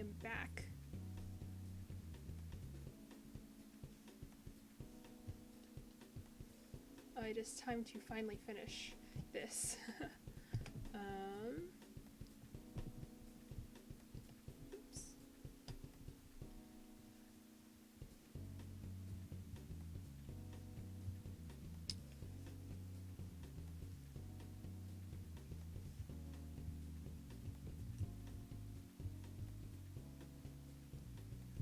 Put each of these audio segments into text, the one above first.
am back. It is time to finally finish this. Oops.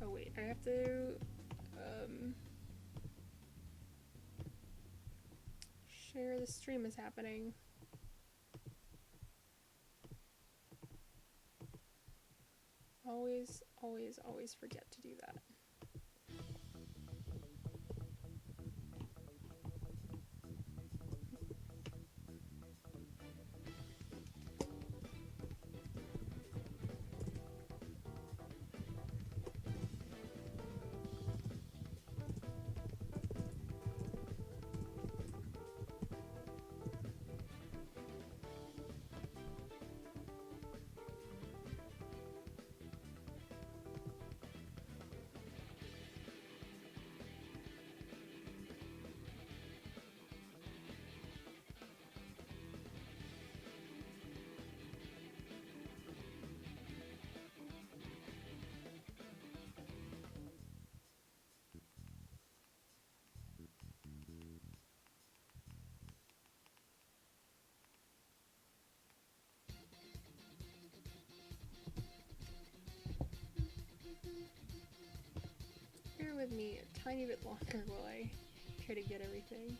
Oh wait, I have to share the stream is happening. Always forget to do that. Bear with me a tiny bit longer while I try to get everything.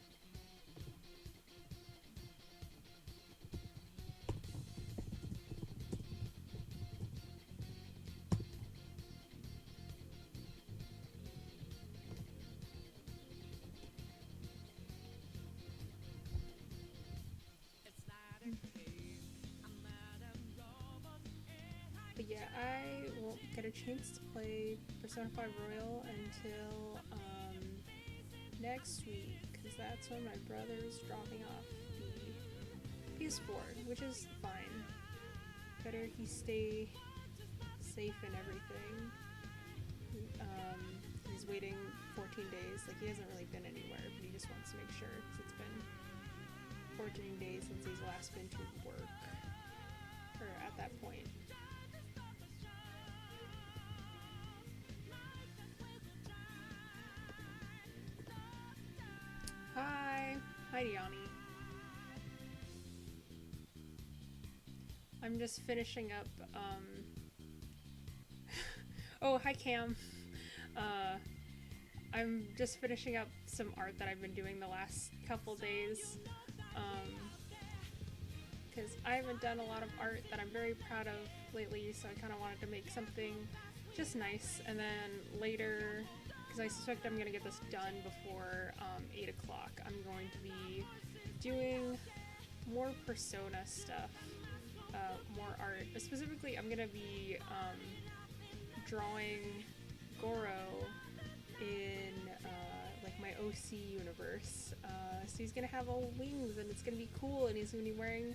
But yeah, I won't get a chance to play Persona 5 Royal until next week, because that's when my brother's dropping off the PS4, which is fine. Better he stay safe and everything. He's waiting 14 days, like he hasn't really been anywhere, but he just wants to make sure, because it's been 14 days since he's last been to work, or at that point. Hi, Diani. I'm just finishing up, oh, hi, Cam. I'm just finishing up some art that I've been doing the last couple days, because I haven't done a lot of art that I'm very proud of lately, so I kind of wanted to make something just nice, and then later, because I suspect I'm going to get this done before 8 o'clock, I'm going to be doing more Persona stuff, more art. Specifically, I'm going to be drawing Goro in like my OC universe. So he's going to have all wings, and it's going to be cool, and he's going to be wearing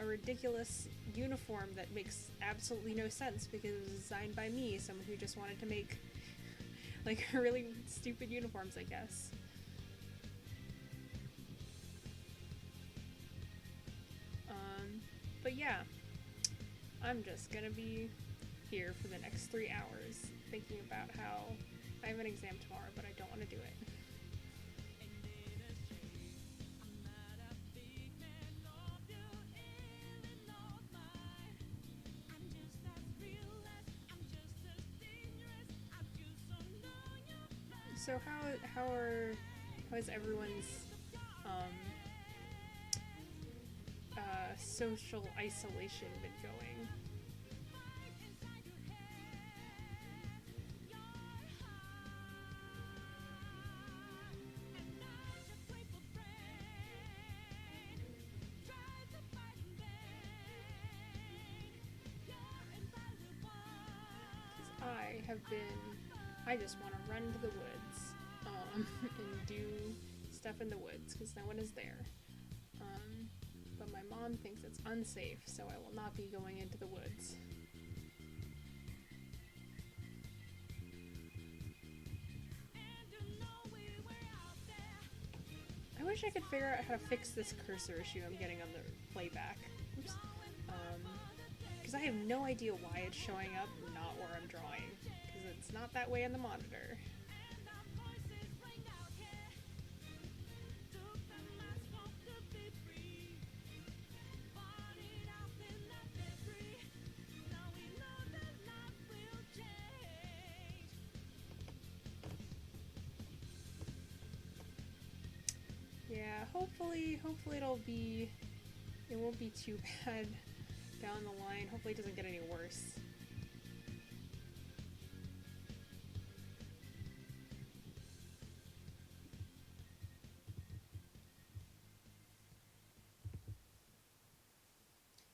a ridiculous uniform that makes absolutely no sense because it was designed by me, someone who just wanted to make like really stupid uniforms, I guess. But yeah, I'm just gonna be here for the next 3 hours thinking about how I have an exam tomorrow, but I don't want to do it. So how is everyone's social isolation been going? I just want to run to the woods and do stuff in the woods because no one is there. But my mom thinks it's unsafe, so I will not be going into the woods. wish I could figure out how to fix this cursor issue I'm getting on the playback. Oops. Because I have no idea why it's showing up not where I'm drawing. Because it's not that way on the monitor. Yeah, hopefully it won't be too bad down the line. Hopefully it doesn't get any worse.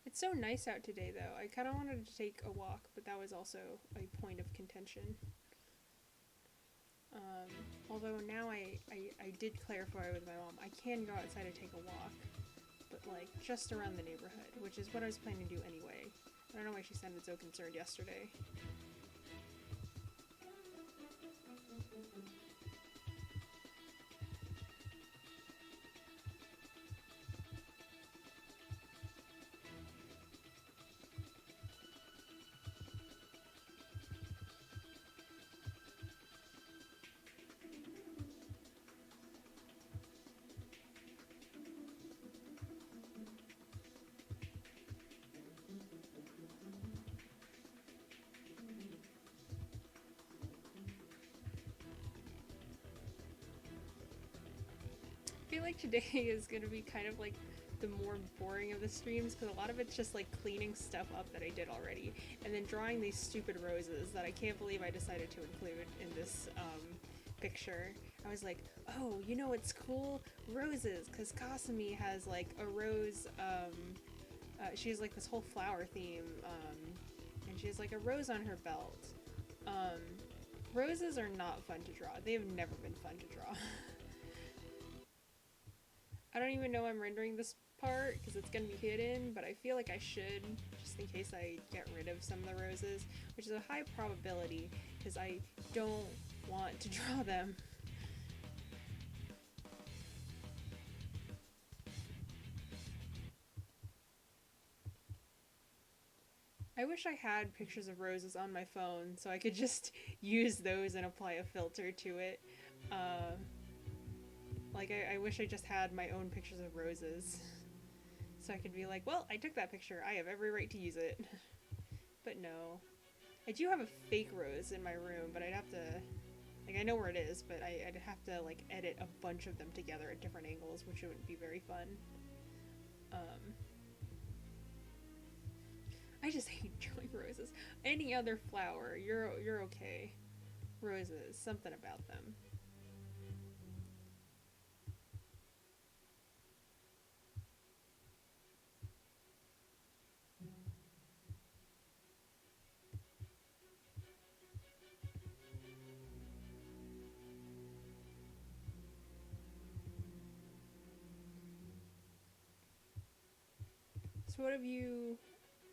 It's so nice out today though. I kind of wanted to take a walk, but that was also a point of contention. Although now I did clarify with my mom, I can go outside and take a walk, but like just around the neighborhood, which is what I was planning to do anyway. I don't know why she sounded so concerned yesterday. I feel like today is gonna be kind of like the more boring of the streams because a lot of it's just like cleaning stuff up that I did already and then drawing these stupid roses that I can't believe I decided to include in this picture. I was like, oh, you know what's cool? Roses, because Kasumi has like a rose, she has like this whole flower theme, and she has like a rose on her belt. Roses are not fun to draw. They have never been fun to draw. I don't even know I'm rendering this part because it's going to be hidden, but I feel like I should, just in case I get rid of some of the roses, which is a high probability because I don't want to draw them. I wish I had pictures of roses on my phone so I could just use those and apply a filter to it. Like, I wish I just had my own pictures of roses. So I could be like, well, I took that picture. I have every right to use it. But no. I do have a fake rose in my room, but I'd have to... Like, I know where it is, but I'd have to, like, edit a bunch of them together at different angles, which wouldn't be very fun. I just hate drawing roses. Any other flower, you're okay. Roses, something about them. So what have you...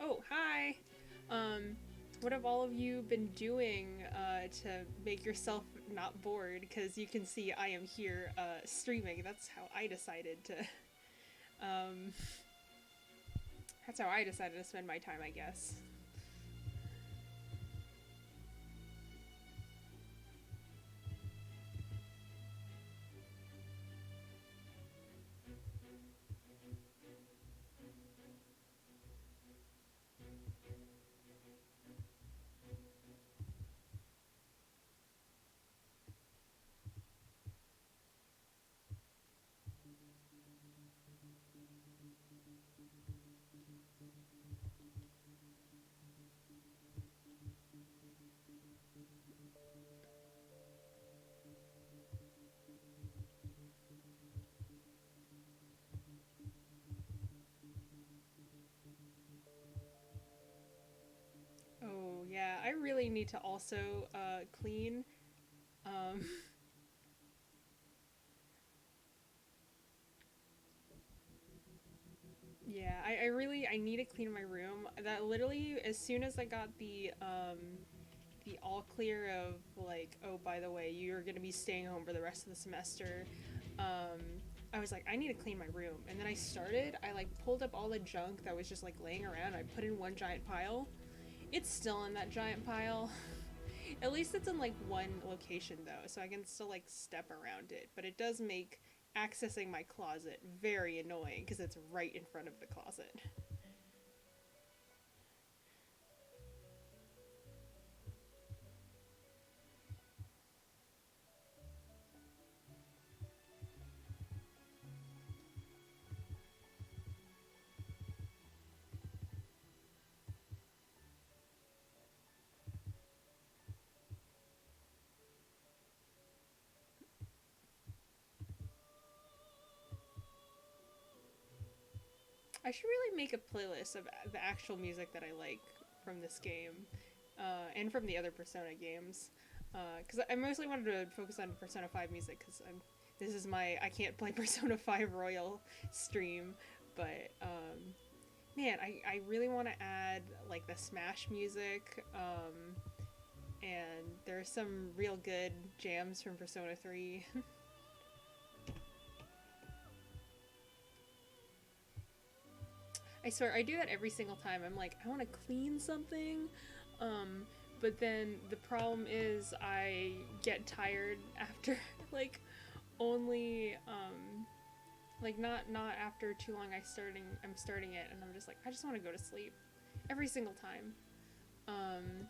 Oh, hi! What have all of you been doing to make yourself not bored? Because you can see I am here streaming. That's how I decided to... that's how I decided to spend my time, I guess. Oh, yeah, I really need to also clean. Yeah, I need to clean my room. That literally, as soon as I got the all clear of like, oh, by the way, you're gonna be staying home for the rest of the semester, I was like, I need to clean my room. And then I started, I like pulled up all the junk that was just like laying around. I put in one giant pile. It's still in that giant pile. At least it's in like one location though, so I can still like step around it. But it does make accessing my closet very annoying because it's right in front of the closet. I should really make a playlist of the actual music that I like from this game, and from the other Persona games. Because I mostly wanted to focus on Persona 5 music because this is my I can't play Persona 5 Royal stream, but man, I really want to add like the Smash music, and there's some real good jams from Persona 3. I swear, I do that every single time. I'm like, I want to clean something, um, but then the problem is I get tired after like only like not after too long. I'm starting it, and I'm just like, I just want to go to sleep every single time. Um,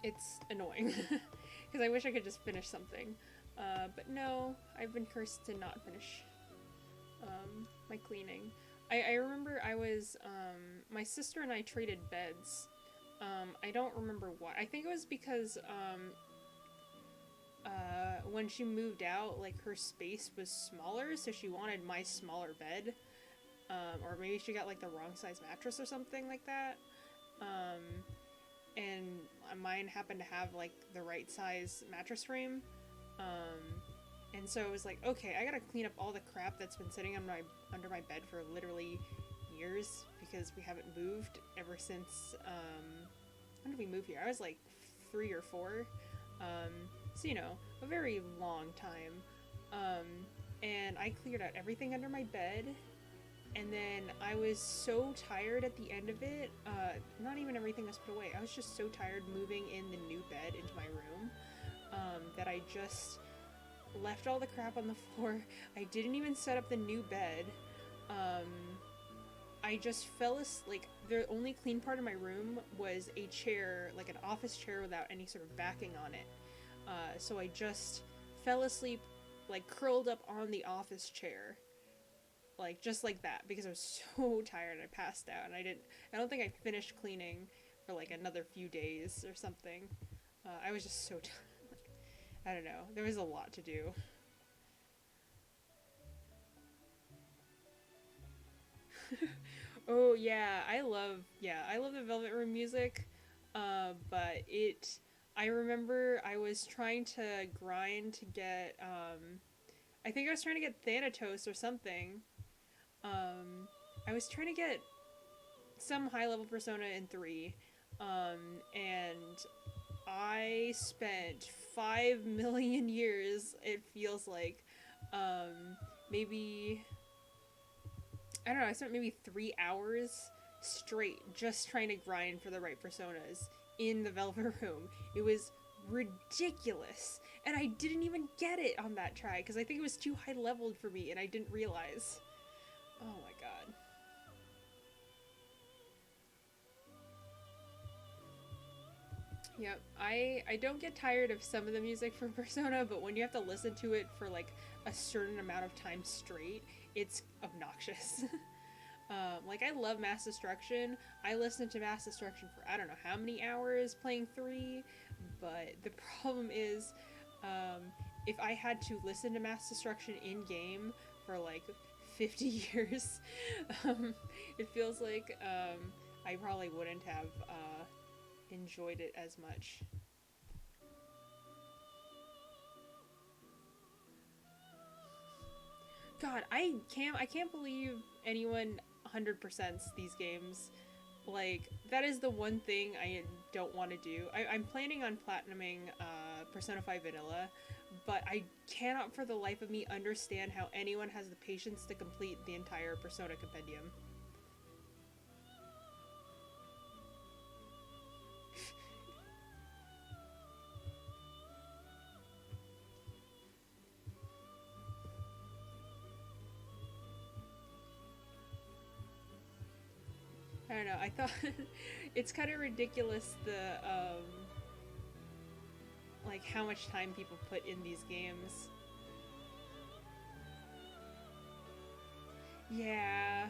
it's annoying because I wish I could just finish something, but no, I've been cursed to not finish my cleaning. I remember I was, my sister and I traded beds. I don't remember why. I think it was because, when she moved out, like, her space was smaller, so she wanted my smaller bed. Or maybe she got, like, the wrong size mattress or something like that. Um, and mine happened to have, like, the right size mattress frame. Um, and so it was like, okay, I gotta clean up all the crap that's been sitting under my bed for literally years because we haven't moved ever since, when did we move here? I was like 3 or 4. So, you know, a very long time. And I cleared out everything under my bed. And then I was so tired at the end of it, not even everything was put away. I was just so tired moving in the new bed into my room, that I just left all the crap on the floor. I didn't even set up the new bed. I just fell asleep. Like, the only clean part of my room was a chair, like an office chair without any sort of backing on it. So I just fell asleep, like curled up on the office chair, like just like that, because I was so tired. I passed out, and I don't think I finished cleaning for like another few days or something. I was just so tired. I don't know. There was a lot to do. Oh I love the Velvet Room music. But I remember I was trying to grind to get, I think I was trying to get Thanatos or something. Um, I was trying to get some high level Persona in 3. And I spent 5 million years, it feels like, um, maybe, I don't know, I spent maybe 3 hours straight just trying to grind for the right personas in the Velvet Room. It was ridiculous. And I didn't even get it on that try because I think it was too high leveled for me and I didn't realize. Oh my god. Yep, I don't get tired of some of the music from Persona, but when you have to listen to it for like a certain amount of time straight, it's obnoxious. Like, I love Mass Destruction. I listened to Mass Destruction for I don't know how many hours playing 3, but the problem is, um, if I had to listen to Mass Destruction in game for like 50 years, it feels like, I probably wouldn't have enjoyed it as much. God, I can't believe anyone 100% these games. Like, that is the one thing I don't want to do. I'm planning on platinuming Persona 5 Vanilla, but I cannot for the life of me understand how anyone has the patience to complete the entire Persona compendium. I don't know. I thought it's kind of ridiculous like how much time people put in these games. Yeah.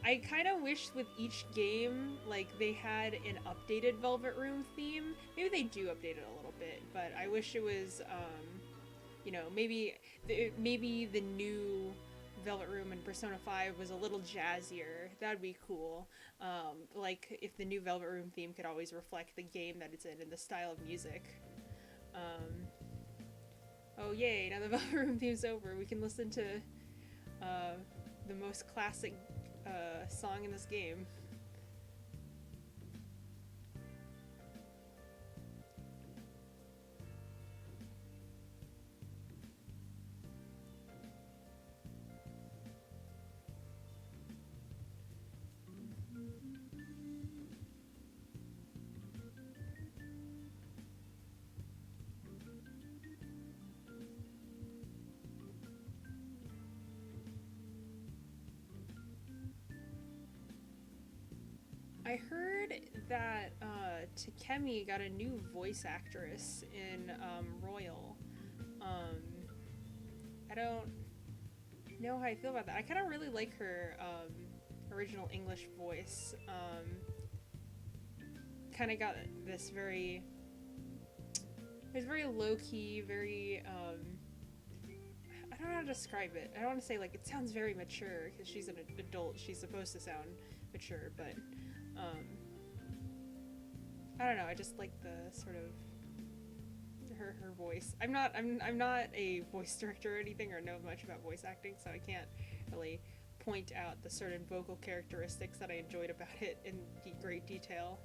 I kind of wish with each game, like, they had an updated Velvet Room theme. Maybe they do update it a little bit, but I wish it was, you know, maybe the new Velvet Room in Persona 5 was a little jazzier. That'd be cool. Like, if the new Velvet Room theme could always reflect the game that it's in and the style of music. Um, oh, yay, now the Velvet Room theme's over. We can listen to uh, the most classic song in this game. I heard that Takemi got a new voice actress in Royal. Um, I don't know how I feel about that. I kind of really like her original English voice. Kind of got this very, it's very low key, very I don't know how to describe it. I don't want to say like it sounds very mature because she's an adult. She's supposed to sound mature, but um, I don't know. I just like the sort of her voice. I'm not a voice director or anything or know much about voice acting, so I can't really point out the certain vocal characteristics that I enjoyed about it in great detail.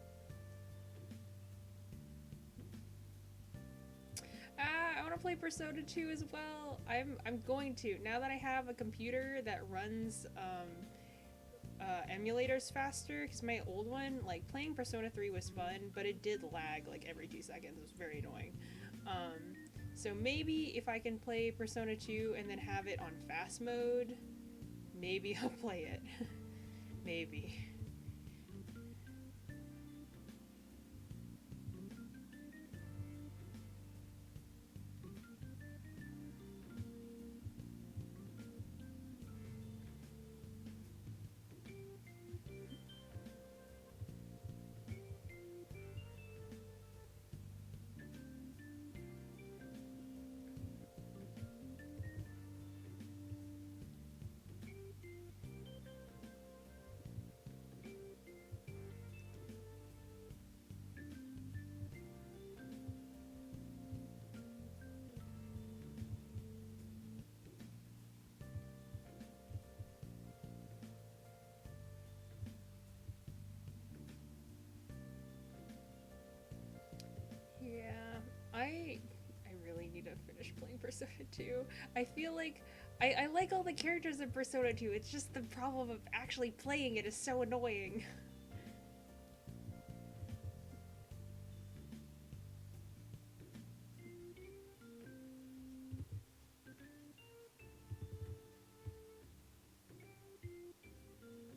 I want to play Persona 2 as well. I'm going to, now that I have a computer that runs emulators faster, because my old one, like, playing Persona 3 was fun, but it did lag like every 2 seconds. It was very annoying. So maybe if I can play Persona 2 and then have it on fast mode, maybe I'll play it. Maybe. Yeah, I really need to finish playing Persona 2. I feel like I like all the characters in Persona 2. It's just the problem of actually playing it is so annoying.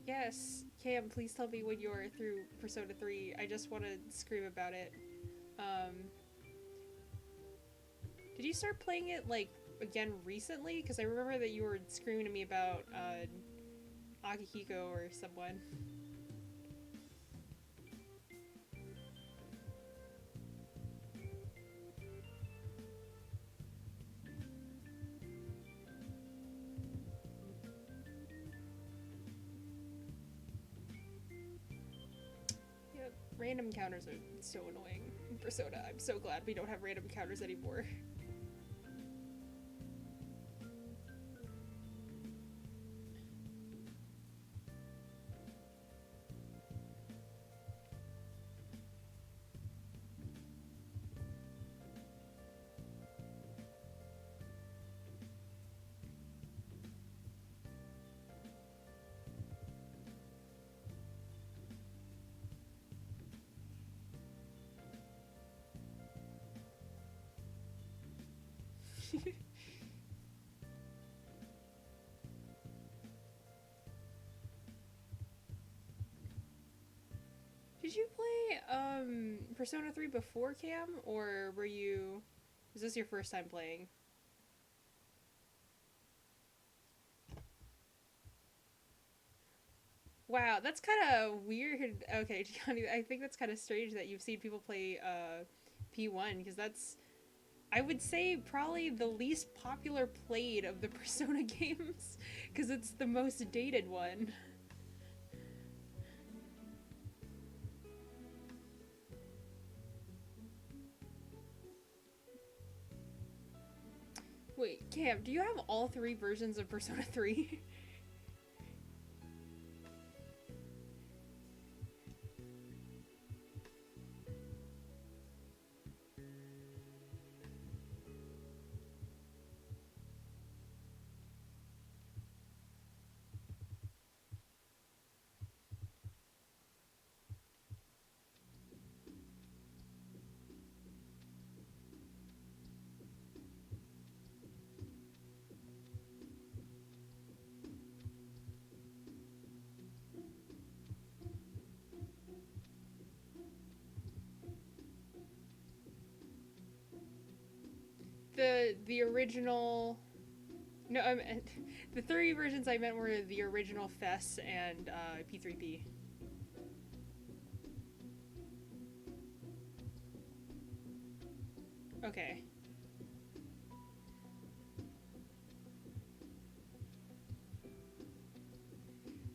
Yes, Cam, please tell me when you're through Persona 3. I just want to scream about it. Um, did you start playing it, like, again recently? Because I remember that you were screaming to me about Akihiko or someone. Yep, random encounters are so annoying in Persona. I'm so glad we don't have random encounters anymore. Did you play Persona 3 before Cam, or were you was this your first time playing? Wow, that's kind of weird. Okay, Gianni, I think that's kind of strange that you've seen people play P1 because that's I would say probably the least popular played of the Persona games because it's the most dated one. Wait, Cam, do you have all three versions of Persona 3? The original. No, I meant, the three versions I meant were the original FES and P3P. Okay.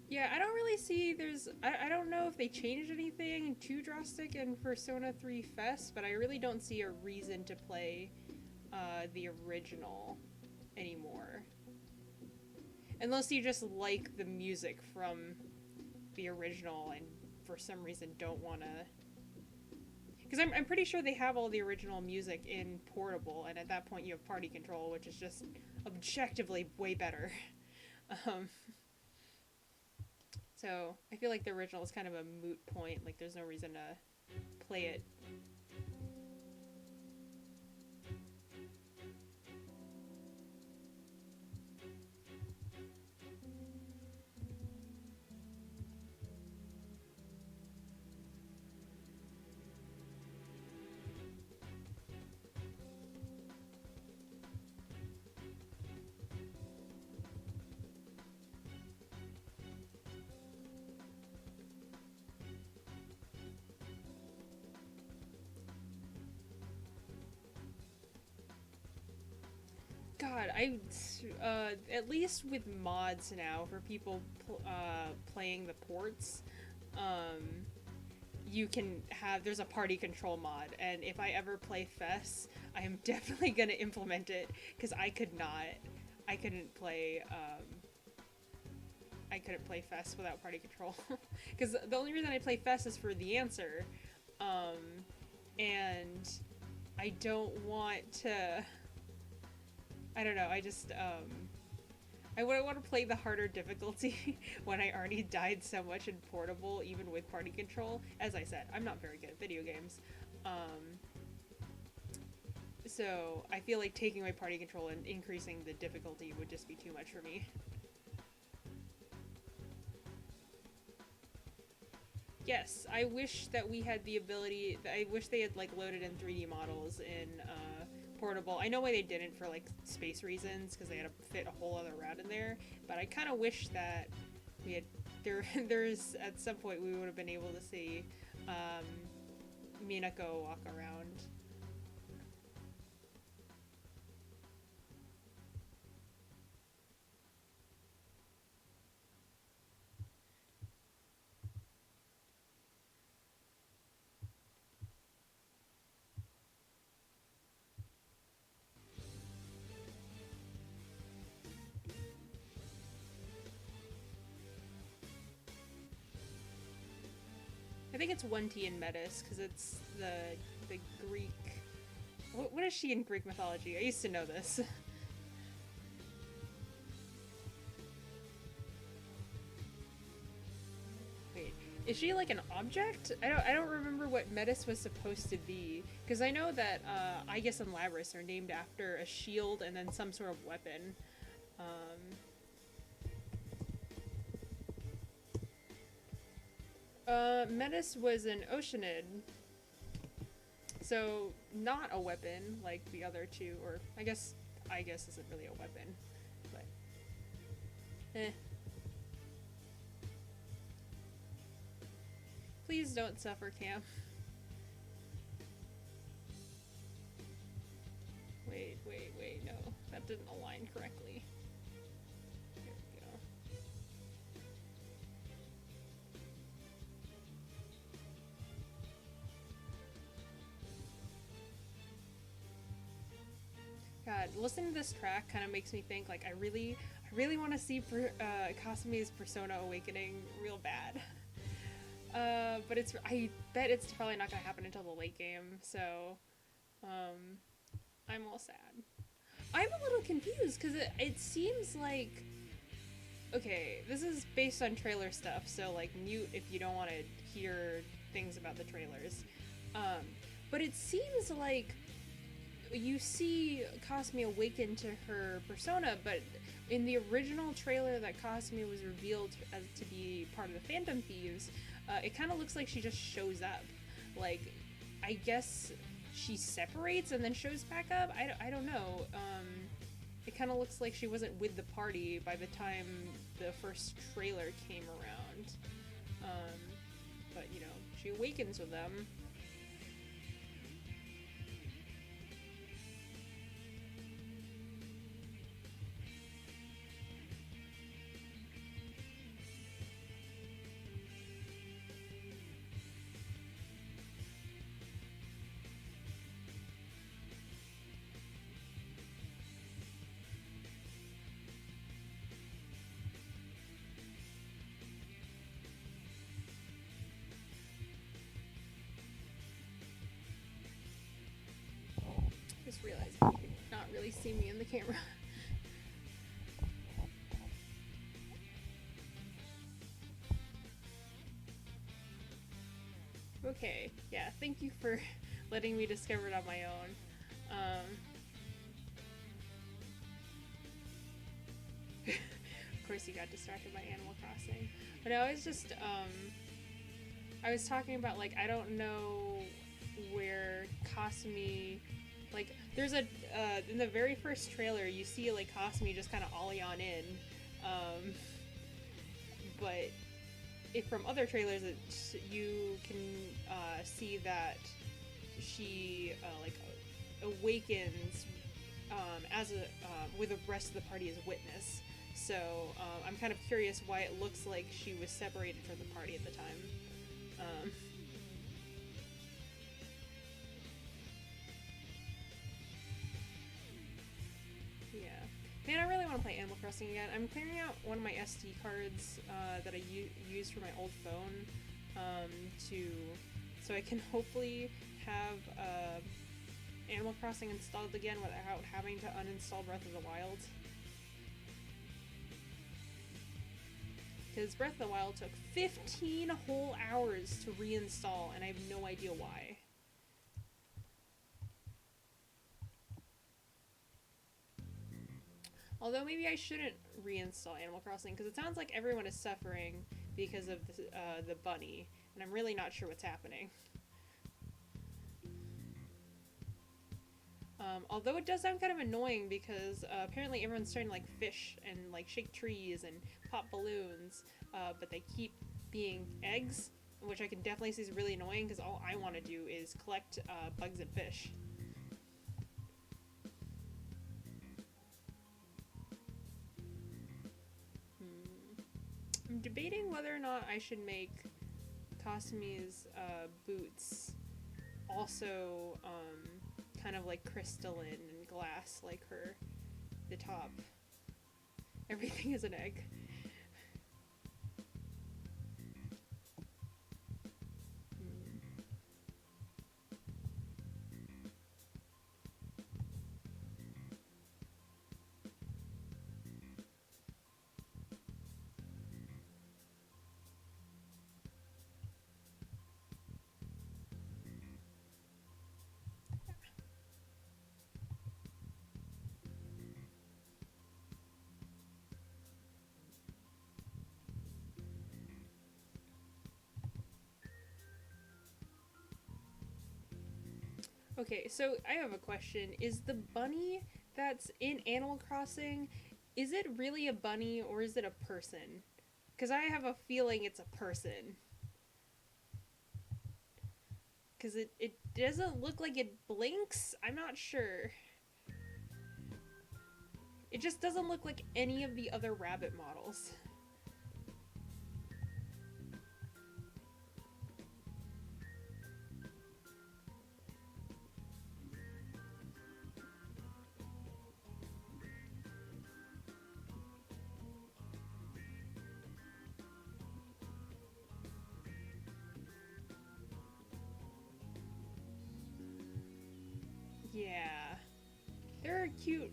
Yeah, I don't really see there's I don't know if they changed anything too drastic in Persona 3 Fest, but I really don't see a reason to play the original anymore. Unless you just like the music from the original and for some reason don't want to. Because I'm pretty sure they have all the original music in Portable, and at that point you have Party Control, which is just objectively way better. um, so I feel like the original is kind of a moot point. Like there's no reason to play it. God, at least with mods now for people playing the ports, um, you can have there's a party control mod, and if I ever play Fess, I am definitely gonna implement it because I couldn't play I couldn't play Fess without party control because the only reason I play Fess is for the answer, um, and I don't want to. I don't know. I just I wouldn't want to play the harder difficulty when I already died so much in Portable, even with party control. As I said, I'm not very good at video games. So I feel like taking away party control and increasing the difficulty would just be too much for me. Yes, I wish that we had the ability. I wish they had like loaded in 3D models in Portable. I know why they didn't for like space reasons because they had to fit a whole other route in there. But I kind of wish that we had there's at some point we would have been able to see Minako walk around. I think it's 1T in Metis because it's the Greek. What is she in Greek mythology? I used to know this. Wait, Is she like an object? I don't remember what Metis was supposed to be. Because I know that Aegis and Labrys are named after a shield and then some sort of weapon. Metis was an Oceanid. So, not a weapon like the other two, or I guess isn't really a weapon, but eh. Please don't suffer, Cam. Wait, no. That didn't align correctly. There we go. God, listening to this track kind of makes me think, like, I really want to see Kasumi's Persona Awakening real bad. But I bet it's probably not gonna happen until the late game, so, I'm all sad. I'm a little confused, because it seems like, okay, this is based on trailer stuff, so, like, mute if you don't want to hear things about the trailers. But it seems like you see Kasumi awaken to her persona, but in the original trailer that Kasumi was revealed as to be part of the Phantom Thieves, it kind of looks like she just shows up. Like, I guess she separates and then shows back up? I don't know. It kind of looks like she wasn't with the party by the time the first trailer came around. But, you know, she awakens with them. Just realized you could not really see me in the camera. Okay, yeah, thank you for letting me discover it on my own. Of course you got distracted by Animal Crossing. But no, I was just, I was talking about, like, I don't know where Kasumi, like, there's a, in the very first trailer, you see, like, Kasumi just kind of ollie on in, but if from other trailers, you can, see that she, like, awakens, as a, with the rest of the party as witness. So, I'm kind of curious why it looks like she was separated from the party at the time. Yeah. Man, I really want to play Animal Crossing again. I'm clearing out one of my SD cards that I used for my old phone so I can hopefully have Animal Crossing installed again without having to uninstall Breath of the Wild. Because Breath of the Wild took 15 whole hours to reinstall, and I have no idea why. Although maybe I shouldn't reinstall Animal Crossing, because it sounds like everyone is suffering because of the bunny, and I'm really not sure what's happening. Although it does sound kind of annoying because apparently everyone's starting to like fish and like shake trees and pop balloons, but they keep being eggs, which I can definitely see is really annoying because all I want to do is collect bugs and fish. I'm debating whether or not I should make Kasumi's boots also kind of like crystalline and glass like her. The top. Everything is an egg. Okay, so I have a question. Is the bunny that's in Animal Crossing, is it really a bunny or is it a person? Because I have a feeling it's a person. Because it doesn't look like it blinks. I'm not sure. It just doesn't look like any of the other rabbit models. Yeah. They're cute.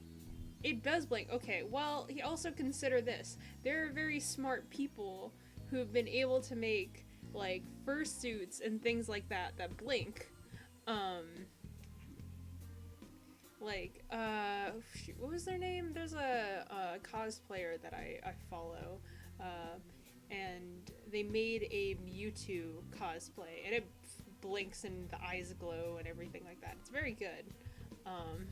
It does blink. Okay, well, he also consider this. There are very smart people who have been able to make like fursuits and things like that that blink. Um like shoot, what was their name? There's a cosplayer that I follow. And they made a Mewtwo cosplay and it blinks and the eyes glow and everything like that. It's very good. Um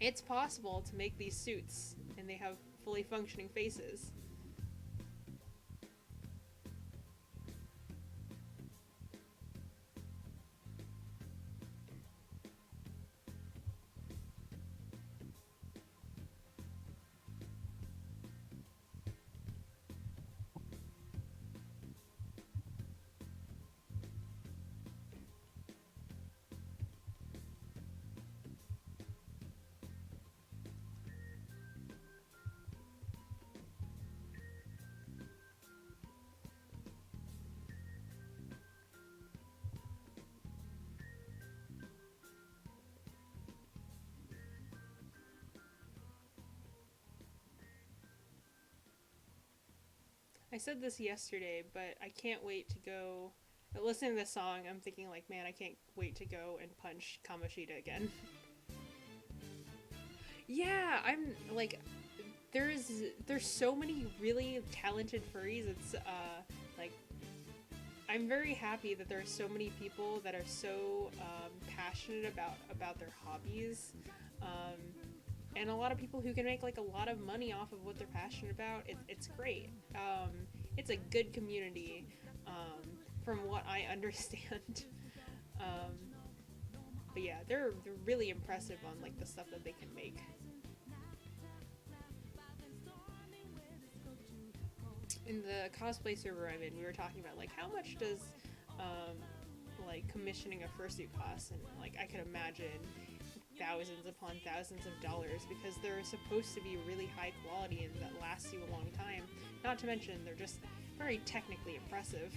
It's possible to make these suits, and they have fully functioning faces. I said this yesterday, but I can't wait to go. Listening to this song, I'm thinking like, man, I can't wait to go and punch Kamoshida again. Yeah, I'm like, there's so many really talented furries. It's like I'm very happy that there are so many people that are so passionate about their hobbies, um, and a lot of people who can make like a lot of money off of what they're passionate about. It's great. It's a good community, from what I understand. um, but yeah, they're really impressive on like the stuff that they can make. In the cosplay server I'm in, we were talking about like how much does um, like commissioning a fursuit cost, and like I could imagine thousands upon thousands of dollars because they're supposed to be really high quality and that lasts you a long time. Not to mention they're just very technically impressive.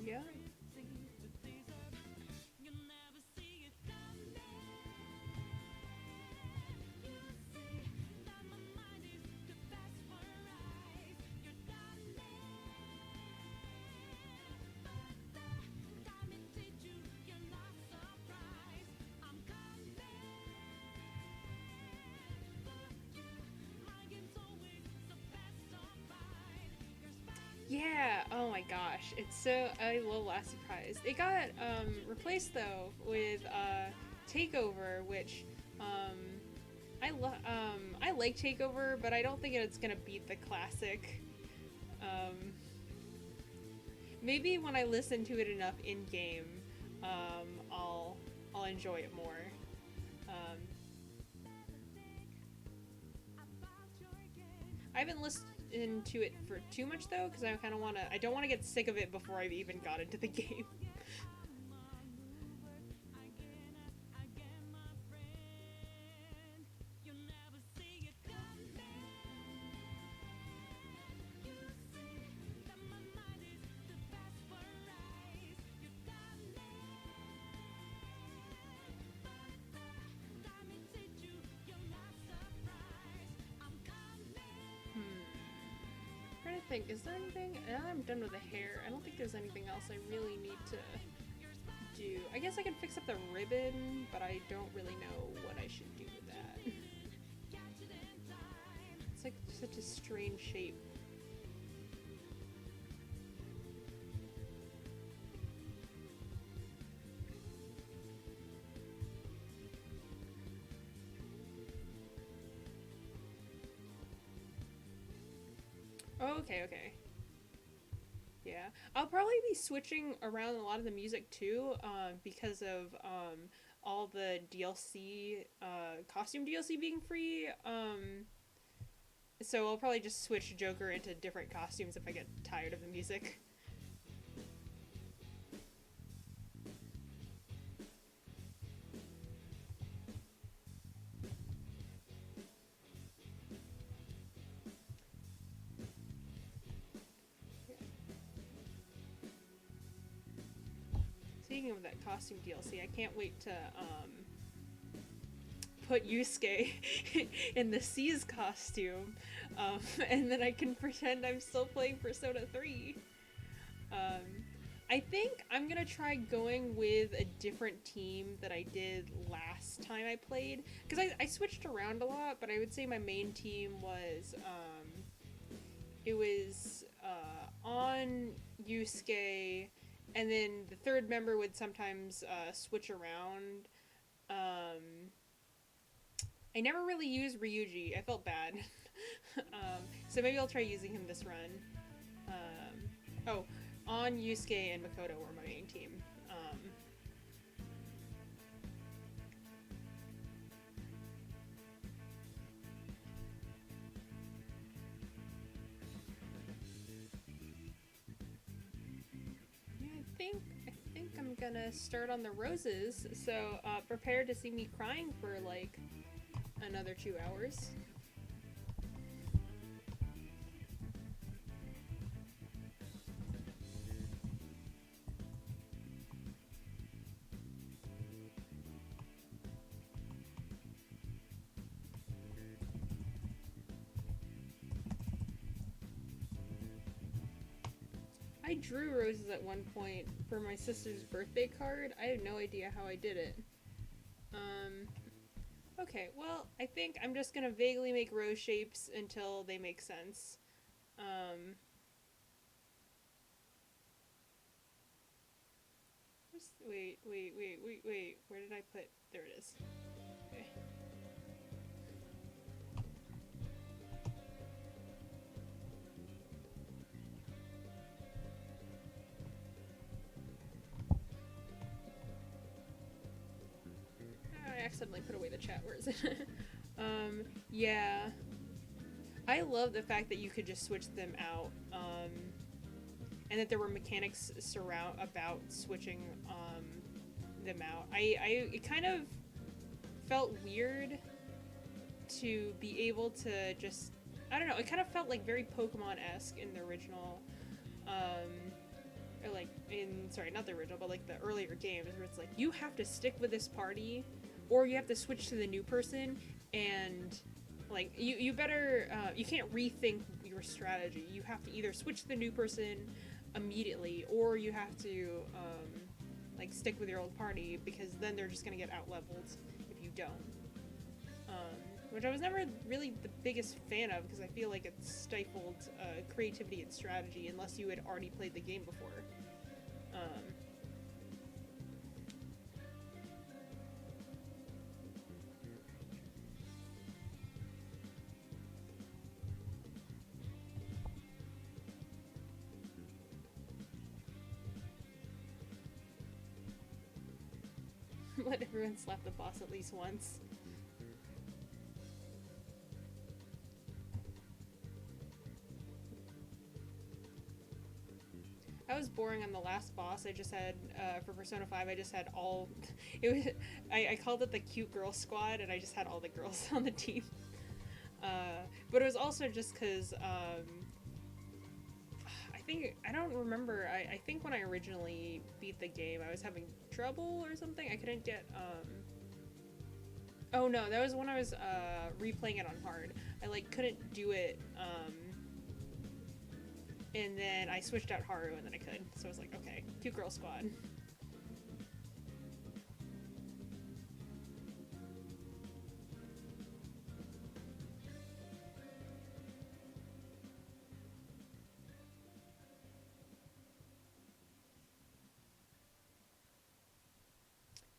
Yeah. Yeah, oh my gosh. It's so I love Last Surprise. It got replaced though with Takeover, which um I like Takeover, but I don't think it's going to beat the classic. Um Maybe when I listen to it enough in game, I'll enjoy it more. Um I haven't listened into it for too much though, because I don't want to get sick of it before I've even got into the game. Trying to think, is there anything? Now that I'm done with the hair, I don't think there's anything else I really need to do. I guess I can fix up the ribbon, but I don't really know what I should do with that. It's like such a strange shape. Oh, okay. Yeah, I'll probably be switching around a lot of the music too, because of all the DLC, costume DLC being free. So I'll probably just switch Joker into different costumes if I get tired of the music. Speaking of that costume DLC, I can't wait to put Yusuke in the C's costume, and then I can pretend I'm still playing Persona 3. I think I'm gonna try going with a different team that I did last time I played, because I switched around a lot, but I would say my main team was, it was on Yusuke, and then the third member would sometimes switch around. I never really used Ryuji. I felt bad. So maybe I'll try using him this run. Oh, on Yusuke and Makoto were my main team. Yeah, I think I'm gonna start on the roses. So prepare to see me crying for like another 2 hours. I drew roses at one point for my sister's birthday card. I have no idea how I did it. Okay, well, I think I'm just gonna vaguely make rose shapes until they make sense. Wait. Where did I put? There it is. Okay. I accidentally put away the chat. Where is it? Yeah. I love the fact that you could just switch them out, and that there were mechanics about switching them out. It kind of felt weird to be able to just, I don't know, it kind of felt like very Pokemon-esque in the original, or like sorry, not the original, but like the earlier games, where it's like, you have to stick with this party, or you have to switch to the new person, and like, you better, you can't rethink your strategy. You have to either switch to the new person immediately, or you have to, like, stick with your old party, because then they're just gonna get out-leveled if you don't. Which I was never really the biggest fan of, because I feel like it stifled creativity and strategy unless you had already played the game before. Let everyone slap the boss at least once. boring on the last boss. I just had for Persona 5. I just had all. It was I called it the cute girl squad, and I just had all the girls on the team. But it was also just because I don't remember. I think when I originally beat the game, I was having trouble or something. I couldn't get Oh no, that was when I was replaying it on hard. I like couldn't do it. And then I switched out Haru, and then I could. So I was like, okay, cute girl squad.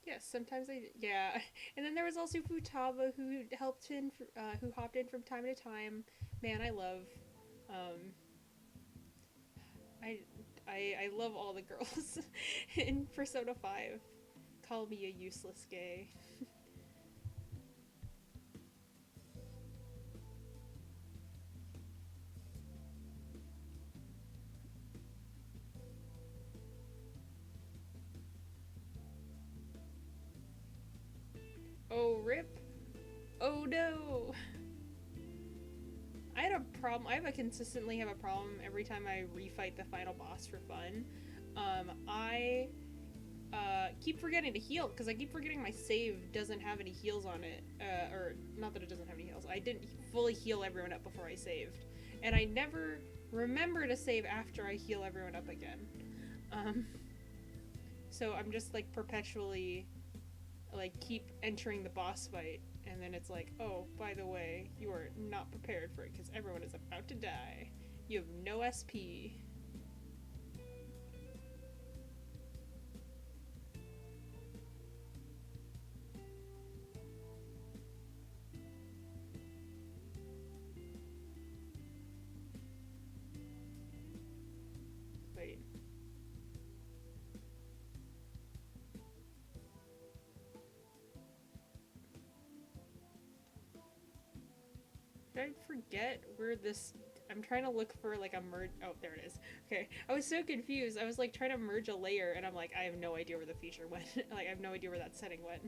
Yes, sometimes yeah. And then there was also Futaba who who hopped in from time to time. Man, I love, um, I, I love all the girls in Persona 5. Call me a useless gay. Oh, rip. Oh no. I had a problem. Consistently have a problem every time I refight the final boss for fun. I keep forgetting to heal because I keep forgetting my save doesn't have any heals on it. Or not that it doesn't have any heals. I didn't fully heal everyone up before I saved, and I never remember to save after I heal everyone up again. Um, so I'm just like perpetually like keep entering the boss fight, and then it's like, oh, by the way, you are not prepared for it because everyone is about to die. You have no SP. Wait. Did I forget where this... I'm trying to look for like a merge... Oh, there it is. Okay. I was so confused. I was like trying to merge a layer, and I'm like, I have no idea where the feature went. Like, I have no idea where that setting went.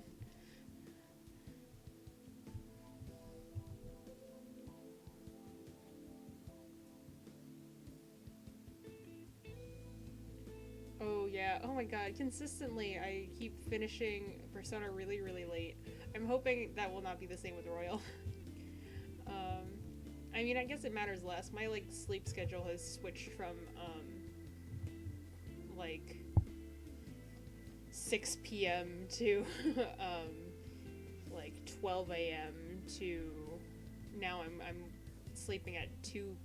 Oh yeah, oh my god, consistently I keep finishing Persona really, really late. I'm hoping that will not be the same with Royal. um, I mean, I guess it matters less. My, like, sleep schedule has switched from, like, 6 p.m. to, like, 12 a.m. to now I'm sleeping at 2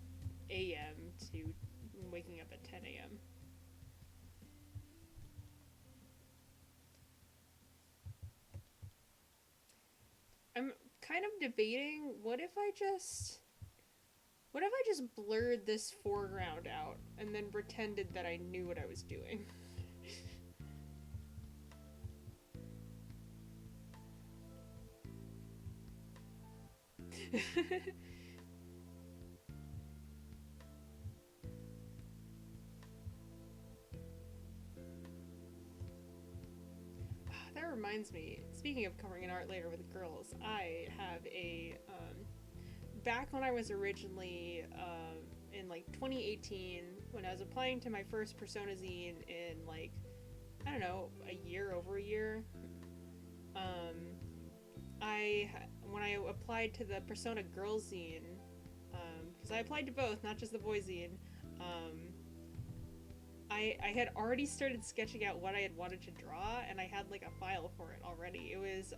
a.m. to waking up at 10 a.m. I'm kind of debating what if I just blurred this foreground out and then pretended that I knew what I was doing? That reminds me, speaking of covering an art later with girls, I have a back when I was originally in like 2018, when I was applying to my first Persona zine in like, I don't know, over a year. Um, when I applied to the Persona Girls zine, because I applied to both, not just the boys zine. Um, I had already started sketching out what I had wanted to draw, and I had like a file for it already. It was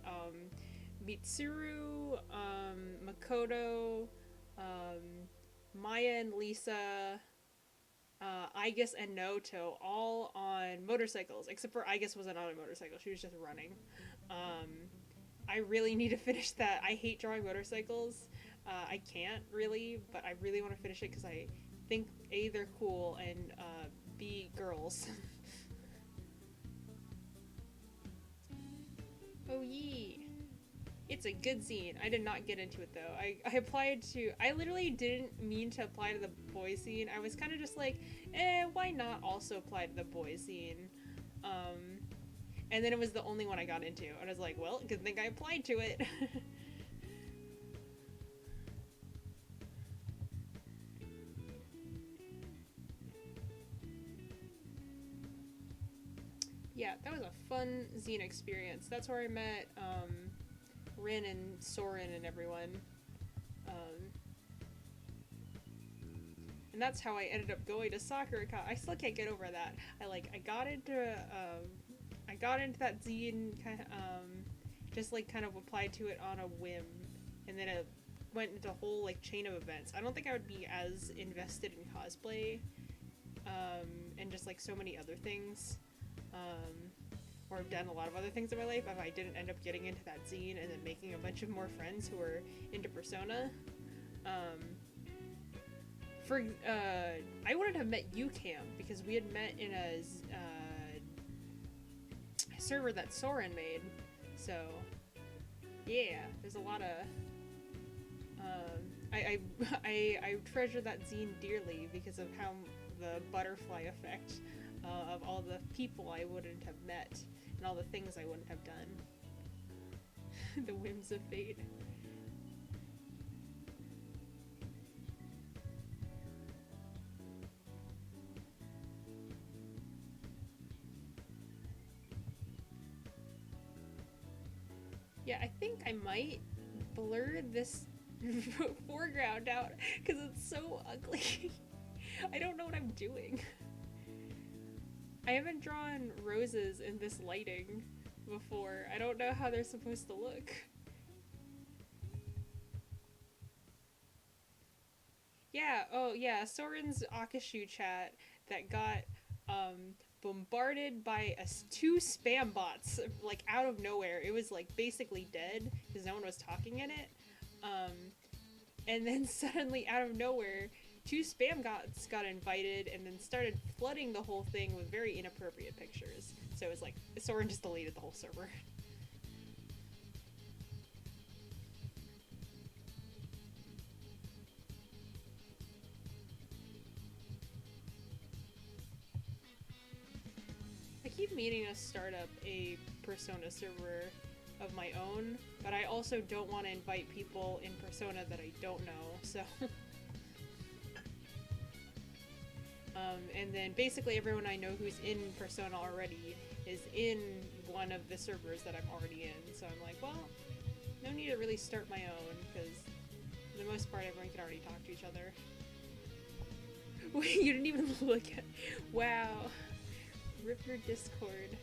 Mitsuru, Makoto, Maya and Lisa, Aigis and Noto, all on motorcycles, except for Aigis wasn't on a motorcycle, she was just running. Um, I really need to finish that. I hate drawing motorcycles. I can't really, but I really want to finish it because I think A, they're cool, and B, girls. Oh yee. It's a good zine. I did not get into it though. I applied to. I literally didn't mean to apply to the boys zine. I was kind of just like, why not also apply to the boys zine? Um, and then it was the only one I got into. And I was like, well, good thing I applied to it. Yeah, that was a fun zine experience. That's where I met Rin and Soren and everyone. Um, and that's how I ended up going to soccer. I still can't get over that. I got into that zine kind of, just like kind of applied to it on a whim, and then it went into a whole like chain of events. I don't think I would be as invested in cosplay, and just like so many other things, um, or have done a lot of other things in my life if I didn't end up getting into that zine and then making a bunch of more friends who were into Persona. Um, I wouldn't have met UCam because we had met in a server that Soren made. So yeah, there's a lot of. I treasure that zine dearly because of how the butterfly effect of all the people I wouldn't have met and all the things I wouldn't have done. The whims of fate. Yeah, I think I might blur this foreground out because it's so ugly. I don't know what I'm doing. I haven't drawn roses in this lighting before. I don't know how they're supposed to look. Yeah, oh yeah, Soren's Akashu chat that got bombarded by two spam bots like out of nowhere. It was like basically dead because no one was talking in it. Um, and then suddenly out of nowhere, two spam bots got invited and then started flooding the whole thing with very inappropriate pictures. So it was like Soren just deleted the whole server. I keep meaning to start up a Persona server of my own, but I also don't want to invite people in Persona that I don't know, so. And then basically everyone I know who's in Persona already is in one of the servers that I'm already in, so I'm like, well, no need to really start my own, because for the most part everyone can already talk to each other. Wait, you didn't even look at. Wow. Rip your Discord.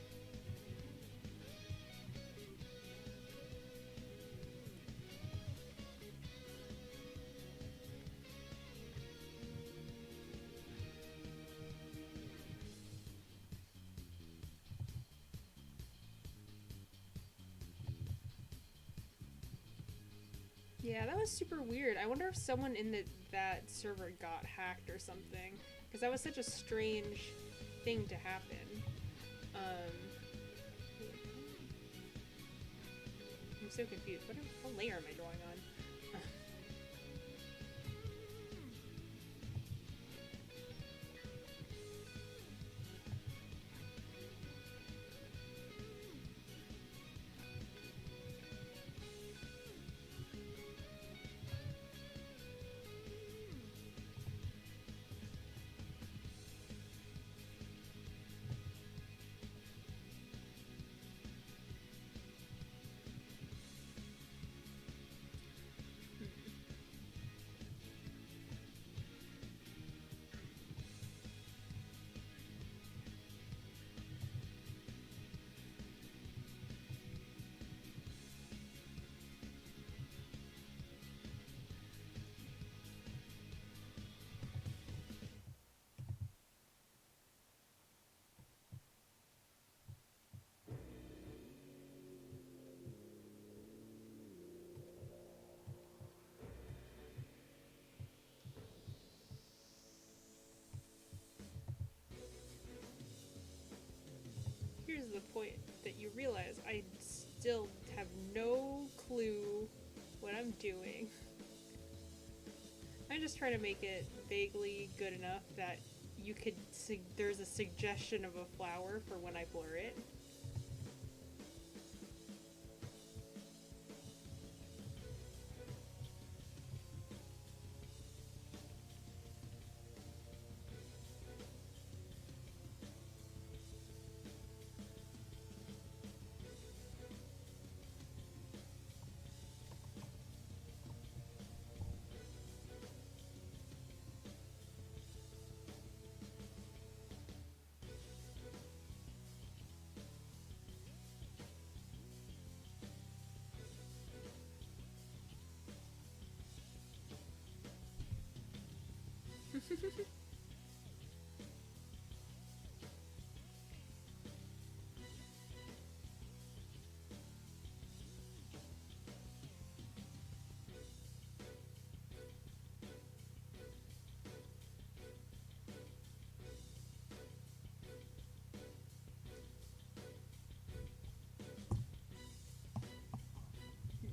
Yeah, that was super weird. I wonder if someone in that server got hacked or something, because that was such a strange thing to happen. Um, I'm so confused. What layer am I drawing on? Here's the point that you realize I still have no clue what I'm doing. I'm just trying to make it vaguely good enough that you could there's a suggestion of a flower for when I blur it.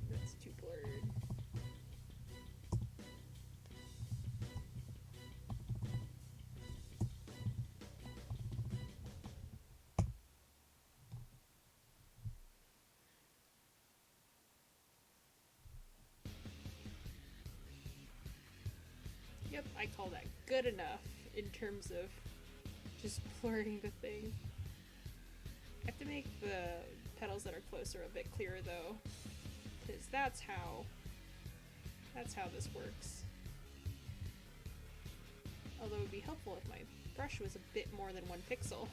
That's too blurred. Yep, I call that good enough in terms of just blurring the thing. I have to make the petals that are closer a bit clearer though, because that's how this works. Although it would be helpful if my brush was a bit more than 1 pixel.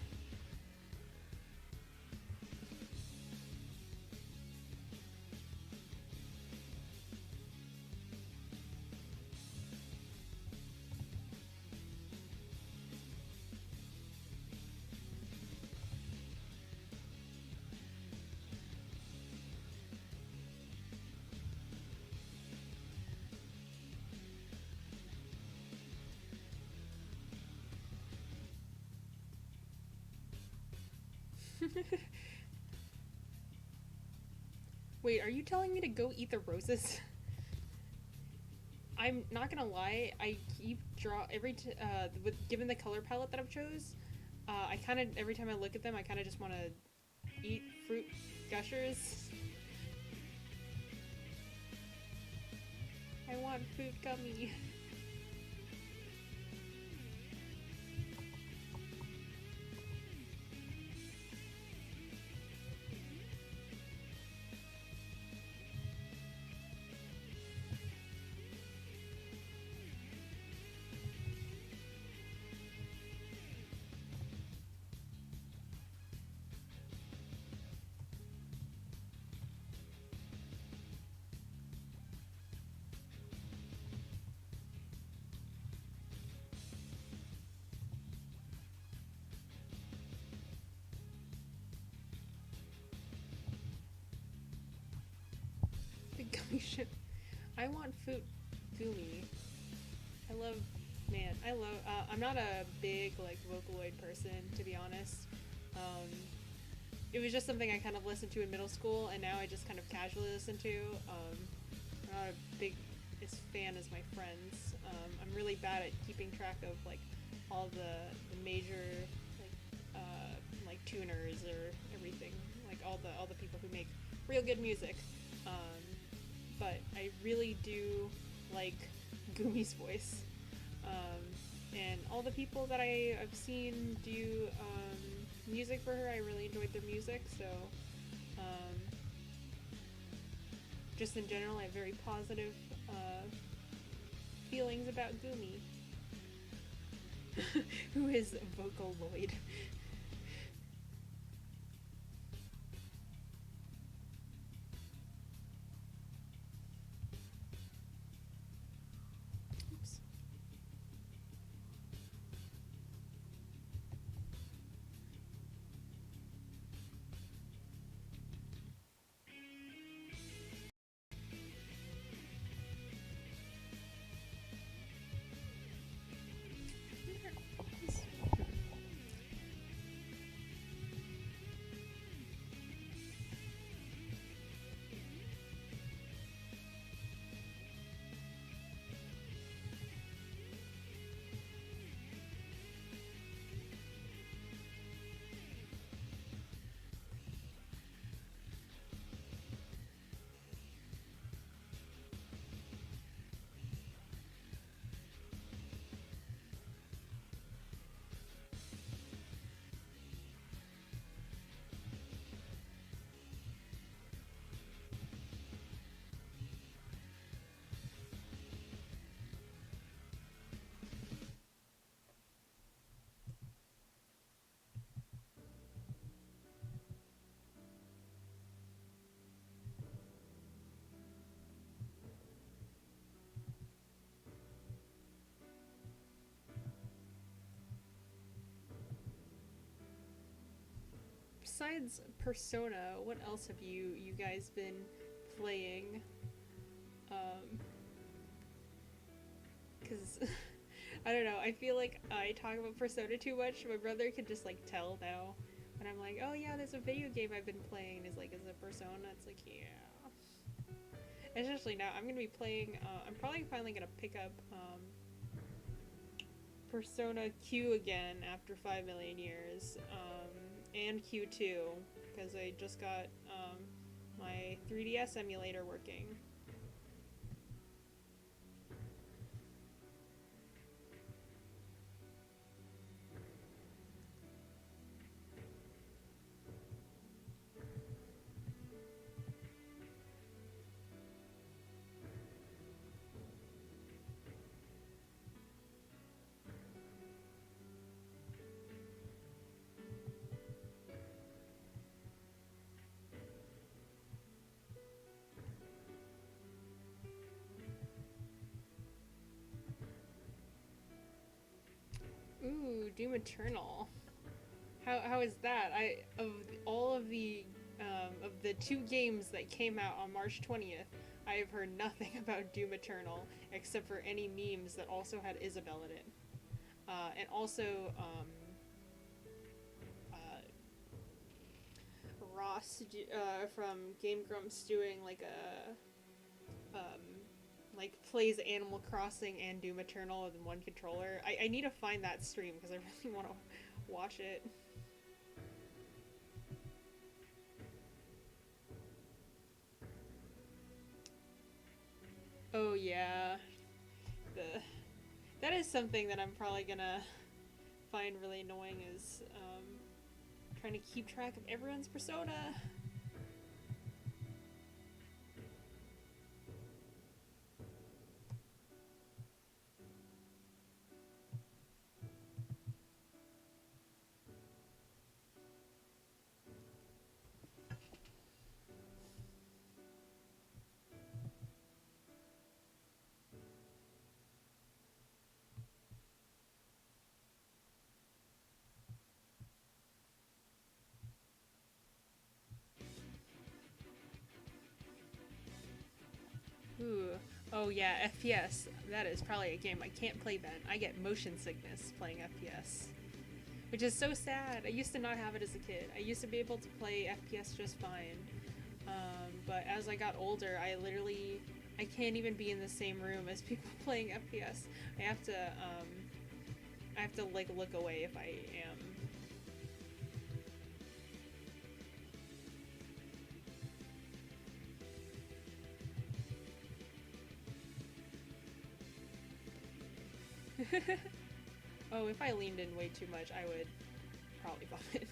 Wait, are you telling me to go eat the roses? I'm not gonna lie, I keep given the color palette that I've chose, I kind of, every time I look at them, I kind of just want to eat fruit gushers. I want fruit gummy. The gummy ship. I want fruit gummy. I'm not a big, like, Vocaloid person, to be honest. It was just something I kind of listened to in middle school, and now I just kind of casually listen to. I'm not a big fan as my friends. I'm really bad at keeping track of, like, all the major, like tuners or everything. Like, all the people who make real good music. But I really do like Gumi's voice. And all the people that I've seen do music for her, I really enjoyed their music, so just in general, I have very positive feelings about Gumi, who is Vocaloid. besides Persona, what else have you guys been playing? Because I don't know. I feel like I talk about Persona too much. My brother can just like tell now when I'm like, oh yeah, there's a video game I've been playing. Is like, is it Persona? It's like, yeah. Especially now, I'm gonna be playing. I'm probably finally gonna pick up Persona Q again after 5 million years, and Q2 because I just got my 3DS emulator working. Ooh, Doom Eternal. How is that? I of all of the 2 games that came out on March 20th, I have heard nothing about Doom Eternal except for any memes that also had Isabelle in it, and also uh, Ross from Game Grumps doing like a like plays Animal Crossing and Doom Eternal with one controller. I need to find that stream because I really want to watch it. Oh yeah, the that is something that I'm probably gonna find really annoying is trying to keep track of everyone's persona. Ooh. Oh yeah, FPS. That is probably a game I can't play then. I get motion sickness playing FPS. Which is so sad. I used to not have it as a kid. I used to be able to play FPS just fine. But as I got older, I can't even be in the same room as people playing FPS. I have to like look away if I am. Oh, if I leaned in way too much, I would probably vomit.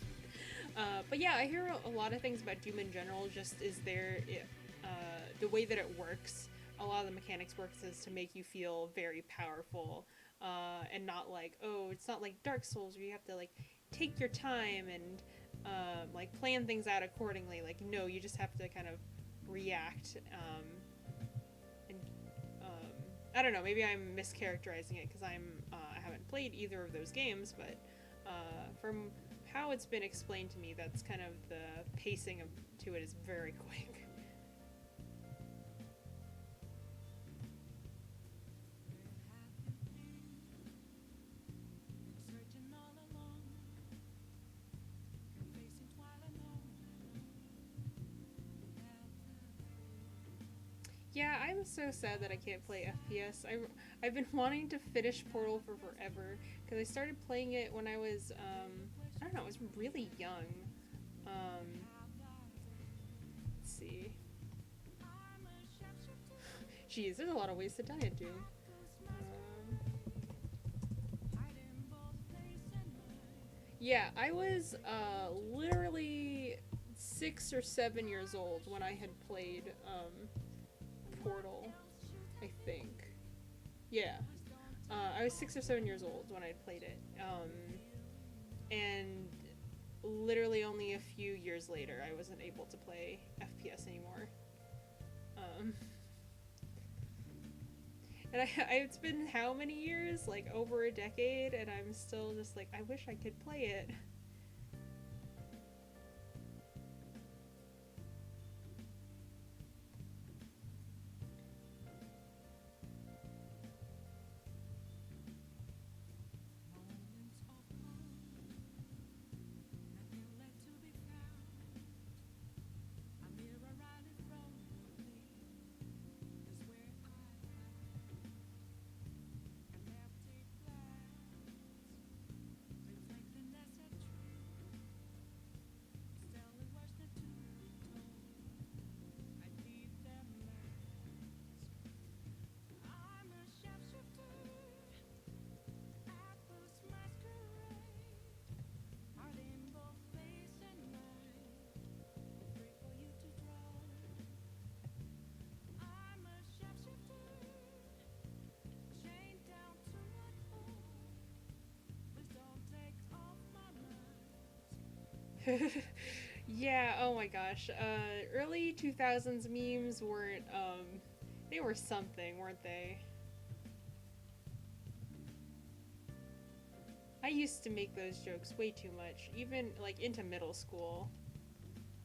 But yeah, I hear a lot of things about Doom in general. Just is there, the way that it works. A lot of the mechanics works is to make you feel very powerful, and not like, oh, it's not like Dark Souls where you have to like take your time and like plan things out accordingly. Like no, you just have to kind of react. And I don't know. Maybe I'm mischaracterizing it because I haven't played either of those games, but from how it's been explained to me, that's kind of the pacing to it is very quick. Yeah, I'm so sad that I can't play FPS. I've been wanting to finish Portal for forever because I started playing it when I was I don't know, I was really young. Um, let's see. Geez, there's a lot of ways to die in Doom. Yeah, I was literally 6 or 7 years old when I had played Portal, I think. Yeah. I was 6 or 7 years old when I played it. And literally only a few years later, I wasn't able to play FPS anymore. Um, and it's been how many years? Like over a decade, and I'm still just like, I wish I could play it. Yeah, oh my gosh. Early 2000s memes weren't, they were something, weren't they? I used to make those jokes way too much, even, like, into middle school.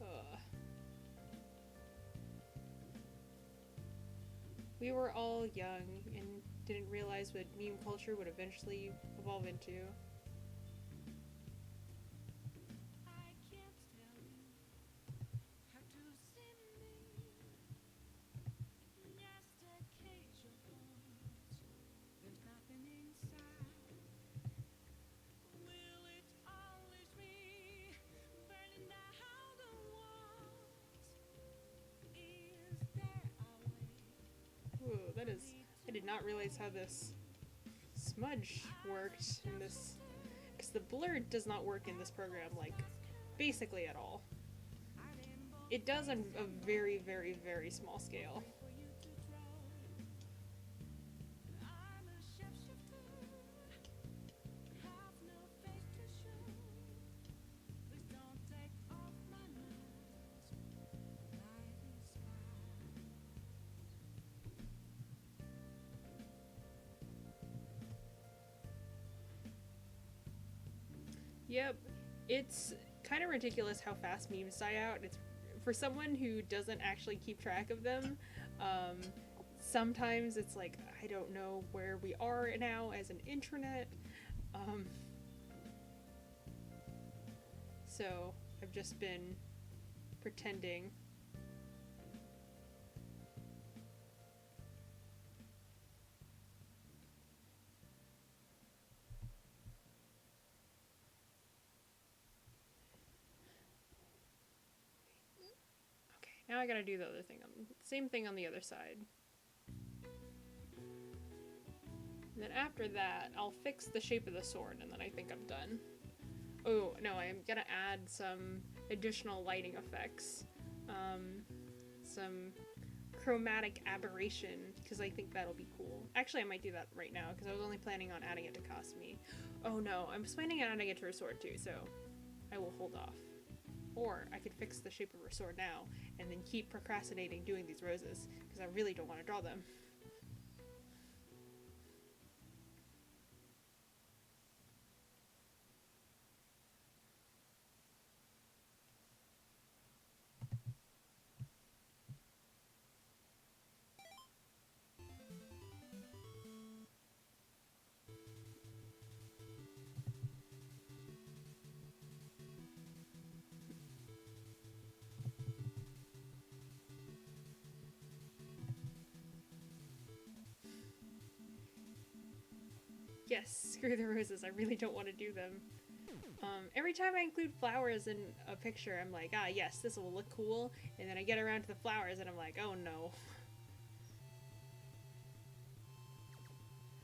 Ugh. We were all young and didn't realize what meme culture would eventually evolve into. Ooh, that is... I did not realize how this smudge worked in this... Because the blur does not work in this program, like, basically at all. It does on a very, very, very small scale. Yep, it's kind of ridiculous how fast memes die out. It's for someone who doesn't actually keep track of them. Um, Sometimes it's like I don't know where we are now as an internet. Um, so I've just been pretending. Okay, now I gotta do the other thing. Same thing on the other side. And then after that, I'll fix the shape of the sword, and then I think I'm done. Oh, no, I'm gonna add some additional lighting effects. Some chromatic aberration, because I think that'll be cool. Actually, I might do that right now, because I was only planning on adding it to Cosme. Oh no, I'm planning on adding it to her sword too, so I will hold off. Or I could fix the shape of her sword now, and then keep procrastinating doing these roses, because I really don't want to draw them. Yes, screw the roses, I really don't want to do them. Every time I include flowers in a picture, I'm like, ah, yes, this will look cool. And then I get around to the flowers and I'm like, oh no.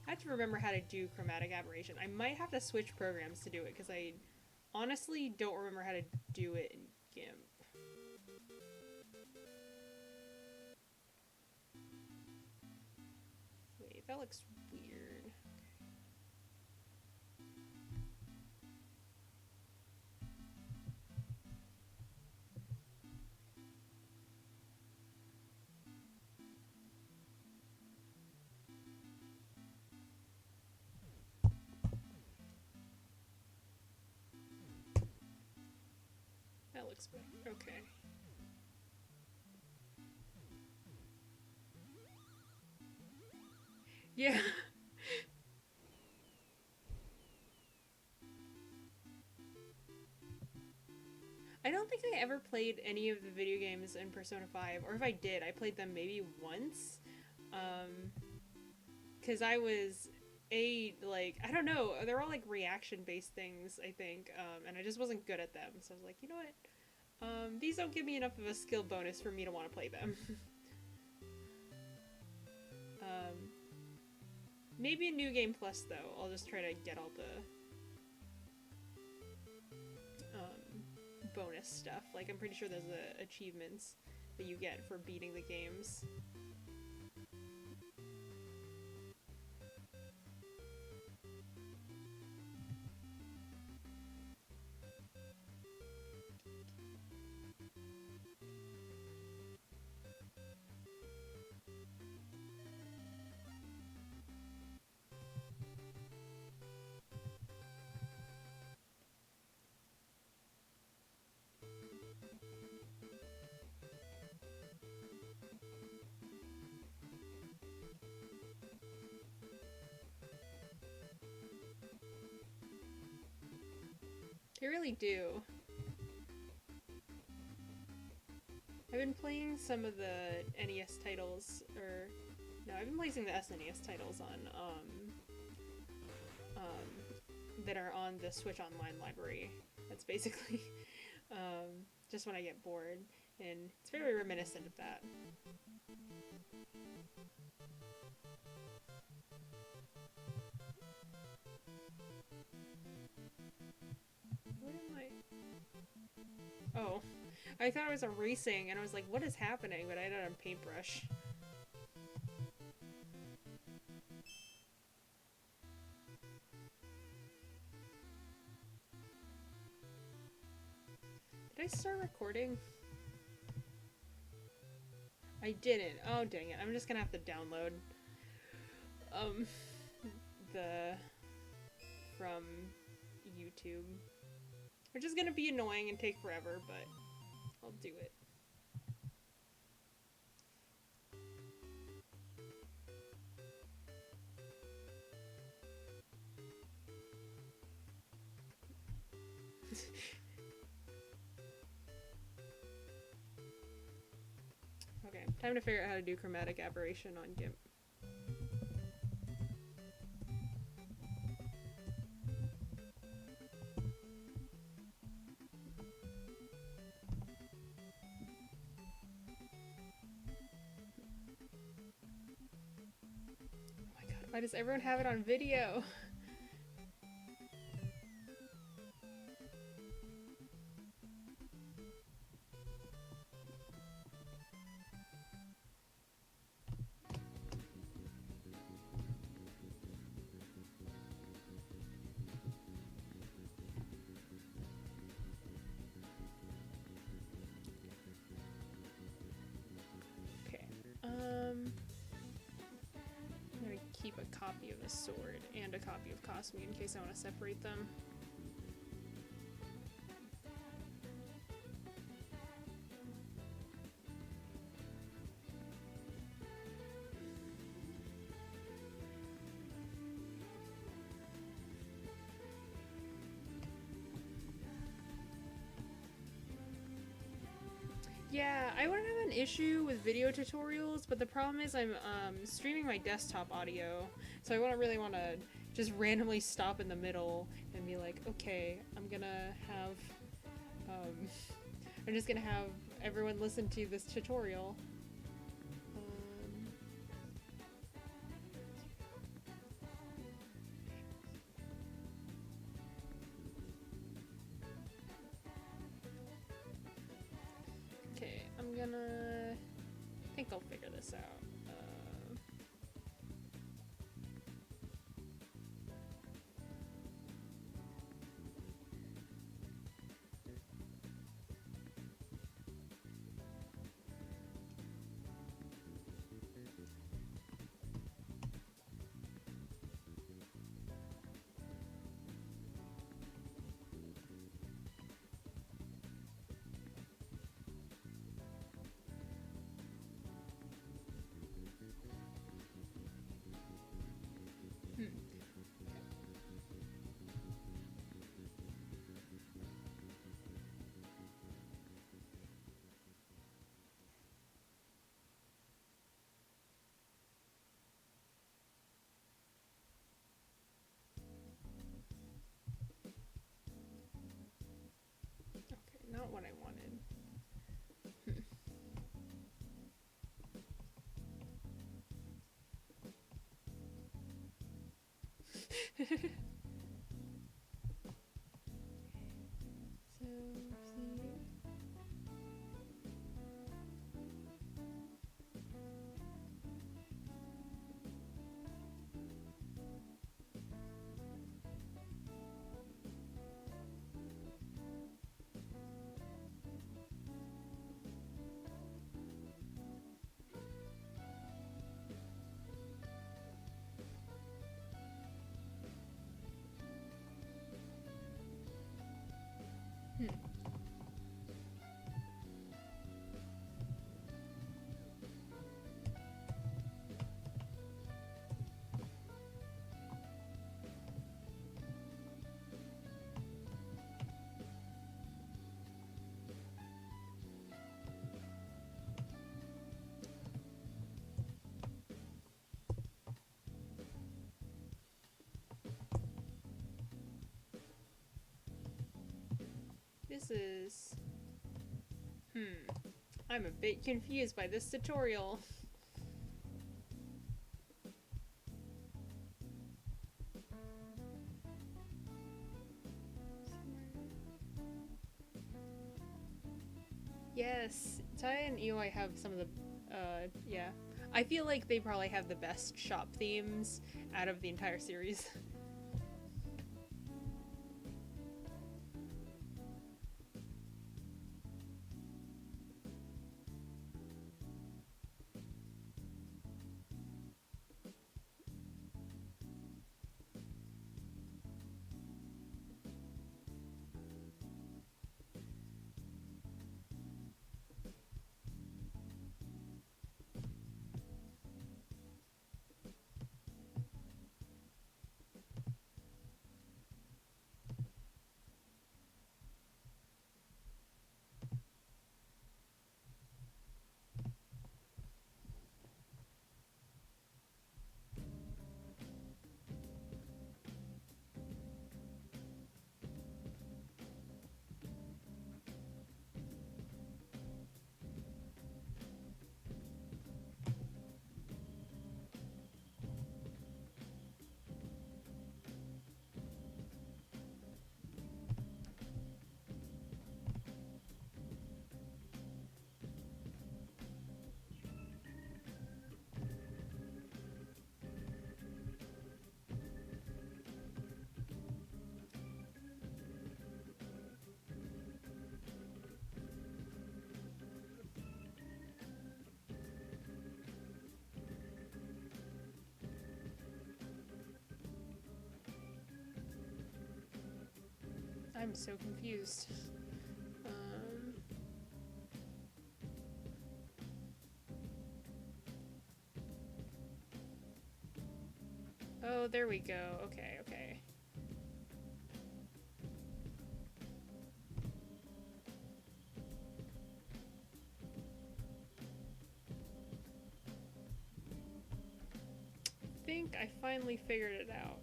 I have to remember how to do chromatic aberration. I might have to switch programs to do it because I honestly don't remember how to do it in GIMP. Wait, that looks weird. That looks better. Okay. Yeah. I don't think I ever played any of the video games in Persona 5, or if I did, I played them maybe once. Because I was like, I don't know, they're all like reaction based things, I think, and I just wasn't good at them. So I was like, you know what? These don't give me enough of a skill bonus for me to want to play them. um, Maybe a New Game Plus, though. I'll just try to get all the bonus stuff. Like, I'm pretty sure there's achievements that you get for beating the games. They really do. I've been playing some of the NES titles, or no, I've been playing the SNES titles on that are on the Switch Online library. That's basically just when I get bored, and it's very reminiscent of that. What am I? Oh, I thought I was erasing, and I was like, what is happening? But I did it on paintbrush. Did I start recording? I didn't. Oh, dang it. I'm just gonna have to download the from YouTube. Which is gonna be annoying and take forever, but I'll do it. Okay, time to figure out how to do chromatic aberration on GIMP. Oh my god, why does everyone have it on video? I'm gonna keep a copy of the sword and a copy of Cosme in case I want to separate them. Yeah, I wouldn't have an issue with video tutorials, but the problem is I'm streaming my desktop audio, so I wouldn't really want to just randomly stop in the middle and be like, okay, I'm just gonna have everyone listen to this tutorial. Okay, I think I'll figure this out. Okay, not what I wanted. So, see. This is... I'm a bit confused by this tutorial. Yes, Tai and Eli have some of the, yeah. I feel like they probably have the best shop themes out of the entire series. I'm so confused. Oh, there we go. Okay, okay. I think I finally figured it out.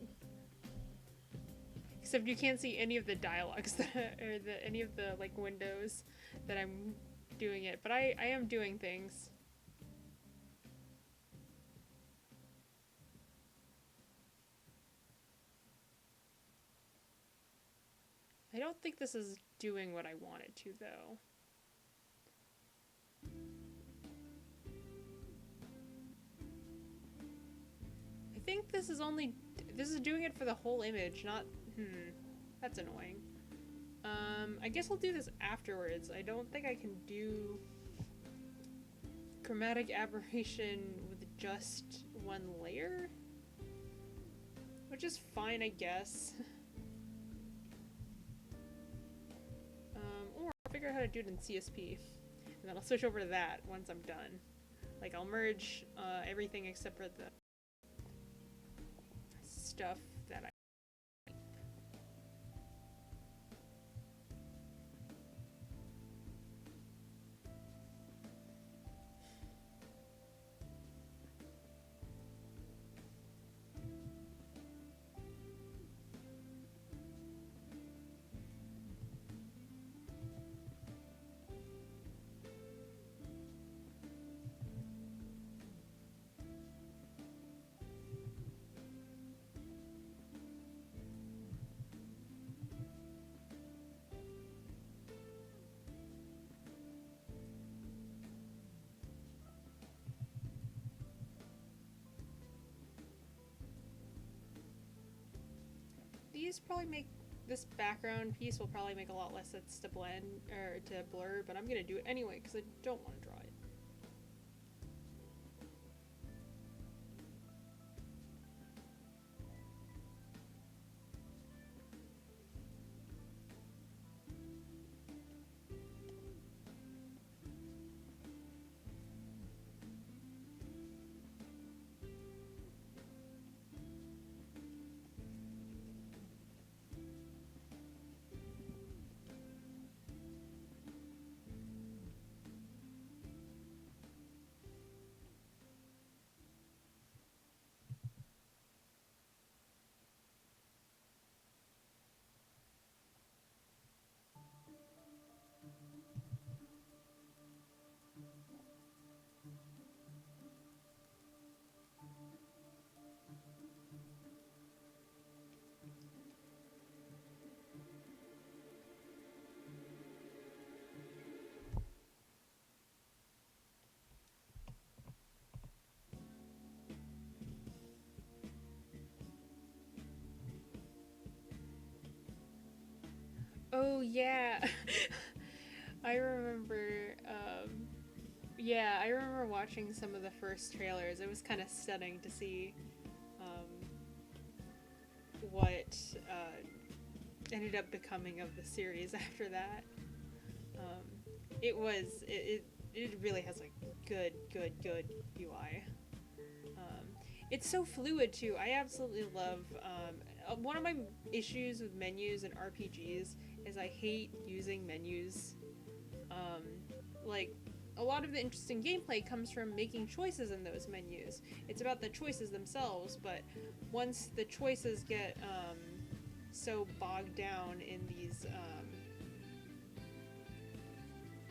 Except you can't see any of the dialogues that, or any of the like windows that I'm doing it, but I am doing things. I don't think this is doing what I want it to, though. I think this is doing it for the whole image, not, that's annoying. I guess I'll do this afterwards. I don't think I can do chromatic aberration with just one layer, which is fine, I guess. Or I'll figure out how to do it in CSP, and then I'll switch over to that once I'm done. Like, I'll merge everything except for the stuff that I... These probably make... This background piece will probably make a lot less sense to blend, or to blur, but I'm gonna do it anyway, because I don't want to draw it. Oh yeah. I remember yeah, I remember watching some of the first trailers. It was kind of stunning to see um, what ended up becoming of the series after that. Um, it really has like good UI. Um, it's so fluid too. I absolutely love. One of my issues with menus and RPGs is I hate using menus. Um, like a lot of the interesting gameplay comes from making choices in those menus. It's about the choices themselves, but once the choices get so bogged down in these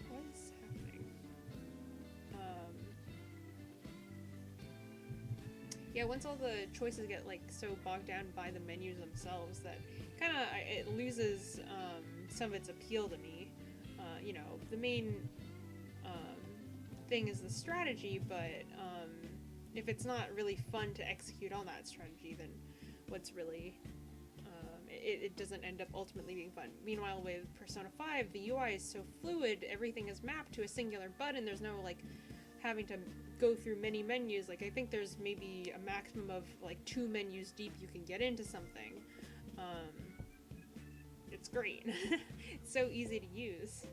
what is happening? Um, yeah, once all the choices get like so bogged down by the menus themselves that kind of it loses some of its appeal to me. You know, the main um, thing is the strategy, but if it's not really fun to execute on that strategy, then what's really it doesn't end up ultimately being fun. Meanwhile, with Persona 5, the UI is so fluid, everything is mapped to a singular button. There's no like having to go through many menus. Like I think there's maybe a maximum of like 2 menus deep you can get into something. It's great. It's so easy to use.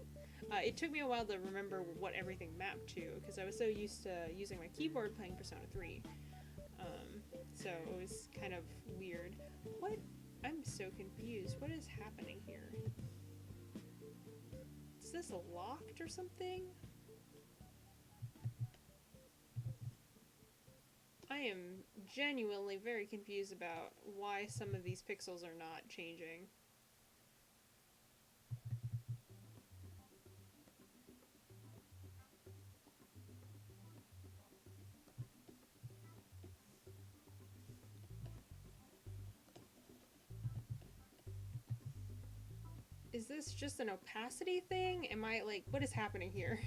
It took me a while to remember what everything mapped to because I was so used to using my keyboard playing Persona 3. So it was kind of weird. What? I'm so confused. What is happening here? Is this locked or something? I am genuinely very confused about why some of these pixels are not changing. Is this just an opacity thing? Am I like, what is happening here?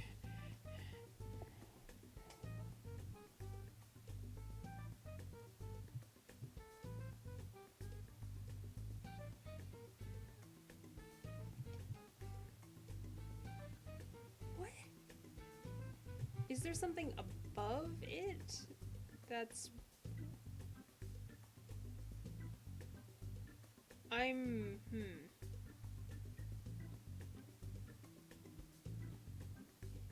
What? Is there something above it that's...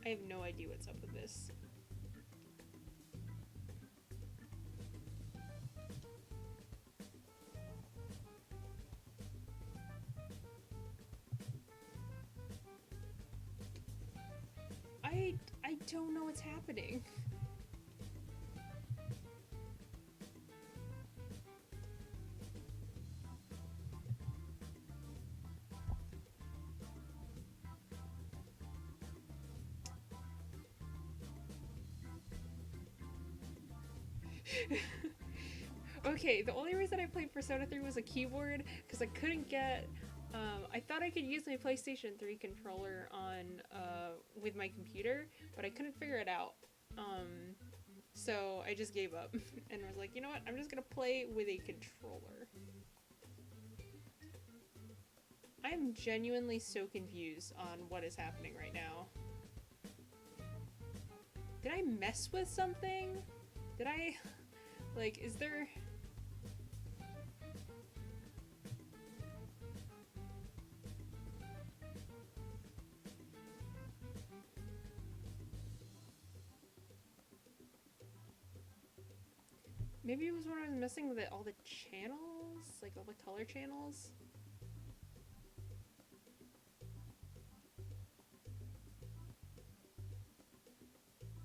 I have no idea what's up with this. I don't know what's happening. Okay, the only reason I played Persona 3 was a keyboard because I couldn't get. I thought I could use my PlayStation 3 controller on with my computer, but I couldn't figure it out. So I just gave up and was like, you know what? I'm just gonna play with a controller. I'm genuinely so confused on what is happening right now. Did I mess with something? Did I... Like, is there... Maybe it was when I was messing with all the channels? Like, all the color channels?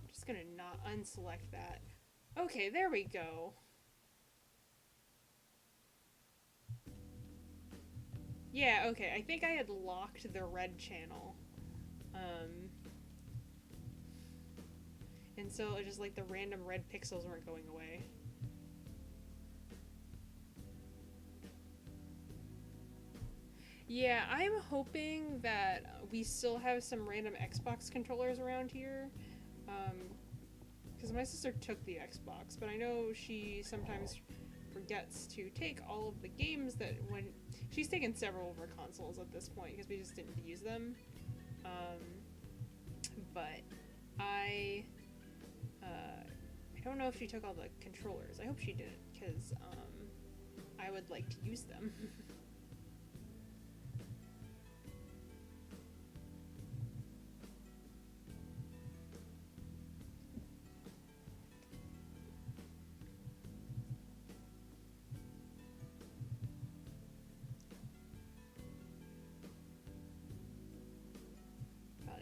I'm just gonna not unselect that. Okay, there we go. Yeah, okay, I think I had locked the red channel. And so it just like the random red pixels weren't going away. Yeah, I'm hoping that we still have some random Xbox controllers around here. Because my sister took the Xbox, but I know she sometimes forgets to take all of the games that when she's taken several of her consoles at this point because we just didn't use them. But I don't know if she took all the controllers. I hope she didn't because I would like to use them.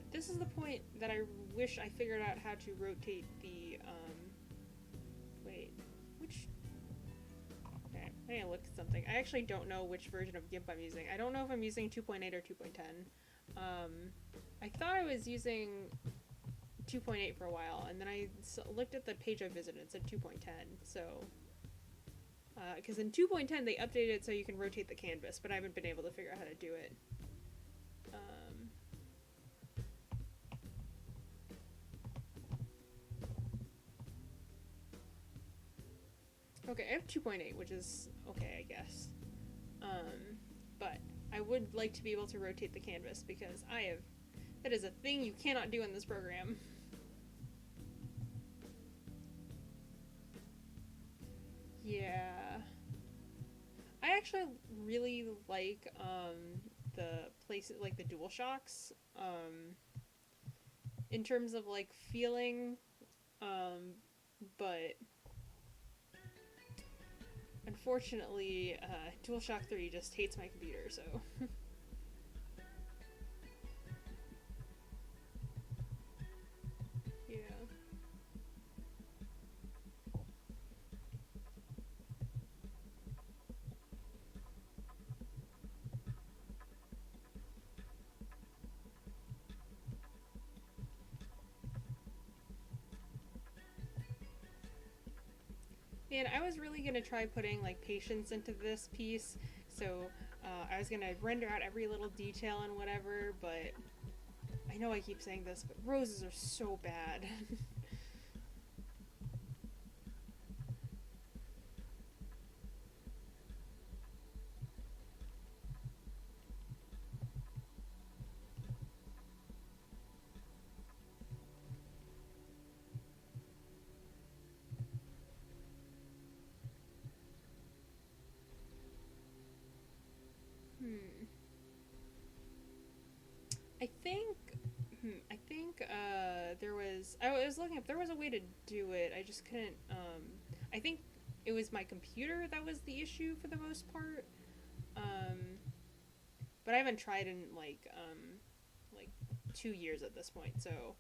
This is the point that I wish I figured out how to rotate the, wait, which, okay, I need to look at something. I actually don't know which version of GIMP I'm using. I don't know if I'm using 2.8 or 2.10. I thought I was using 2.8 for a while, and then I looked at the page I visited and it said 2.10, so, because in 2.10 they updated it so you can rotate the canvas, but I haven't been able to figure out how to do it. Okay, I have 2.8, which is okay, I guess. But I would like to be able to rotate the canvas because that is a thing you cannot do in this program. Yeah. I actually really like, the places, like the DualShocks, in terms of, like, feeling, but unfortunately, DualShock 3 just hates my computer, so. Yeah. Man, I was really gonna try putting, like, patience into this piece, so I was gonna render out every little detail and whatever, but I know I keep saying this, but roses are so bad. I think I was looking up, there was a way to do it, I just couldn't, I think it was my computer that was the issue for the most part, but I haven't tried in, like 2 years at this point, so,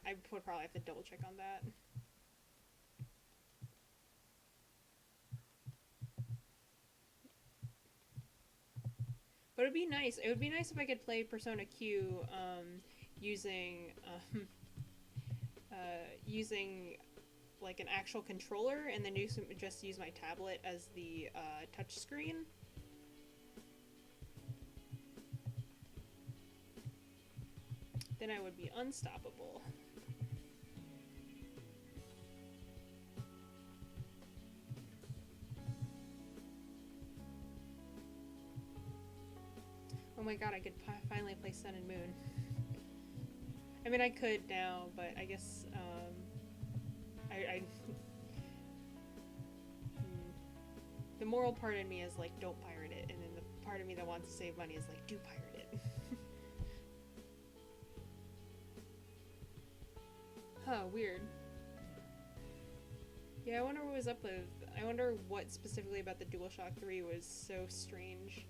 I would probably have to double check on that. But it'd be nice. It would be nice if I could play Persona Q using using like an actual controller, and then just use my tablet as the touch screen. Then I would be unstoppable. Oh my god, I could finally play Sun and Moon. I mean, I could now, but I guess, the moral part in me is like, don't pirate it, and then the part of me that wants to save money is like, do pirate it. Huh, weird. Yeah, I wonder what was up with, I wonder what specifically about the DualShock 3 was so strange.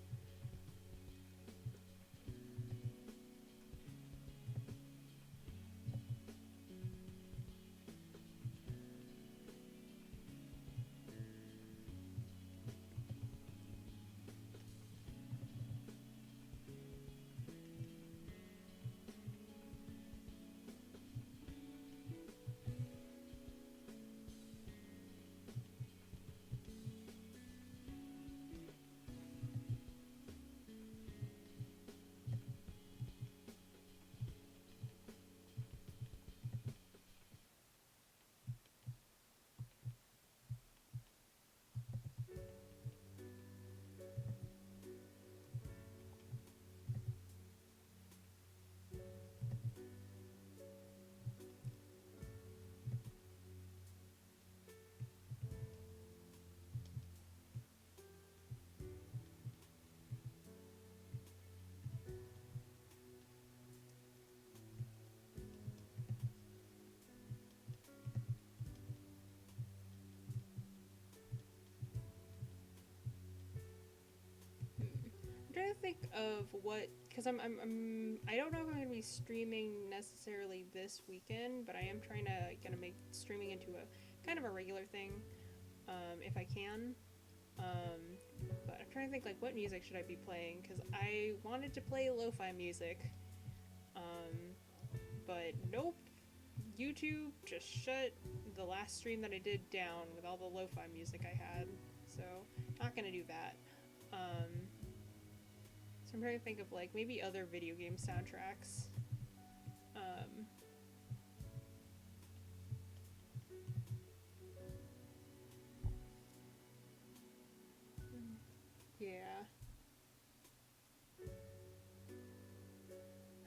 think of what, because I don't know if I'm gonna be streaming necessarily this weekend, but I am trying to gonna make streaming into a kind of a regular thing, if I can. Um, but I'm trying to think like what music should I be playing, because I wanted to play lo-fi music, but nope. YouTube just shut the last stream that I did down with all the lo-fi music I had, so not gonna do that. So I'm trying to think of like maybe other video game soundtracks. Um, yeah.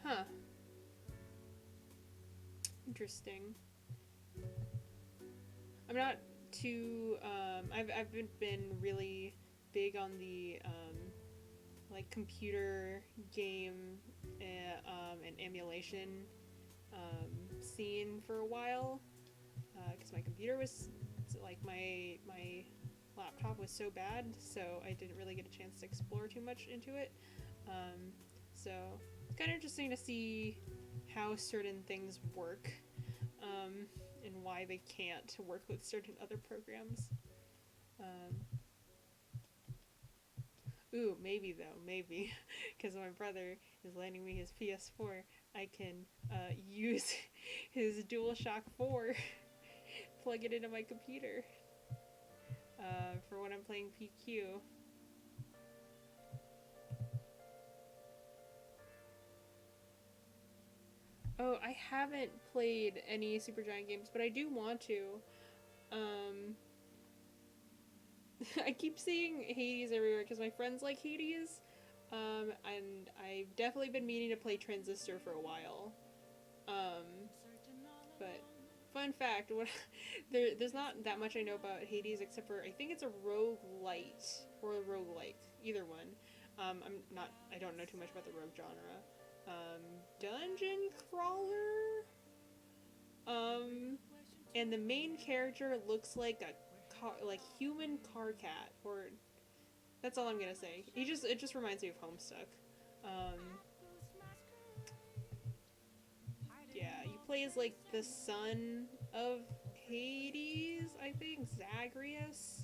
Huh. Interesting. I'm not too. I've been really big on the like computer game and emulation scene for a while, because my computer was like my laptop was so bad, so I didn't really get a chance to explore too much into it. So it's kind of interesting to see how certain things work, and why they can't work with certain other programs. Um, Ooh, maybe though, maybe, because my brother is lending me his PS4, I can use his DualShock 4, plug it into my computer for when I'm playing PQ. Oh, I haven't played any Supergiant games, but I do want to. Um, I keep seeing Hades everywhere because my friends like Hades, and I've definitely been meaning to play Transistor for a while. But fun fact, there's not that much I know about Hades except for I think it's a roguelite or a roguelike, either one. I don't know too much about the rogue genre. Dungeon crawler. And the main character looks like a like human car cat, or that's all I'm gonna say. It just reminds me of Homestuck. Um, yeah, you play as like the son of Hades, I think, Zagreus.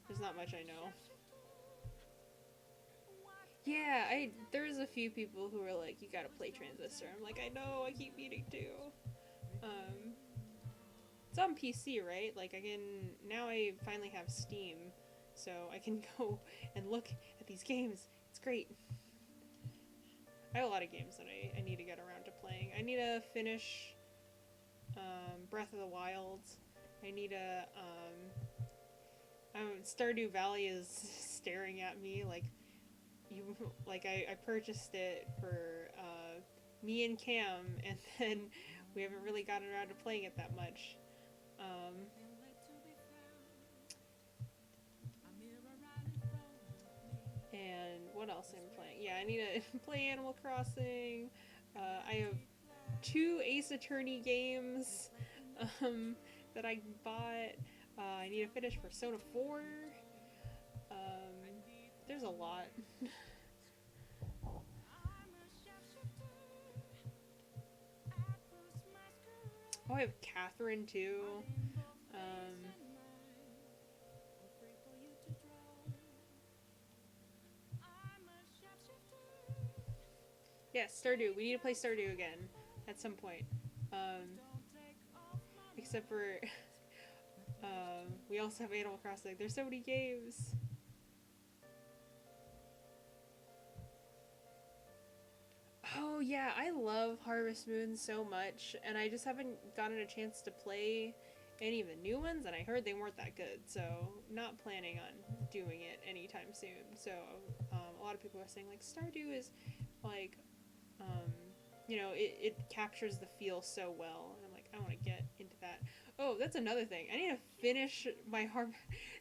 There's not much I know. Yeah, there's a few people who are like, you gotta play Transistor. I'm like, I know, I keep meaning to. Um, it's on PC, right? Like I can now. I finally have Steam, so I can go and look at these games. It's great. I have a lot of games that I need to get around to playing. I need to finish Breath of the Wild. I need to. Stardew Valley is staring at me like you. Like I purchased it for me and Cam, and then we haven't really gotten around to playing it that much. Um, and what else I'm playing? Yeah, I need to play Animal Crossing. I have 2 Ace Attorney games that I bought. I need to finish Persona 4. Um, there's a lot. Oh, I have Catherine too. Um, yeah, Stardew. We need to play Stardew again at some point. Um, except for we also have Animal Crossing. There's so many games. Oh yeah, I love Harvest Moon so much, and I just haven't gotten a chance to play any of the new ones, and I heard they weren't that good, so not planning on doing it anytime soon. So a lot of people are saying like Stardew is like, um, it captures the feel so well, and I'm like, I want to get into that. Oh, that's another thing. I need to finish my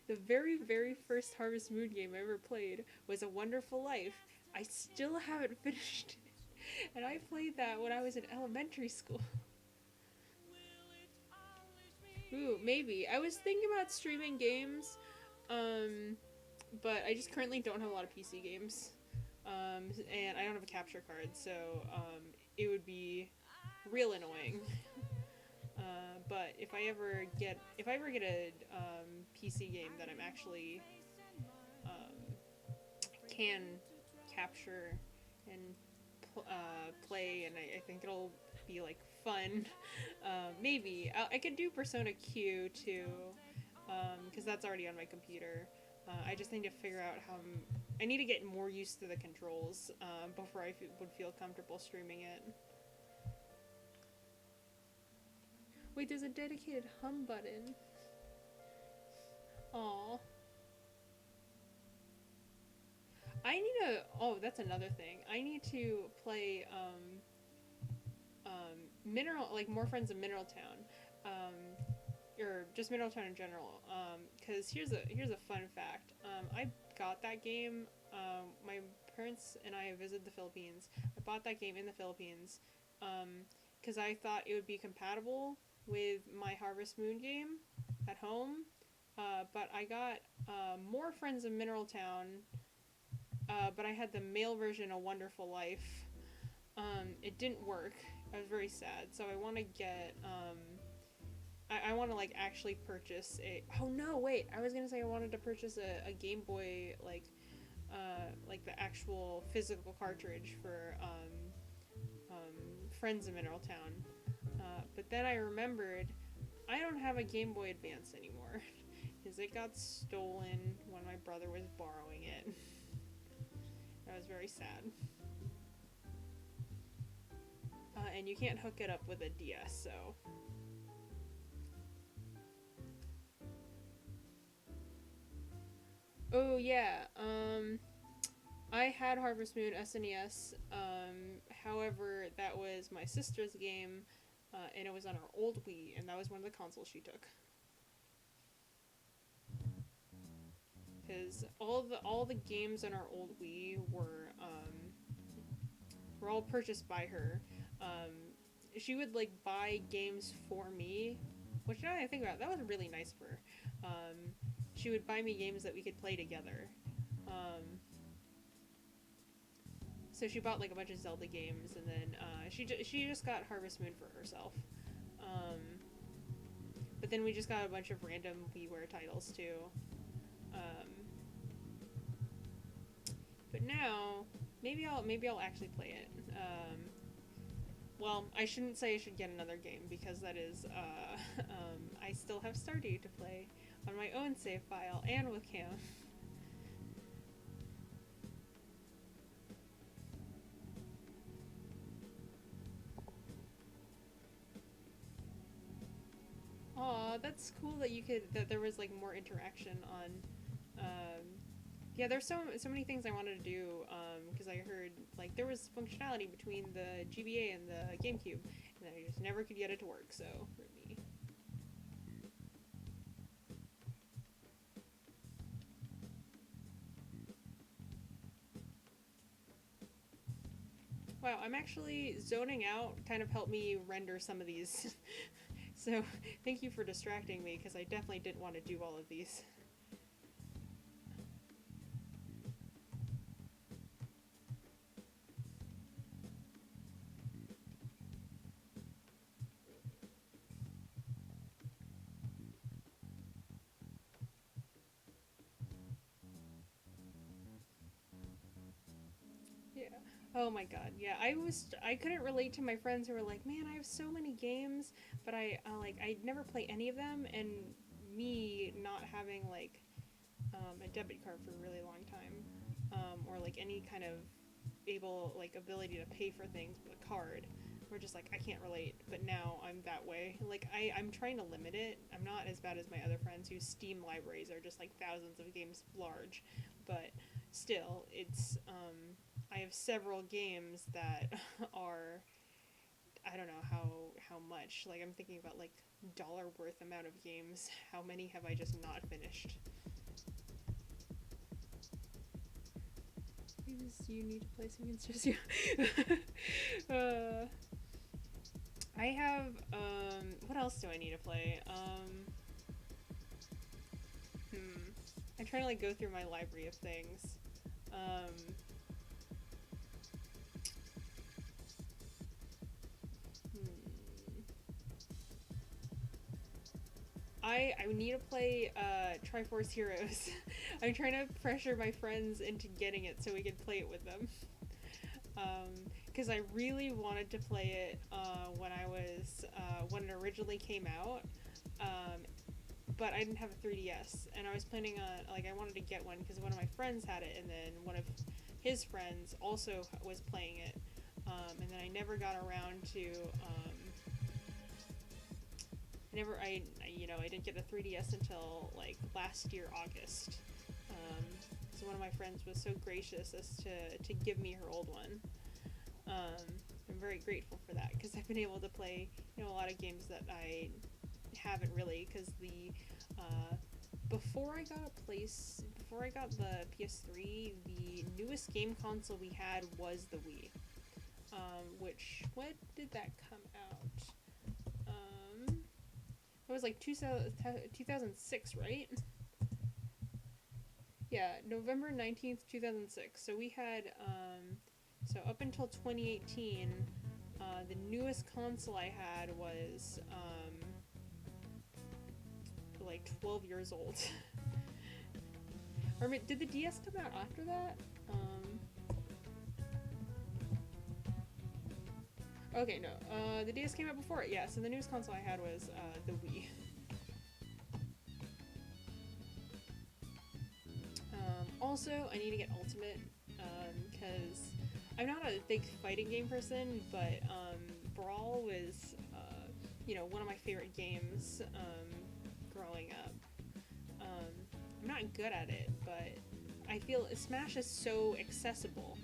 the very very first Harvest Moon game I ever played was A Wonderful Life. I still haven't finished it. And I played that when I was in elementary school. Ooh, maybe. I was thinking about streaming games, but I just currently don't have a lot of PC games. and I don't have a capture card, so it would be real annoying. But if I ever get a PC game that I'm actually can capture and play, and I think it'll be like fun. Maybe I could do Persona Q too, because that's already on my computer. I just need to figure out how I need to get more used to the controls before I would feel comfortable streaming it. Wait, there's a dedicated hum button. Aw. I need to. Oh, that's another thing. I need to play Mineral, like more Friends of Mineral Town, or just Mineral Town in general. Because here's a fun fact. I got that game. My parents and I visited the Philippines. I bought that game in the Philippines. Because I thought it would be compatible with my Harvest Moon game at home. But I got more Friends of Mineral Town. But I had the male version, A Wonderful Life. It didn't work. I was very sad. So I want to get. I want to like actually purchase a. Oh no! Wait. I was gonna say I wanted to purchase a Game Boy like the actual physical cartridge for Friends of Mineral Town. But then I remembered I don't have a Game Boy Advance anymore because it got stolen when my brother was borrowing it. I was very sad. And you can't hook it up with a DS, so. Oh yeah, I had Harvest Moon SNES. However, that was my sister's game, and it was on her old Wii, and that was one of the consoles she took. Because all the games on our old Wii were all purchased by her. She would like buy games for me, which now that I think about it, that was really nice of her. She would buy me games that we could play together. So she bought like a bunch of Zelda games, and then she just got Harvest Moon for herself. But then we just got a bunch of random WiiWare titles too. But now maybe I'll actually play it. Well, I shouldn't say I should get another game because that is I still have Stardew to play on my own save file and with Cam. Aw, that's cool that there was like more interaction on. Yeah, there's so many things I wanted to do because I heard like there was functionality between the GBA and the GameCube, and I just never could get it to work. So for me. Wow, I'm actually zoning out. Kind of helped me render some of these. So thank you for distracting me because I definitely didn't want to do all of these. Yeah. Oh my god. Yeah, I couldn't relate to my friends who were like, "Man, I have so many games, but I never play any of them," and me not having like a debit card for a really long time, or like any kind of ability to pay for things with a card. We're just like I can't relate, but now I'm that way. Like I'm trying to limit it. I'm not as bad as my other friends whose Steam libraries are just like thousands of games large, but still, it's I have several games that are I don't know how much. Like I'm thinking about like dollar worth amount of games. How many have I just not finished? You need to play some games. I have what else do I need to play? I'm trying to like go through my library of things. I need to play Triforce Heroes. I'm trying to pressure my friends into getting it so we can play it with them. Because I really wanted to play it when I was when it originally came out, but I didn't have a 3DS, and I was planning on, like, I wanted to get one because one of my friends had it, and then one of his friends also was playing it, and then I never got around to I didn't get a 3DS until like last year August. So one of my friends was so gracious as to give me her old one. I'm very grateful for that because I've been able to play a lot of games that I haven't really, because the before I got the PS3, the newest game console we had was the Wii. When did that come out? It was like 2006, right? Yeah, November 19th, 2006. So we had, so up until 2018, the newest console I had was, like 12 years old. Or did the DS come out after that? Okay, no. The DS came out before it, yeah, so the newest console I had was, the Wii. Also, I need to get Ultimate, because I'm not a big fighting game person, but, Brawl was, one of my favorite games, growing up. I'm not good at it, but I feel Smash is so accessible.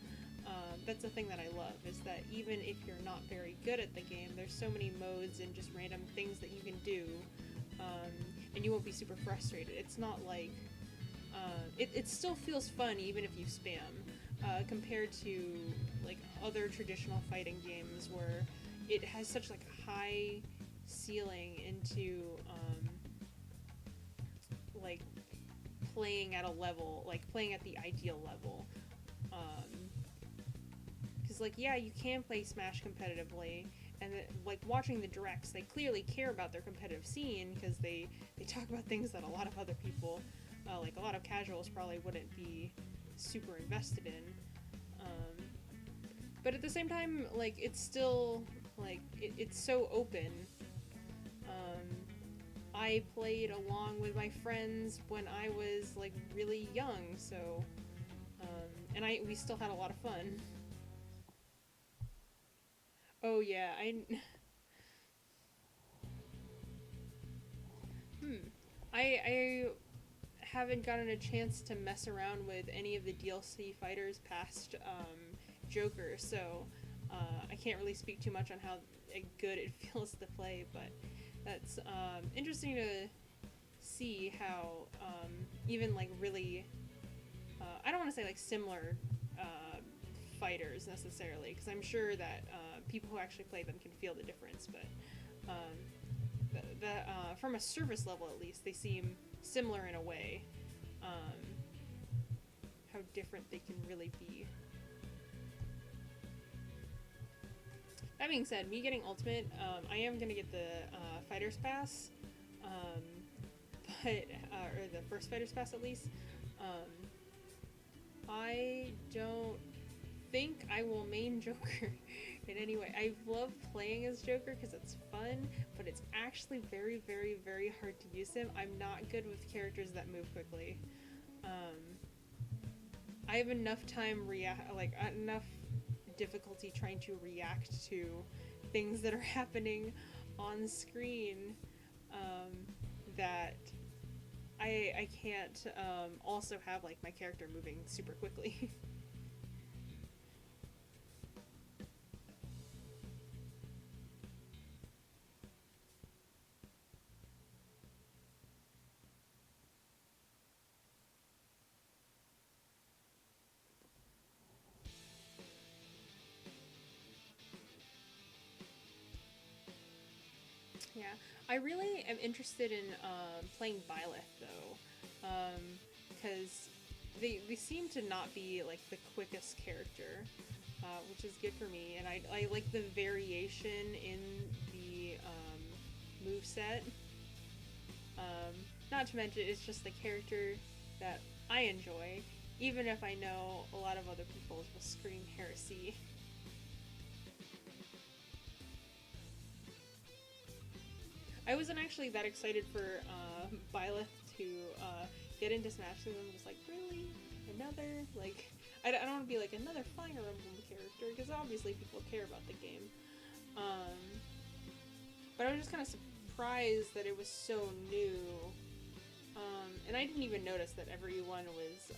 That's the thing that I love, is that even if you're not very good at the game, there's so many modes and just random things that you can do, and you won't be super frustrated. It's not like, it still feels fun even if you spam, compared to like other traditional fighting games where it has such like a high ceiling into, like playing at a level, like playing at the ideal level. Because like, yeah, you can play Smash competitively, and like watching the directs, they clearly care about their competitive scene because they talk about things that a lot of other people, like a lot of casuals, probably wouldn't be super invested in. But at the same time, like, it's still like it's so open. I played along with my friends when I was like really young, so and we still had a lot of fun. Oh yeah, hmm. I haven't gotten a chance to mess around with any of the DLC fighters past Joker, so I can't really speak too much on how good it feels to play, but that's interesting to see how even like really, I don't want to say like similar fighters necessarily, because I'm sure that people who actually play them can feel the difference, but from a surface level at least, they seem similar in a way. How different they can really be. That being said, me getting Ultimate, I am gonna get the Fighter's Pass, or the first Fighter's Pass at least. I don't think I will main Joker in any way. I love playing as Joker because it's fun, but it's actually very, very, very hard to use him. I'm not good with characters that move quickly. I have enough time enough difficulty trying to react to things that are happening on screen, that I can't also have like my character moving super quickly. Yeah, I really am interested in playing Byleth though, because they seem to not be like the quickest character, which is good for me, and I like the variation in the moveset. Not to mention, it's just the character that I enjoy, even if I know a lot of other people will scream heresy. I wasn't actually that excited for Byleth to get into Smash because I'm just like, really? Another? Like, I don't want to be like another Fire Emblem character, because obviously people care about the game. But I was just kind of surprised that it was so new. And I didn't even notice that everyone was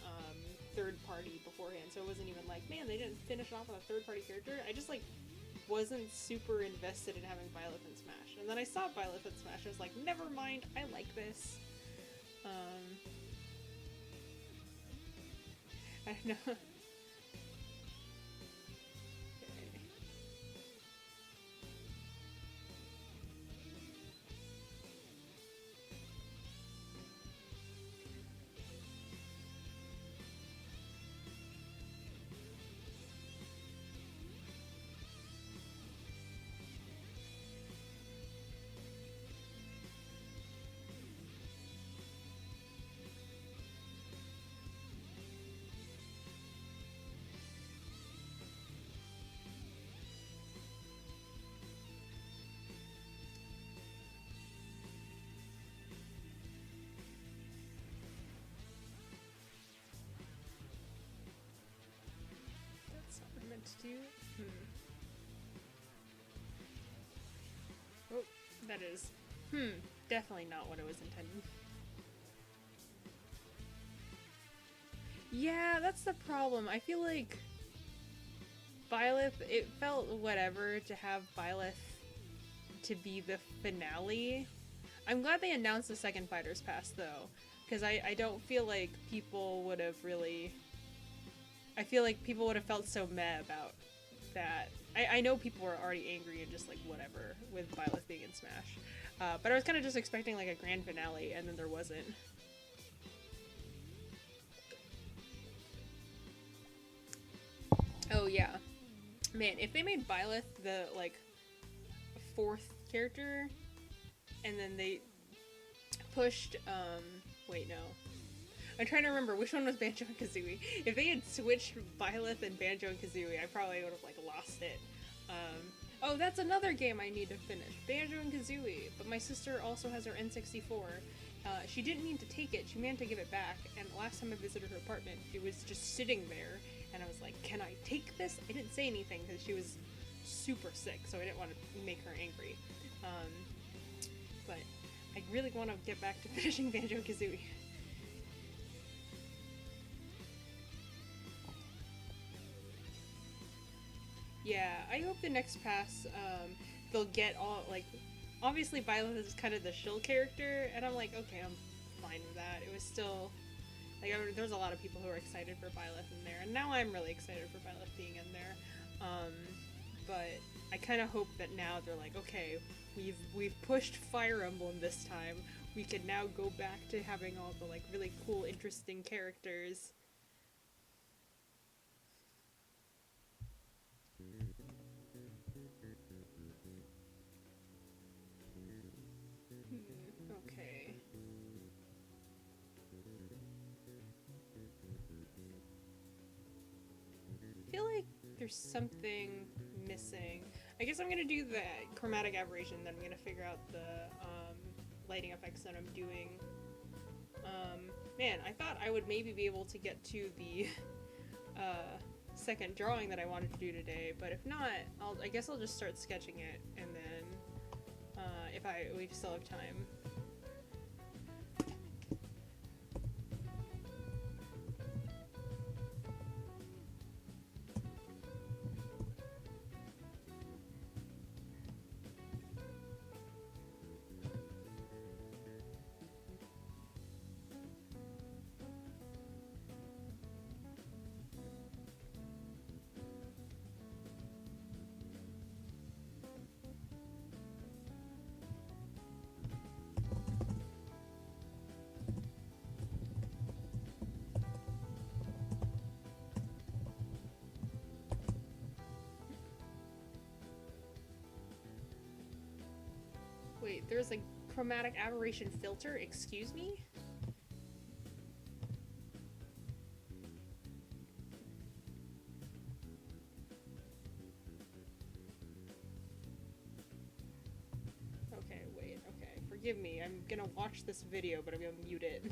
third party beforehand, so it wasn't even like, man, they didn't finish off on a third party character. I just like wasn't super invested in having Byleth in Smash. And then I saw Byleth in Smash, I was like, never mind, I like this. I don't know. That's not what I meant to do. Oh, that is. Definitely not what I was intending. Yeah, that's the problem. I feel like Byleth, it felt whatever to have Byleth to be the finale. I'm glad they announced the second Fighter's Pass, though, because I don't feel like people would have really... I feel like people would have felt so meh about that. I know people were already angry and just like whatever with Byleth being in Smash. But I was kind of just expecting like a grand finale, and then there wasn't. Oh yeah. Man, if they made Byleth the like fourth character, and then they pushed, wait, no. I'm trying to remember which one was Banjo and Kazooie. If they had switched Byleth and Banjo and Kazooie, I probably would have like lost it. Oh, that's another game I need to finish. Banjo and Kazooie. But my sister also has her N64. She didn't mean to take it. She meant to give it back. And the last time I visited her apartment, it was just sitting there. And I was like, can I take this? I didn't say anything because she was super sick, so I didn't want to make her angry. But I really want to get back to finishing Banjo and Kazooie. Yeah, I hope the next pass, they'll get all, like, obviously Byleth is kind of the shill character, and I'm like, okay, I'm fine with that. It was still, like, there's a lot of people who are excited for Byleth in there, and now I'm really excited for Byleth being in there. But I kind of hope that now they're like, okay, we've pushed Fire Emblem this time. We can now go back to having all the, like, really cool, interesting characters. Okay. I feel like there's something missing. I guess I'm gonna do the chromatic aberration, then I'm gonna figure out the lighting effects that I'm doing. Man, I thought I would maybe be able to get to the second drawing that I wanted to do today, but if not, I guess I'll just start sketching it, and then if we still have time. Wait, there's a chromatic aberration filter, excuse me? Okay, wait, okay, forgive me, I'm gonna watch this video, but I'm gonna mute it.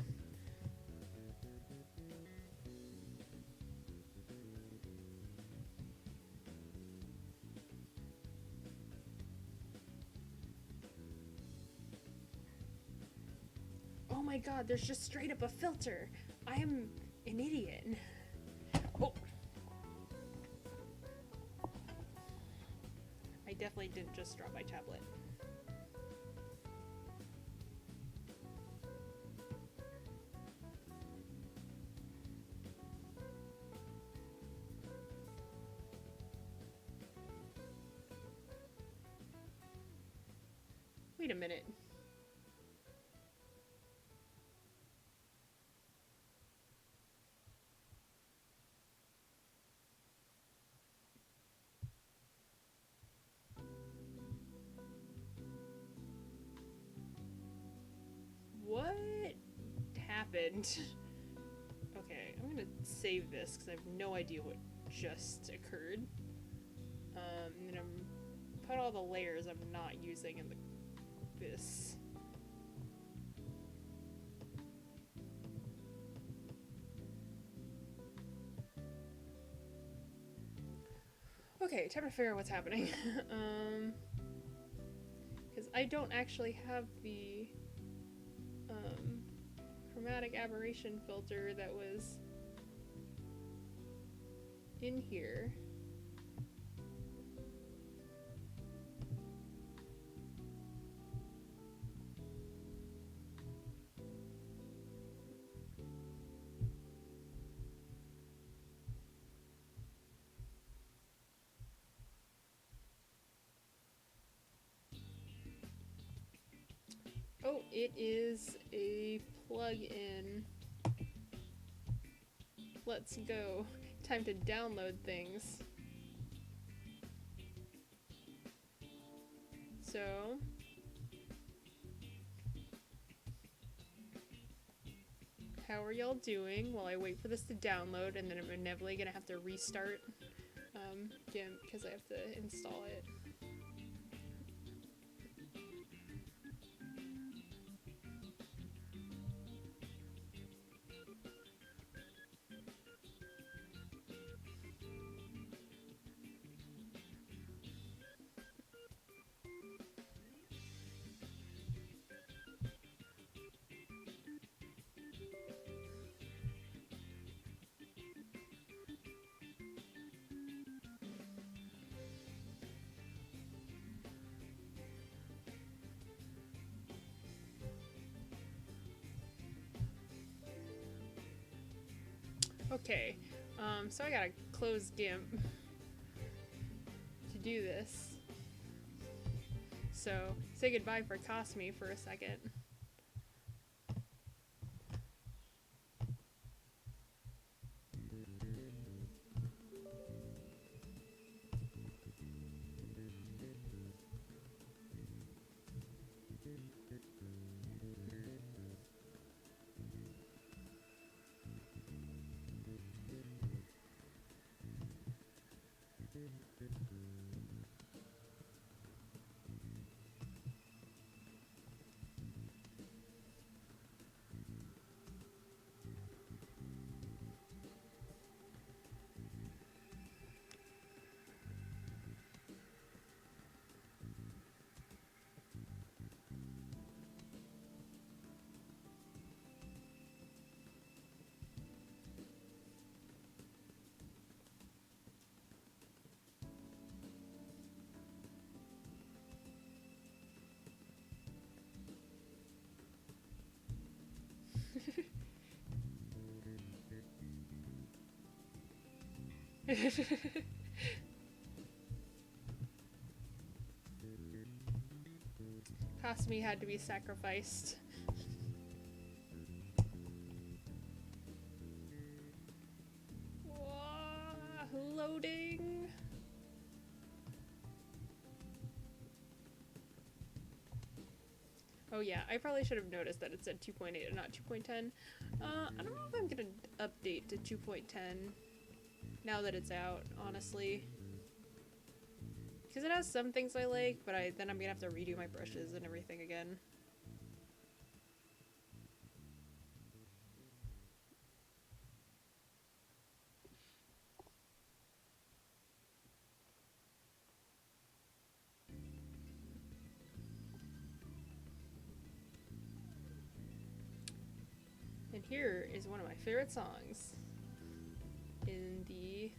Oh my god, there's just straight up a filter! I am an idiot. Oh! I definitely didn't just drop my tablet. Wait a minute. What happened? Okay, I'm gonna save this because I have no idea what just occurred. And then I'm put all the layers I'm not using in this. Okay, time to figure out what's happening. Because I don't actually have the chromatic aberration filter that was in here. Oh, it is a plug-in. Let's go. Time to download things. So, how are y'all doing while I wait for this to download, and then I'm inevitably gonna have to restart GIMP because I have to install it. Okay, so I gotta close GIMP to do this. So, say goodbye for Cosme for a second. Cosme had to be sacrificed. Loading. Oh yeah, I probably should have noticed that it said 2.8 and not 2.10. I don't know if I'm gonna update to 2.10 now that it's out, honestly. Because it has some things I like, but then I'm gonna have to redo my brushes and everything again. And here is one of my favorite songs. In the...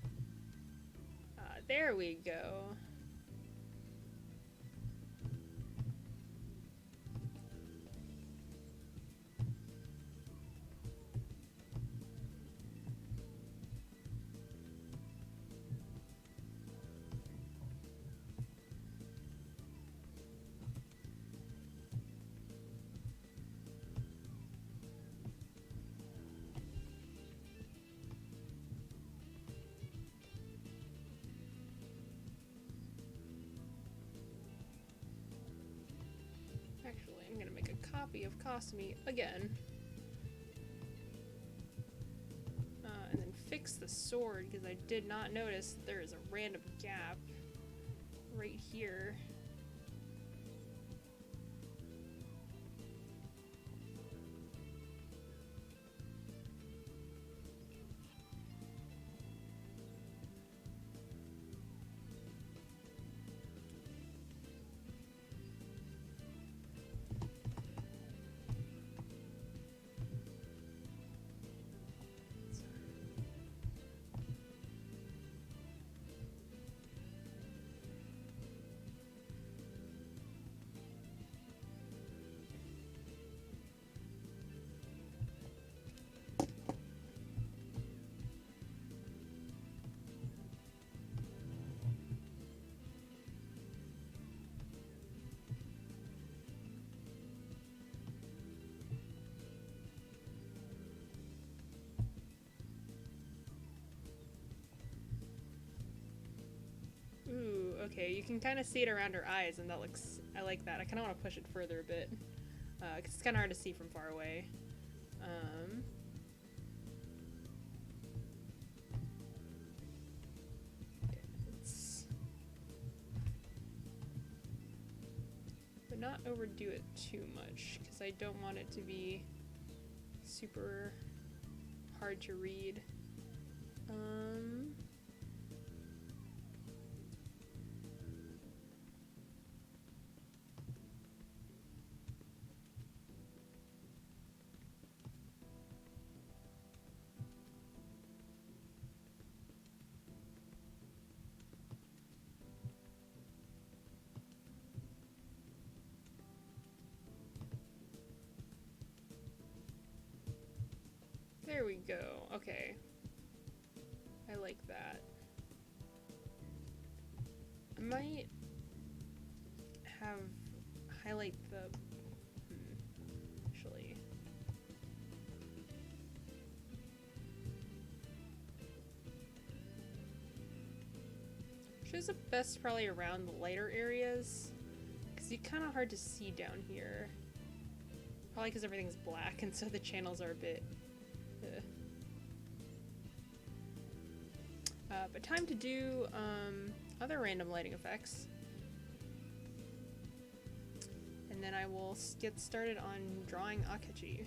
there we go. Actually, I'm gonna make a copy of Cosme again. And then fix the sword, because I did not notice there is a random gap right here. Ooh, okay, you can kind of see it around her eyes, and that looks... I like that. I kind of want to push it further a bit, because it's kind of hard to see from far away. But not overdo it too much, because I don't want it to be super hard to read. There we go. Okay. I like that. I might have highlight the... actually. Shows up best probably around the lighter areas, because it's kind of hard to see down here. Probably because everything's black, and so the channels are a bit... but time to do other random lighting effects. And then I will get started on drawing Akechi.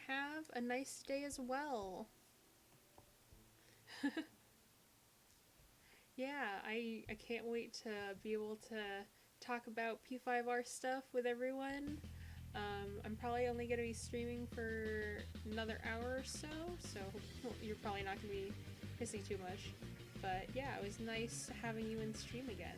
have a nice day as well. Yeah, I can't wait to be able to talk about P5R stuff with everyone. I'm probably only going to be streaming for another hour or so, so you're probably not going to be missing too much. But yeah, it was nice having you in stream again.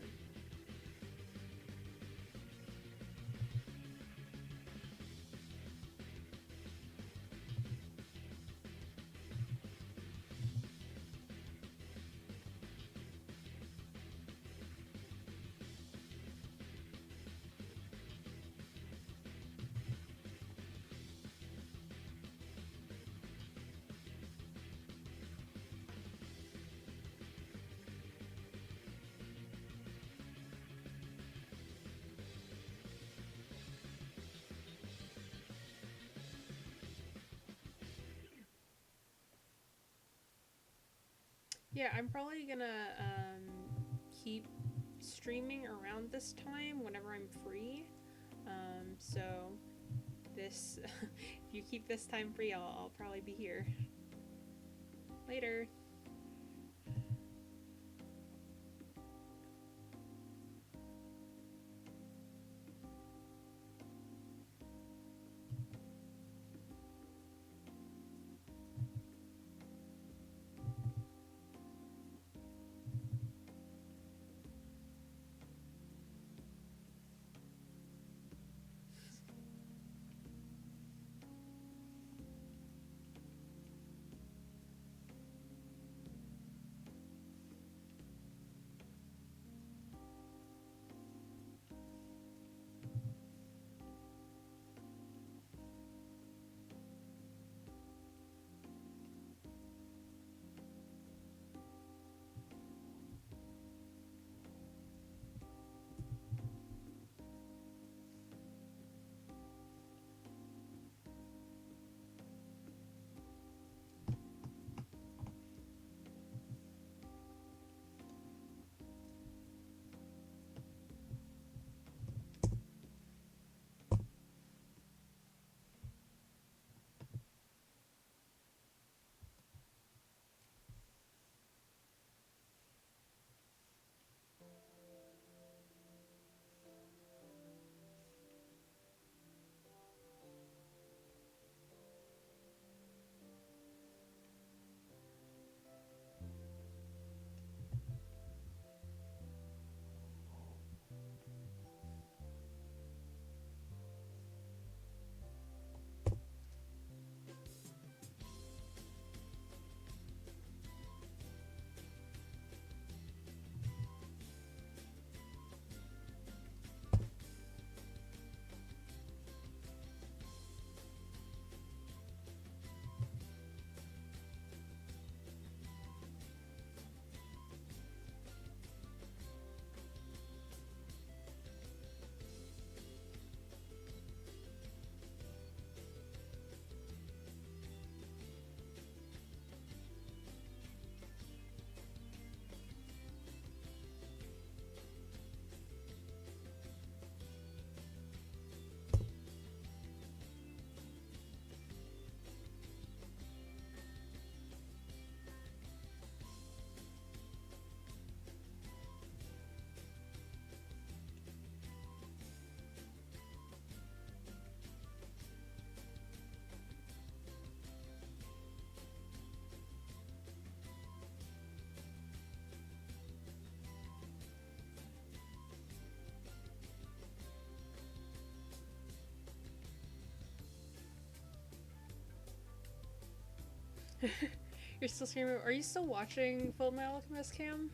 Yeah, I'm probably gonna keep streaming around this time whenever I'm free. So this, if you keep this time free, I'll probably be here. Later. You're still streaming. Are you still watching Full Metal Alchemist, Cam?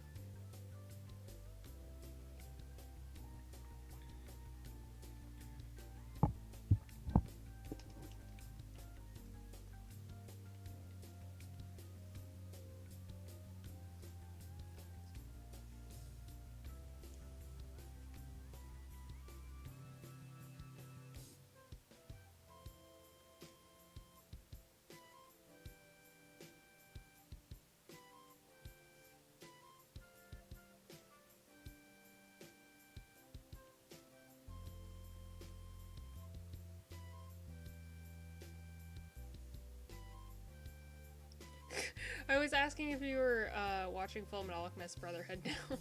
asking if you were watching Full Metal Alchemist Brotherhood now.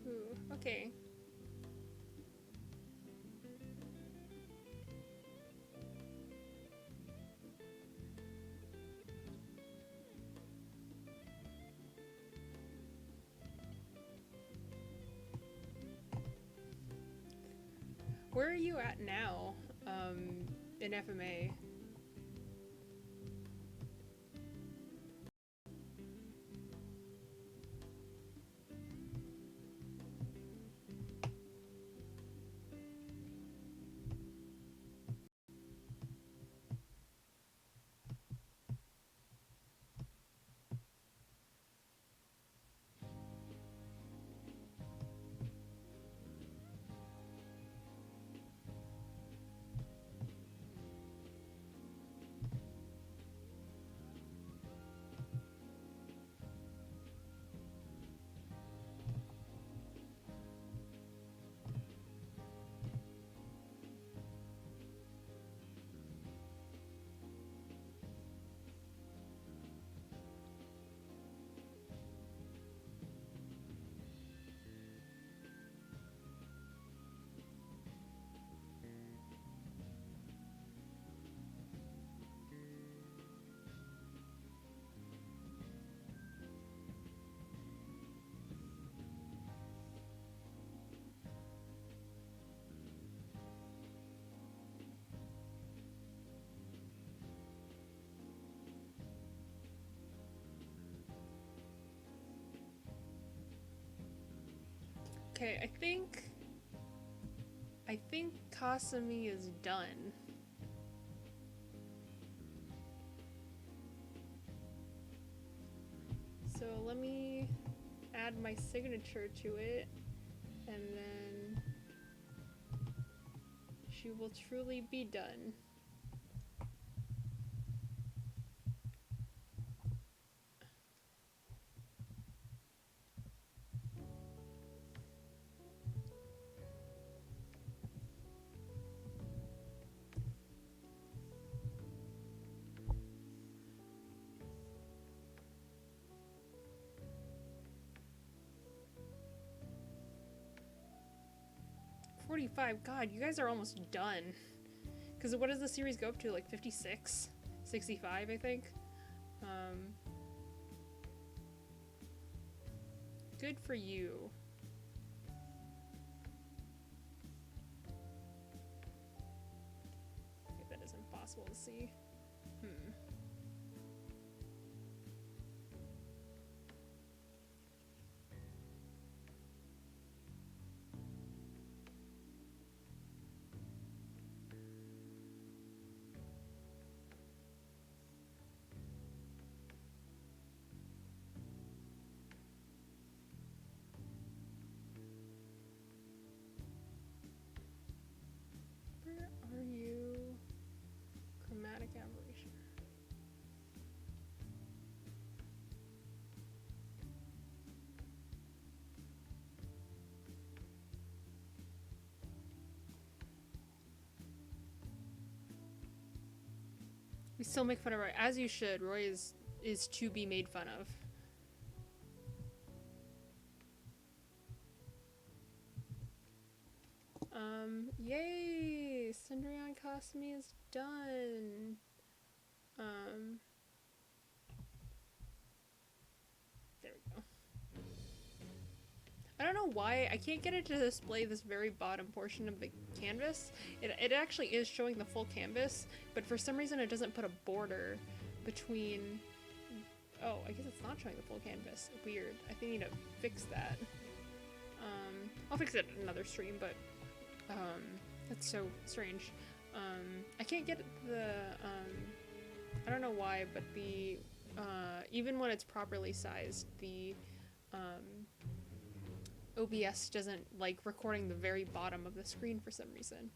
Ooh, okay. Where are you at now, in FMA? Okay, I think Kasumi is done. So let me add my signature to it, and then she will truly be done. $45. God, you guys are almost done. Because what does the series go up to? Like 56? 65, I think? Good for you. Okay, that is impossible to see. Where are you? Chromatic aberration. We still make fun of Roy, as you should. Roy is to be made fun of. Yay! Cendrillon Kasumi is done. There we go. I don't know know why I can't get it to display this very bottom portion of the canvas. It actually is showing the full canvas, but for some reason it doesn't put a border between. Oh, I guess it's not showing the full canvas. Weird. I think I need to fix that. I'll fix it in another stream, but that's so strange. I can't get the I don't know why, but the even when it's properly sized, the OBS doesn't like recording the very bottom of the screen for some reason.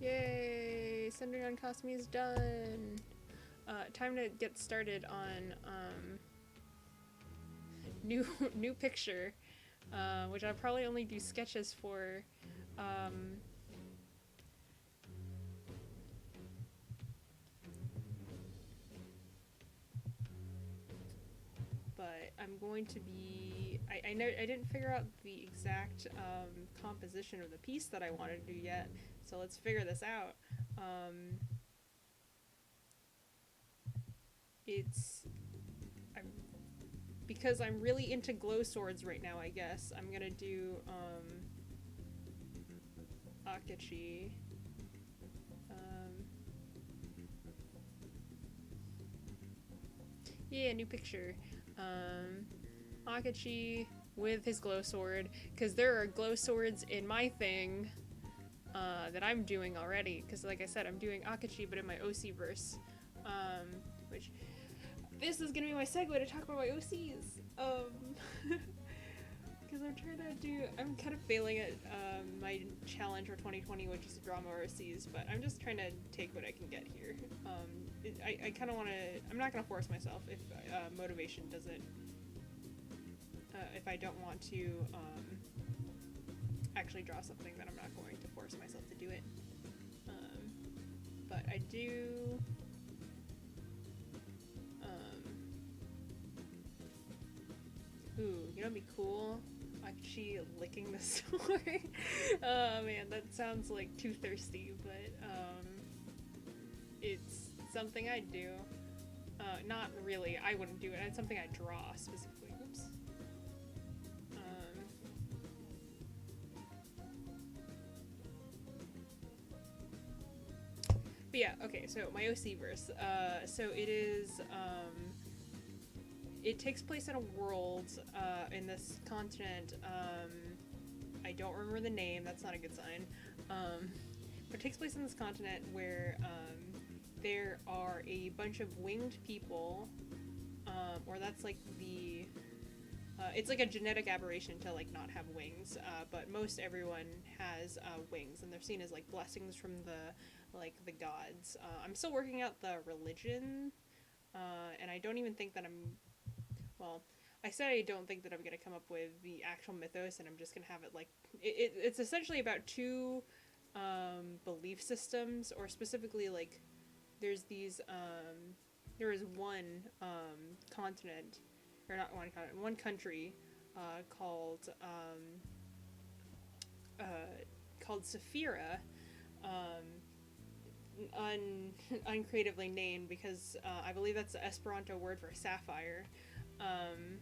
Yay! Sending on Cosme is done! Time to get started on new picture, which I'll probably only do sketches for. But I'm going to be. I know I didn't figure out the exact composition of the piece that I wanted to do yet, so let's figure this out. Because I'm really into glow swords right now, I guess I'm gonna do Akachi. Yeah, new picture. Akachi with his glow sword, because there are glow swords in my thing that I'm doing already, because like I said, I'm doing Akachi but in my OC verse, which this is gonna be my segue to talk about my OCs, because I'm kind of failing at my challenge for 2020, which is drama OCs, but I'm just trying to take what I can get here. I kind of want to, I'm not going to force myself if motivation doesn't, if I don't want to actually draw something, then I'm not going to force myself to do it. But I do, ooh, you know what'd be cool? Actually licking the sword. Oh man, that sounds like too thirsty, but it's something I do. Not really, I wouldn't do it. It's something I draw specifically. Oops. But yeah, okay, so my OC verse. So it is, it takes place in a world, in this continent, I don't remember the name, that's not a good sign, but it takes place in this continent where, there are a bunch of winged people, or that's like the, it's like a genetic aberration to like not have wings, but most everyone has wings, and they're seen as like blessings from the gods. I'm still working out the religion, and I don't even think that well, I said I don't think that I'm gonna come up with the actual mythos, and I'm just gonna have it like, it's essentially about two belief systems, or specifically like there's these there is one continent, or not one continent, one country called Saphira, uncreatively named because I believe that's the Esperanto word for sapphire, and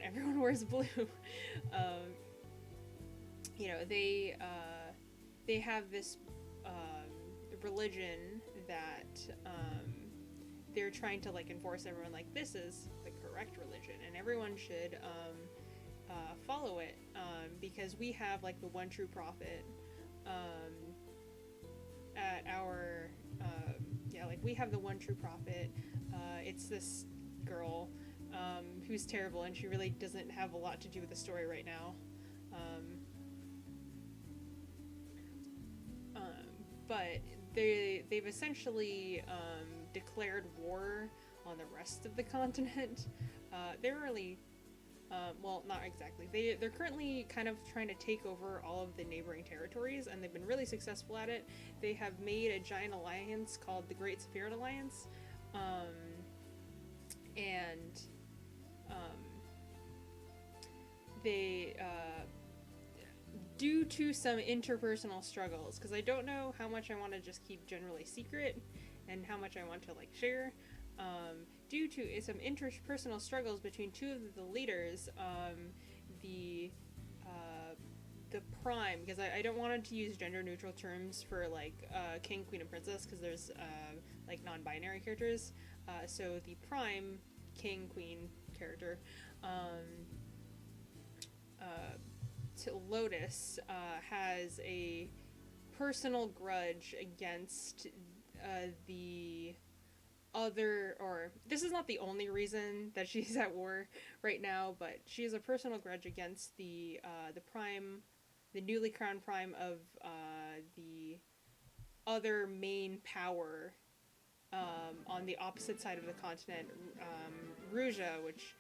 everyone wears blue. You know, they have this religion that they're trying to like enforce everyone like this is the correct religion and everyone should follow it, because we have like the one true prophet at our like we have the one true prophet. It's this girl who's terrible, and she really doesn't have a lot to do with the story right now. But they've essentially declared war on the rest of the continent. They're really, well, not exactly. They're currently kind of trying to take over all of the neighboring territories, and they've been really successful at it. They have made a giant alliance called the Great Spirit Alliance, and due to some interpersonal struggles, because I don't know how much I want to just keep generally secret and how much I want to like share. Due to some interpersonal struggles between two of the leaders, the the prime, because I don't want to use gender neutral terms for like king, queen, and princess, because there's like non-binary characters. So the prime king, queen character, Lotus, has a personal grudge against the other, or this is not the only reason that she's at war right now, but she has a personal grudge against the prime, the newly crowned prime of the other main power on the opposite side of the continent, Ruja, which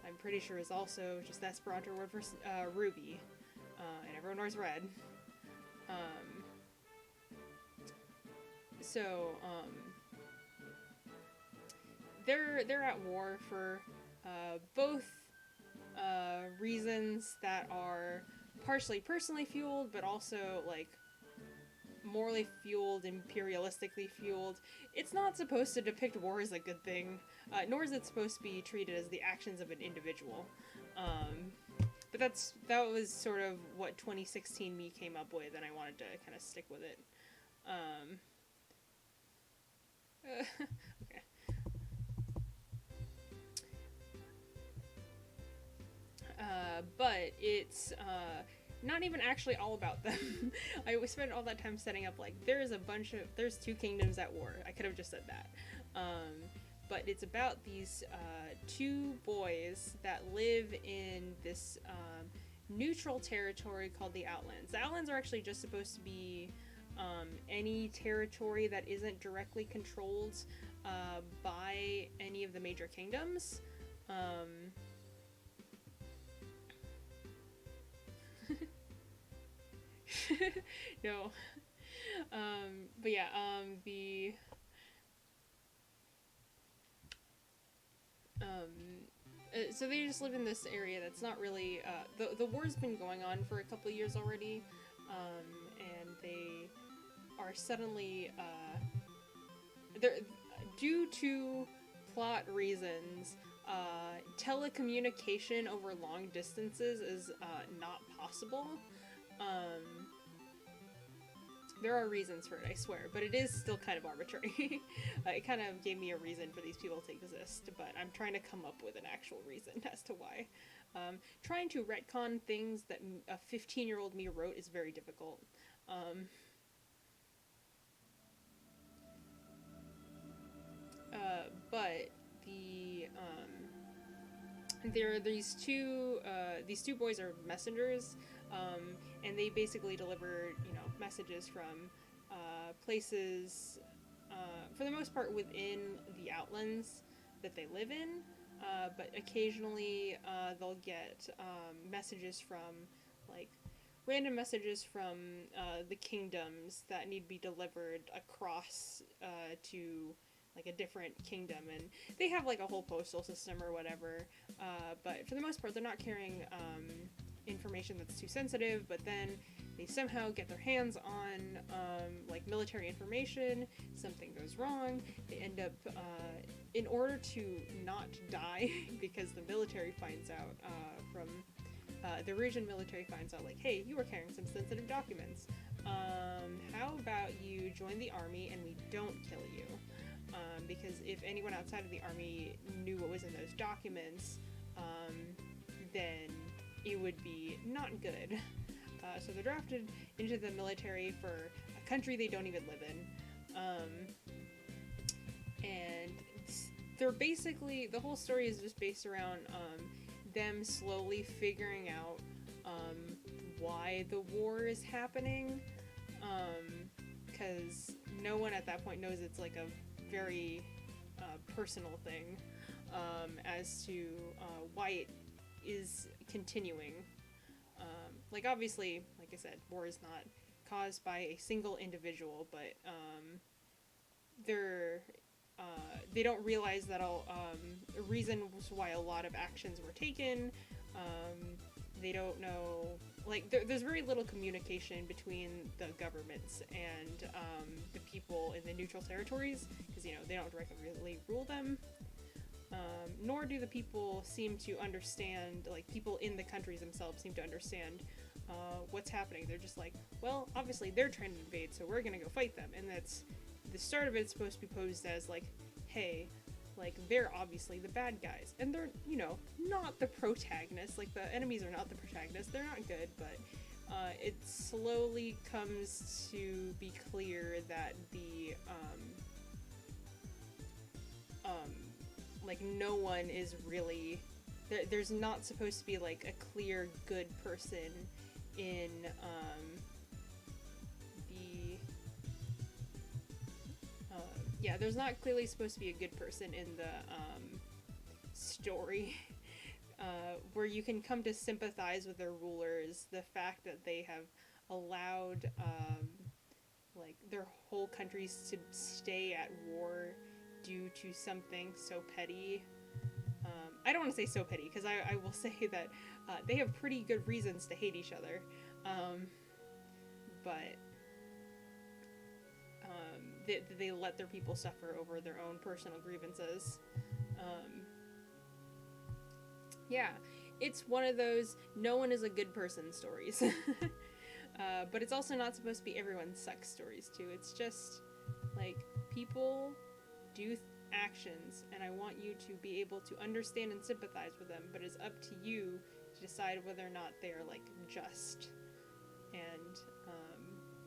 I'm pretty sure is also just the Esperanto word for ruby, and everyone wears red. So they're at war for both reasons that are partially personally fueled, but also like morally fueled, imperialistically fueled. It's not supposed to depict war as a good thing, nor is it supposed to be treated as the actions of an individual. But that was sort of what 2016 me came up with, and I wanted to kind of stick with it. Okay. But it's not even actually all about them. I spent all that time setting up like there's two kingdoms at war. I could have just said that. But it's about these two boys that live in this neutral territory called the Outlands. The Outlands are actually just supposed to be any territory that isn't directly controlled by any of the major kingdoms. No. But yeah, so they just live in this area that's not really, the war's been going on for a couple of years already, and they are suddenly, they're, due to plot reasons, telecommunication over long distances is not possible. There are reasons for it, I swear, but it is still kind of arbitrary. It kind of gave me a reason for these people to exist, but I'm trying to come up with an actual reason as to why. Trying to retcon things that a 15-year-old me wrote is very difficult. But there are these two boys are messengers, and they basically deliver, messages from places, for the most part within the Outlands that they live in, but occasionally they'll get messages from, like, random messages from the kingdoms that need to be delivered across to like a different kingdom, and they have like a whole postal system or whatever, but for the most part they're not carrying information that's too sensitive, but then they somehow get their hands on like military information, something goes wrong, they end up, in order to not die, because the military finds out from the Rougean military finds out, like, hey, you were carrying some sensitive documents, how about you join the army and we don't kill you? Because if anyone outside of the army knew what was in those documents, then it would be not good. So they're drafted into the military for a country they don't even live in. And they're basically, the whole story is just based around them slowly figuring out why the war is happening. Because no one at that point knows it's like a very personal thing as to why it is continuing. Like, obviously, like I said, war is not caused by a single individual, but they don't realize that reasons why a lot of actions were taken. They don't know like there's very little communication between the governments and the people in the neutral territories, because they don't directly really rule them. Nor do the people seem to understand, like people in the countries themselves seem to understand what's happening. They're just like, well, obviously they're trying to invade, so we're gonna go fight them. And that's the start of it's supposed to be posed as like, hey, like they're obviously the bad guys, and they're not the protagonists. Like the enemies are not the protagonists. They're not good, but it slowly comes to be clear that the like no one is really there's not supposed to be like a clear good person in the yeah, there's not clearly supposed to be a good person in the story. Where you can come to sympathize with their rulers, the fact that they have allowed like their whole countries to stay at war due to something so petty. I don't want to say so petty, because I will say that they have pretty good reasons to hate each other. But they let their people suffer over their own personal grievances. Yeah, it's one of those no one is a good person stories. But it's also not supposed to be everyone sucks stories too. It's just like people do actions, and I want you to be able to understand and sympathize with them, but it's up to you to decide whether or not they're like just, and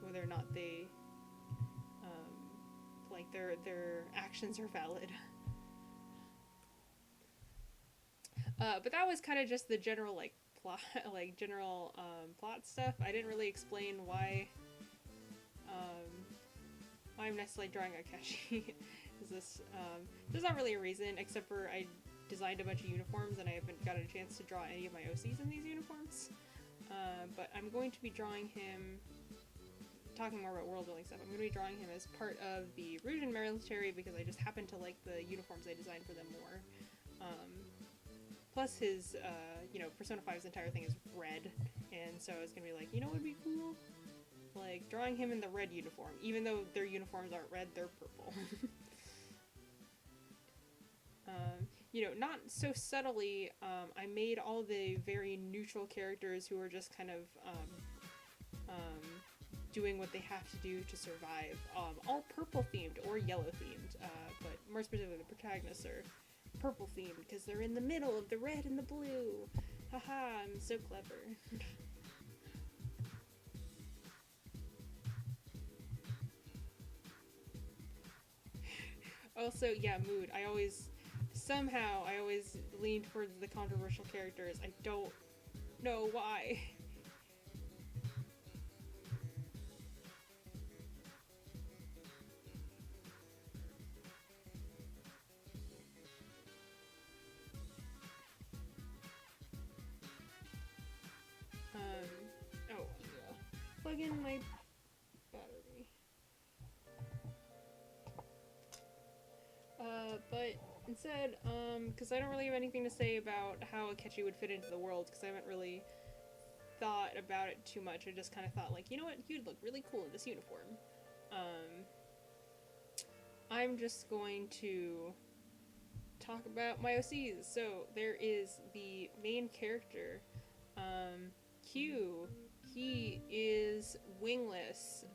whether or not they like their actions are valid. But that was kind of just the general like plot, like general plot stuff. I didn't really explain why I'm necessarily drawing Akechi. Is this there's not really a reason, except for I designed a bunch of uniforms and I haven't gotten a chance to draw any of my OCs in these uniforms. But I'm going to be drawing him, talking more about world building stuff, I'm going to be drawing him as part of the Rougean military, because I just happen to like the uniforms I designed for them more. Plus his, Persona 5's entire thing is red, and so I was going to be like, what would be cool? Like, drawing him in the red uniform, even though their uniforms aren't red, they're purple. Not so subtly, I made all the very neutral characters who are just kind of, doing what they have to do to survive, all purple themed or yellow themed, but more specifically the protagonists are purple themed because they're in the middle of the red and the blue. Haha, I'm so clever. Also, yeah, mood. I always lean towards the controversial characters. I don't know why. Oh, yeah. Plug in my battery. But instead, because I don't really have anything to say about how Akechi would fit into the world, because I haven't really thought about it too much. I just kind of thought, like, you know what, you'd look really cool in this uniform. I'm just going to talk about my OCs. So there is the main character, Q. He is wingless,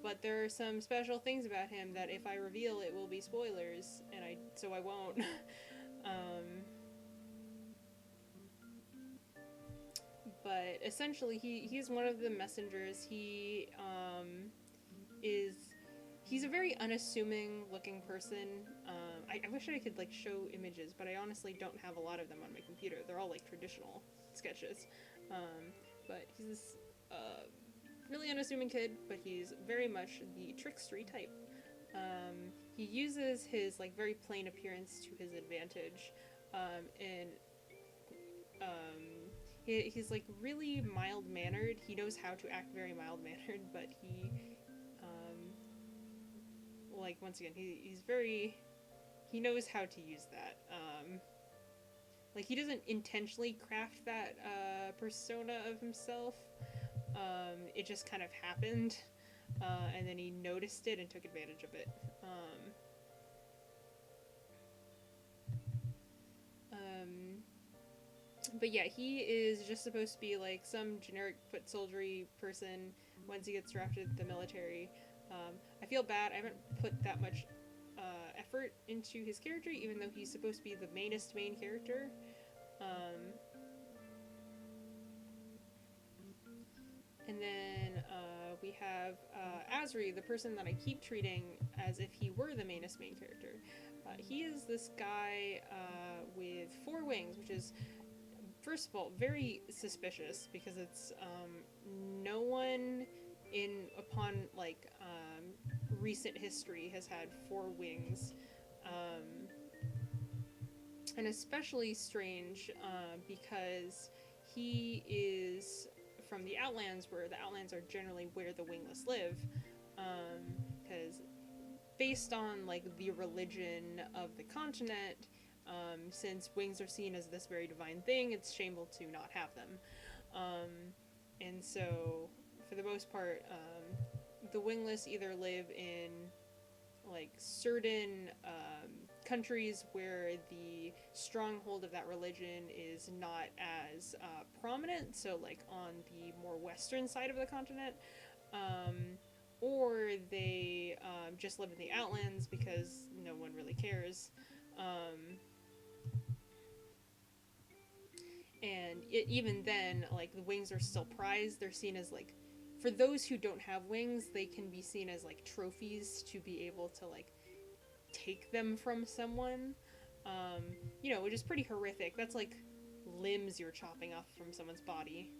but there are some special things about him that if I reveal it will be spoilers, and so I won't. But essentially he's one of the messengers. He's a very unassuming looking person. I wish I could like show images, but I honestly don't have a lot of them on my computer. They're all like traditional sketches. But he's this really unassuming kid, but he's very much the trickstery type. He uses his like very plain appearance to his advantage, and he's like really mild-mannered. He knows how to act very mild-mannered, but he once again he knows how to use that. like, he doesn't intentionally craft that persona of himself. It just kind of happened, and then he noticed it and took advantage of it. But yeah, he is just supposed to be like some generic foot soldiery person once he gets drafted to the military. I feel bad. I haven't put that much effort into his character, even though he's supposed to be the mainest main character. And then we have Asri, the person that I keep treating as if he were the mainest main character. He is this guy with 4 wings, which is, first of all, very suspicious because it's no one upon like recent history has had 4 wings, and especially strange because he is from the Outlands, where the Outlands are generally where the wingless live, because based on like the religion of the continent, since wings are seen as this very divine thing, it's shameful to not have them. And so, for the most part, the wingless either live in like certain countries where the stronghold of that religion is not as prominent, so like on the more western side of the continent, or they just live in the Outlands because no one really cares. And even then, like, the wings are still prized. They're seen as like, for those who don't have wings, they can be seen as like trophies to be able to like take them from someone. Which is pretty horrific. That's like limbs you're chopping off from someone's body.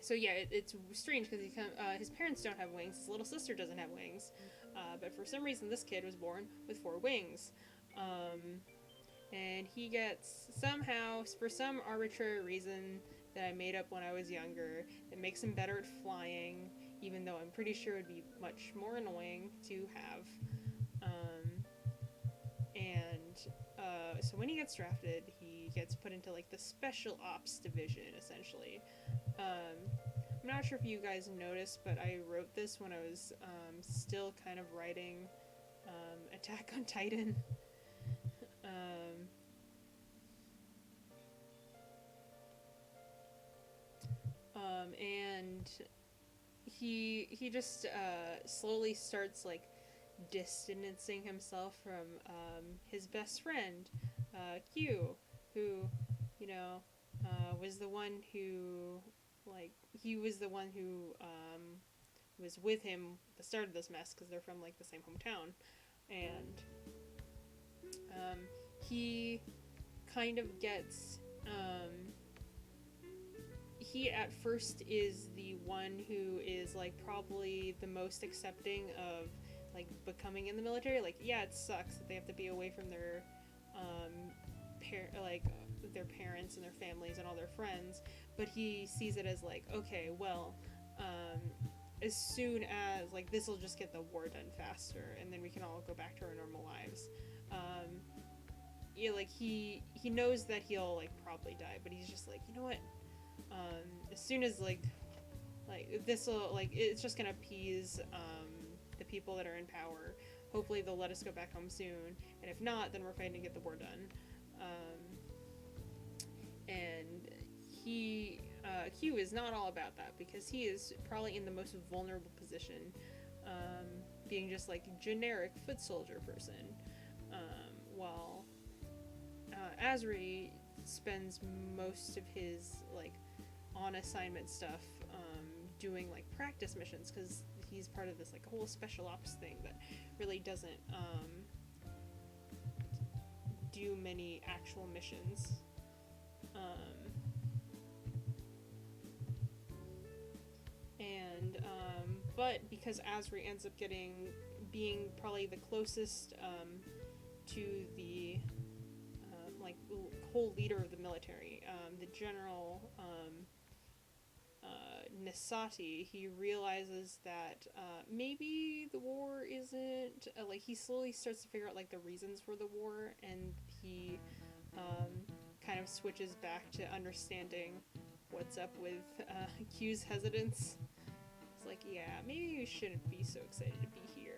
So yeah, it's strange because his parents don't have wings. His little sister doesn't have wings, but for some reason this kid was born with 4 wings, and he gets somehow, for some arbitrary reason that I made up when I was younger, that makes him better at flying, even though I'm pretty sure it would be much more annoying to have. So when he gets drafted, he gets put into like the special ops division, essentially. I'm not sure if you guys noticed, but I wrote this when I was still kind of writing Attack on Titan. And he just slowly starts like distancing himself from his best friend, Q, who, was the one who, like, he was the one who was with him at the start of this mess because they're from like the same hometown, and he kind of gets he at first is the one who is like probably the most accepting of like becoming in the military. Like, yeah, it sucks that they have to be away from their their parents and their families and all their friends, but he sees it as like, okay, well, as soon as like this will just get the war done faster, and then we can all go back to our normal lives. Like he knows that he'll like probably die, but he's just like, you know what? As soon as like this will, like, it's just gonna appease the people that are in power. Hopefully they'll let us go back home soon, and if not, then we're fighting to get the war done. And Q is not all about that, because he is probably in the most vulnerable position, being just like generic foot soldier person, while Asri spends most of his like on assignment stuff doing like practice missions, because he's part of this like whole special ops thing that really doesn't do many actual missions. But because Asri ends up being probably the closest to the like whole leader of the military, the general Nisati, he realizes that maybe the war isn't like he slowly starts to figure out like the reasons for the war, and he um, kind of switches back to understanding what's up with Q's hesitance. It's like, yeah, maybe you shouldn't be so excited to be here.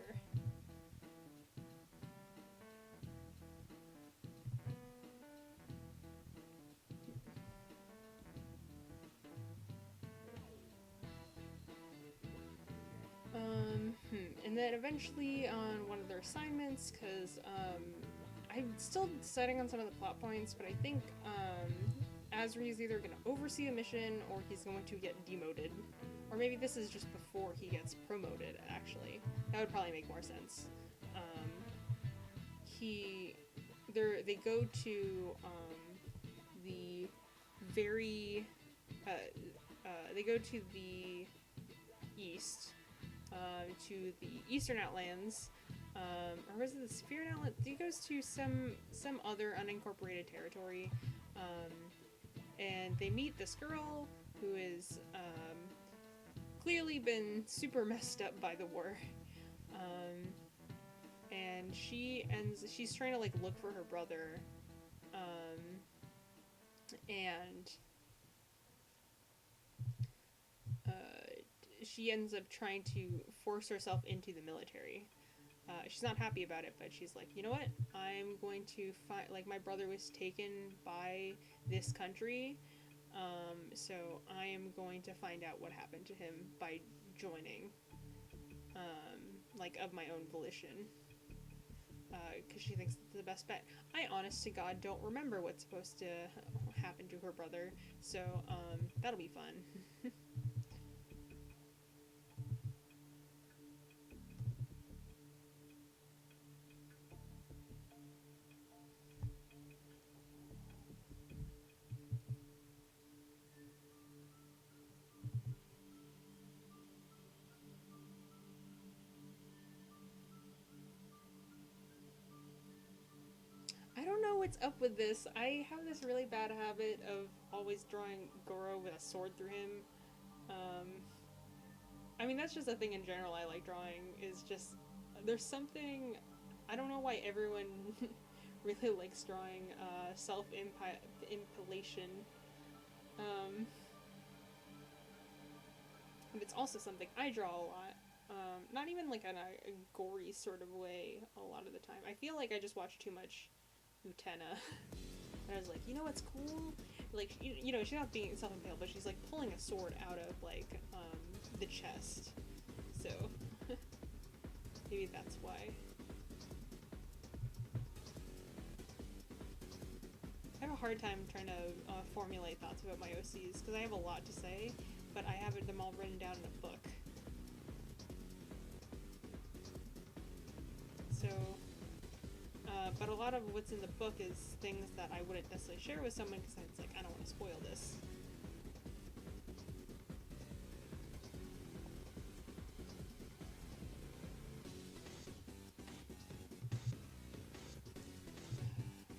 And then eventually on one of their assignments, because I'm still deciding on some of the plot points, but I think Azri is either going to oversee a mission or he's going to get demoted. Or maybe this is just before he gets promoted, actually. That would probably make more sense. Um, they go to the very, they go to the east, to the Eastern Outlands, or was it the Sphere Outland? He goes to some other unincorporated territory, and they meet this girl who is clearly been super messed up by the war, and she's trying to like look for her brother, and she ends up trying to force herself into the military. She's not happy about it, but she's like, you know what? I'm going to find, like, my brother was taken by this country, so I am going to find out what happened to him by joining, like, of my own volition. Because she thinks it's the best bet. I, honest to God, don't remember what's supposed to happen to her brother, so, that'll be fun. I don't know what's up with this. I have this really bad habit of always drawing Goro with a sword through him. Um, I mean, that's just a thing in general I like drawing, is just, there's something, I don't know why everyone really likes drawing self-impilation. Um, and it's also something I draw a lot. Not even like in a gory sort of way a lot of the time. I feel like I just watch too much Utena. And I was like, you know what's cool? Like, you know, she's not being self-impaled, but she's like pulling a sword out of like the chest. So maybe that's why. I have a hard time trying to formulate thoughts about my OCs because I have a lot to say, but I have them all written down in a book. So, but a lot of what's in the book is things that I wouldn't necessarily share with someone because it's like, I don't want to spoil this.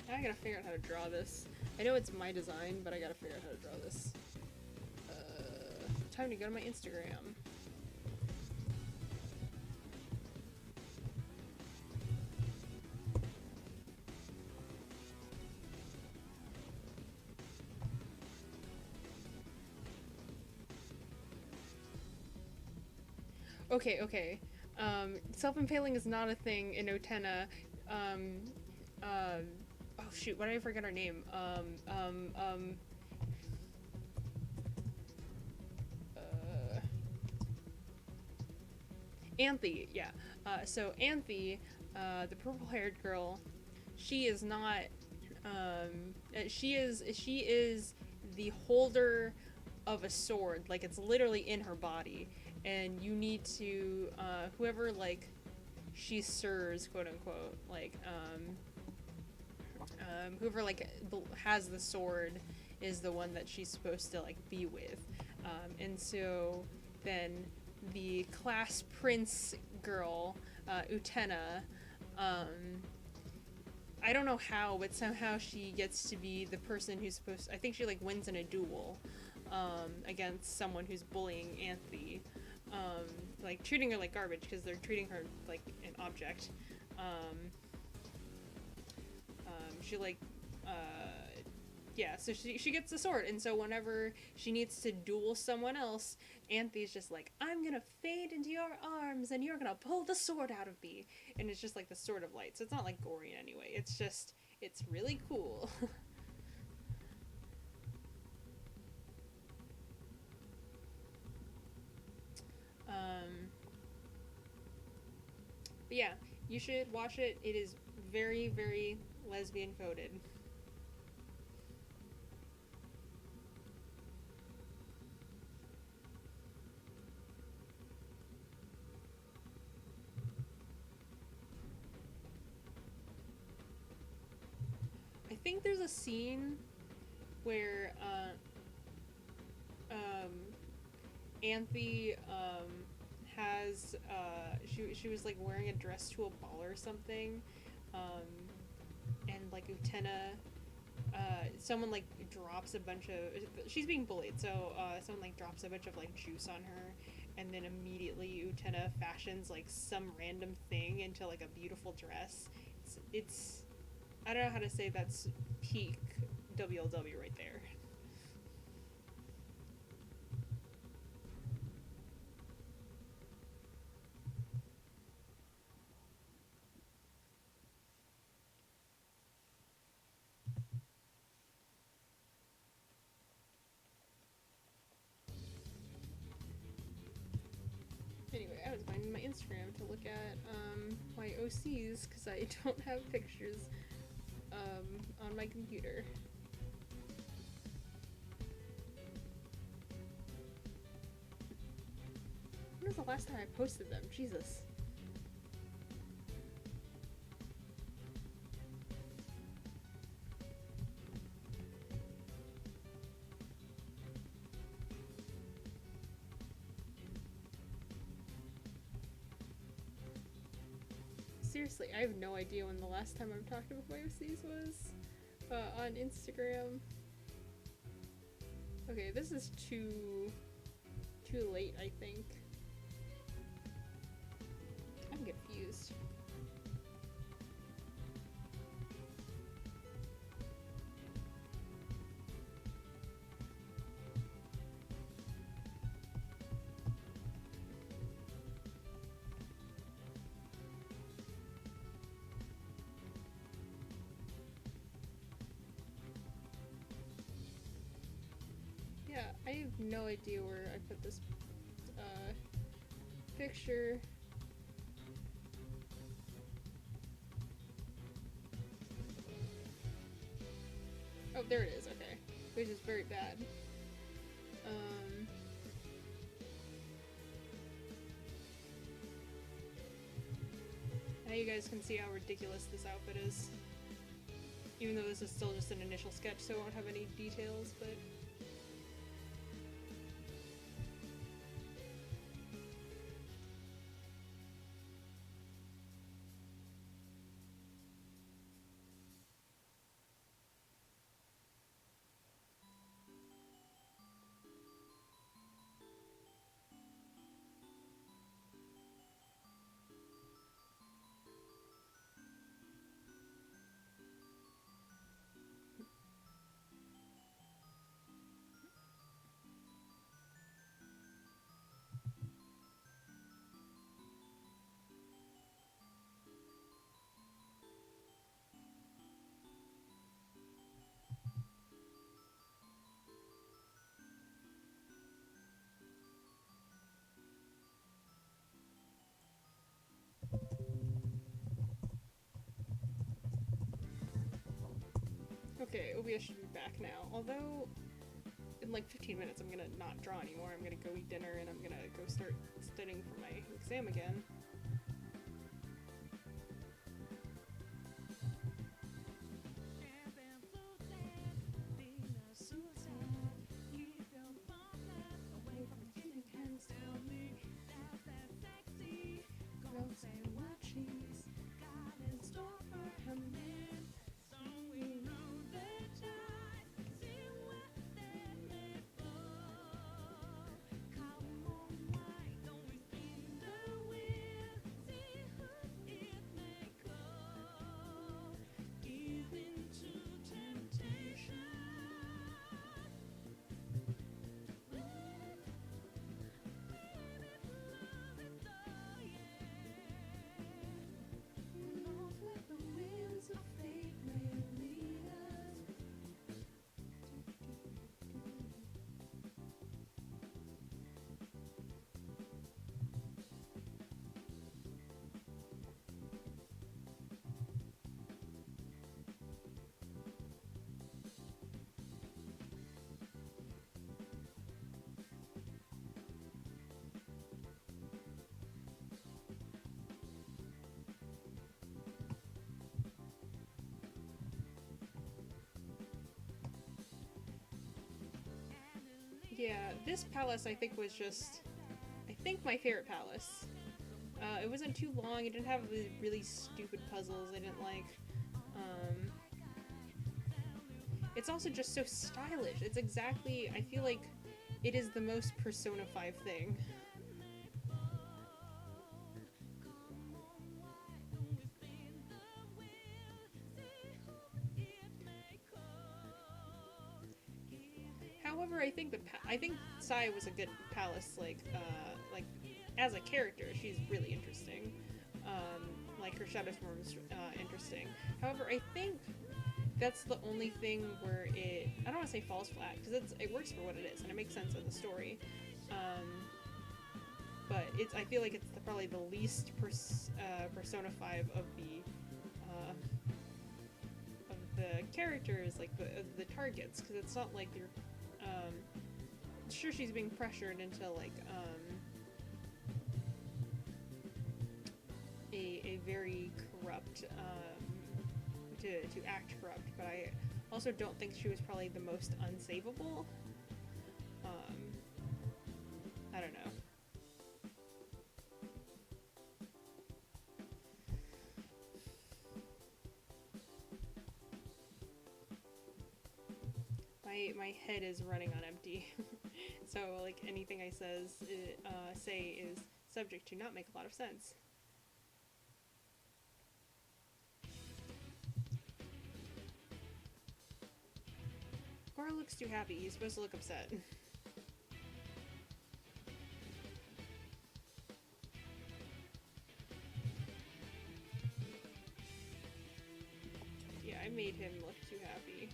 Now I gotta figure out how to draw this. I know it's my design, but I gotta figure out how to draw this. Time to go to my Instagram. Okay. Self-impaling is not a thing in Otena. Oh shoot, why did I forget her name? Anthe, yeah. So Anthe, the purple-haired girl, she is not. She is the holder of a sword. Like, it's literally in her body, and you need to whoever like she serves, quote unquote, like whoever like has the sword is the one that she's supposed to like be with, and so then the class prince girl, Utena, I don't know how, but somehow she gets to be the person who's supposed to, I think she like wins in a duel, against someone who's bullying Anthe, like treating her like garbage because they're treating her like an object. She like yeah, so she gets the sword, and so whenever she needs to duel someone else, Anthe's just like, I'm gonna fade into your arms and you're gonna pull the sword out of me. And it's just like the sword of light, so it's not like gory in any way. It's just, it's really cool. um, but yeah, you should watch it. It is very, very lesbian coded. I think there's a scene where um, Anthe has she was like wearing a dress to a ball or something, and like Utena, someone like drops a bunch of, she's being bullied, so someone like drops a bunch of like juice on her, and then immediately Utena fashions like some random thing into like a beautiful dress. It's I don't know how to say, that's peak WLW right there. Anyway, I was going to my Instagram to look at my OCs because I don't have pictures on my computer. When was the last time I posted them? Jesus. Seriously, I have no idea when the last time I've talked about my OCs was on Instagram. Okay, this is too late, I think. I'm confused. Yeah, I have no idea where I put this picture. Oh, there it is, okay. Which is very bad. Now you guys can see how ridiculous this outfit is. Even though this is still just an initial sketch, so I won't have any details, but... Okay, OBS should be back now. Although, in like 15 minutes I'm gonna not draw anymore. I'm gonna go eat dinner and I'm gonna go start studying for my exam again. Yeah, this palace I think was just, I think my favorite palace. It wasn't too long, it didn't have the really stupid puzzles I didn't like. Um, it's also just so stylish. It's exactly, I feel like it is the most Persona 5 thing. However, I think Sai was a good palace. Like as a character, she's really interesting. Like her shadow form is interesting. However, I think that's the only thing where I don't want to say falls flat because it works for what it is and it makes sense in the story. Um, but I feel like it's probably the least Persona 5 uh, of the characters, like the targets, because it's not like you're sure she's being pressured into like a very corrupt to act corrupt, but I also don't think she was probably the most unsavable. um I don't know. My head is running on empty. So like anything I say is subject to not make a lot of sense. Goro looks too happy. He's supposed to look upset. Yeah, I made him look too happy.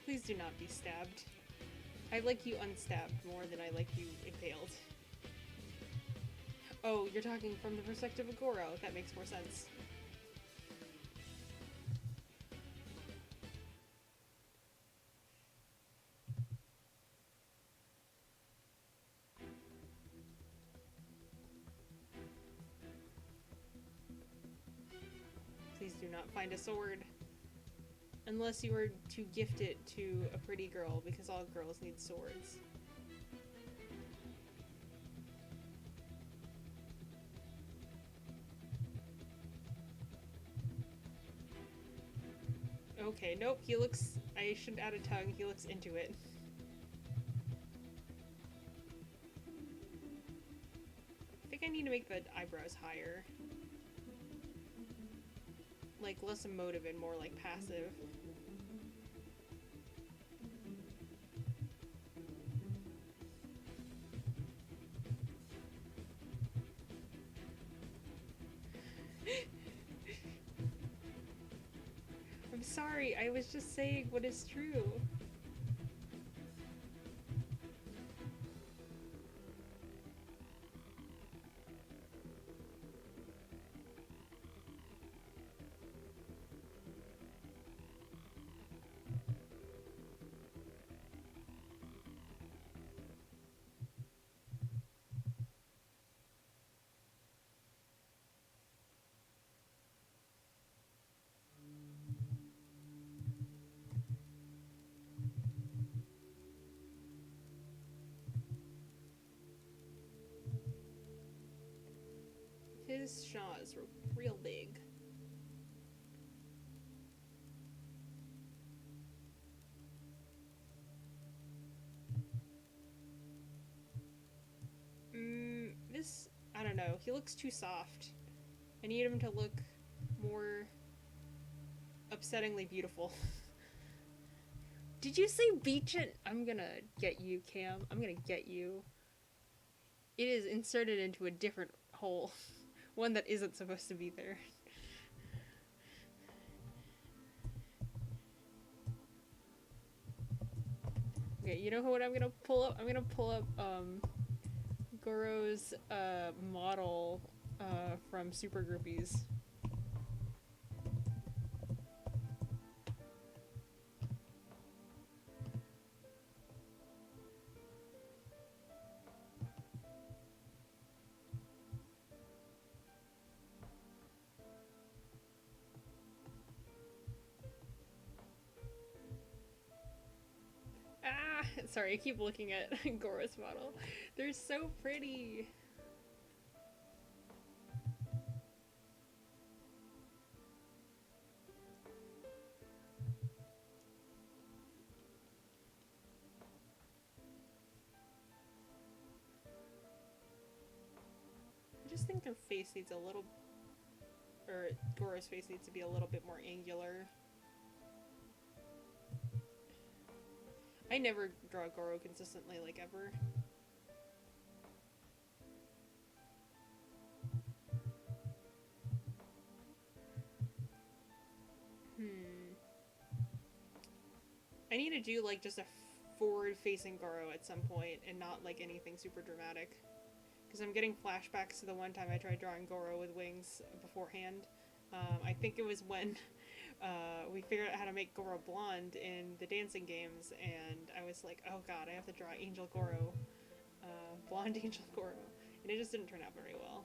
Please do not be stabbed. I like you unstabbed more than I like you impaled. Oh, you're talking from the perspective of Goro. That makes more sense. Please do not find a sword. Unless you were to gift it to a pretty girl, because all girls need swords. Okay, nope, he looks... I shouldn't add a tongue, he looks into it. I think I need to make the eyebrows higher. Like, less emotive and more, like, passive. I'm sorry, I was just saying what is true. His jaw is real big. This... I don't know. He looks too soft. I need him to look more upsettingly beautiful. Did you say beach it? I'm gonna get you, Cam. I'm gonna get you. It is inserted into a different hole. One that isn't supposed to be there. Okay, you know what I'm gonna pull up? I'm gonna pull up, Goro's, model, from Super Groupies. Sorry, I keep looking at Goro's model. They're so pretty. I just think their face needs a little, or Goro's face needs to be a little bit more angular. I never draw Goro consistently, like, ever. I need to do, like, just a forward-facing Goro at some point, and not, like, anything super dramatic. Because I'm getting flashbacks to the one time I tried drawing Goro with wings beforehand. I think it was when we figured out how to make Goro blonde in the dancing games, and I was like, oh god, I have to draw Angel Goro, blonde Angel Goro, and it just didn't turn out very well.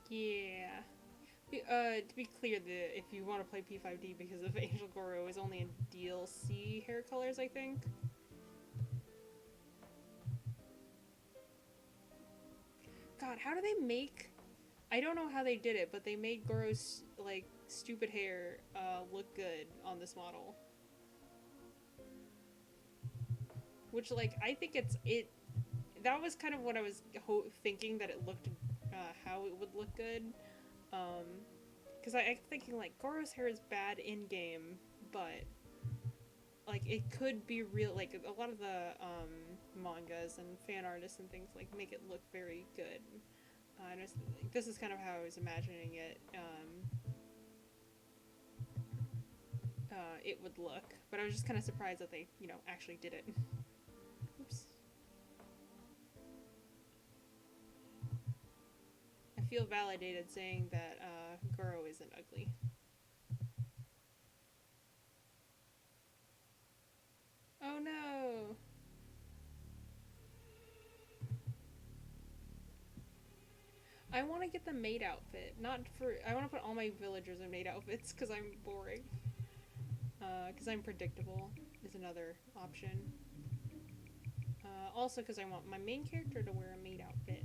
Yeah. To be clear, if you want to play P5D because of Angel Goro is only in DLC hair colors, I think. God, how do they make... I don't know how they did it, but they made Goro's, like, stupid hair look good on this model. Which, like, I think that was kind of what I was thinking, that it looked, how it would look good. Because I'm thinking, like, Goro's hair is bad in-game, but, like, it could be real, like, a lot of the, mangas and fan artists and things, like, make it look very good. And this is kind of how I was imagining it, it would look. But I was just kind of surprised that they, you know, actually did it. Oops. I feel validated saying that, Goro isn't ugly. Oh no! I want to get the maid outfit. I want to put all my villagers in maid outfits because I'm boring. Because I'm predictable is another option. Also because I want my main character to wear a maid outfit.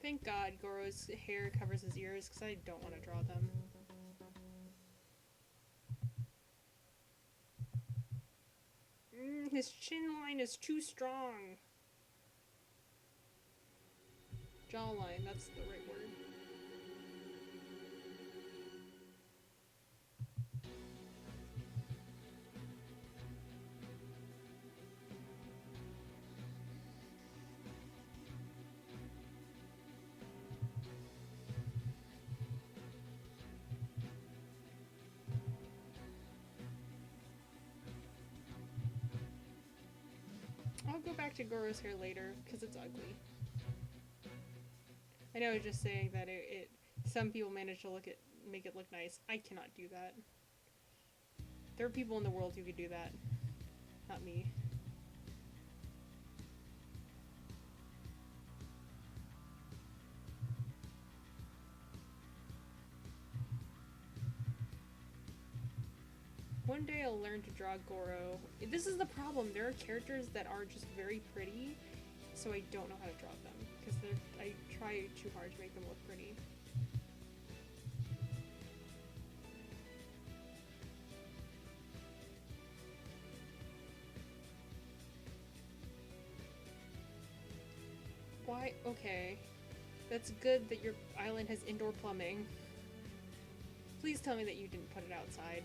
Thank God Goro's hair covers his ears because I don't want to draw them. His chin line is too strong. Jawline, that's the right word. I'll go back to Goro's hair later, because it's ugly. I know I was just saying that some people manage to make it look nice. I cannot do that. There are people in the world who could do that. Not me. One day I'll learn to draw Goro. This is the problem. There are characters that are just very pretty, so I don't know how to draw them. Because I try too hard to make them look pretty. Why Okay. That's good that your island has indoor plumbing. Please tell me that you didn't put it outside.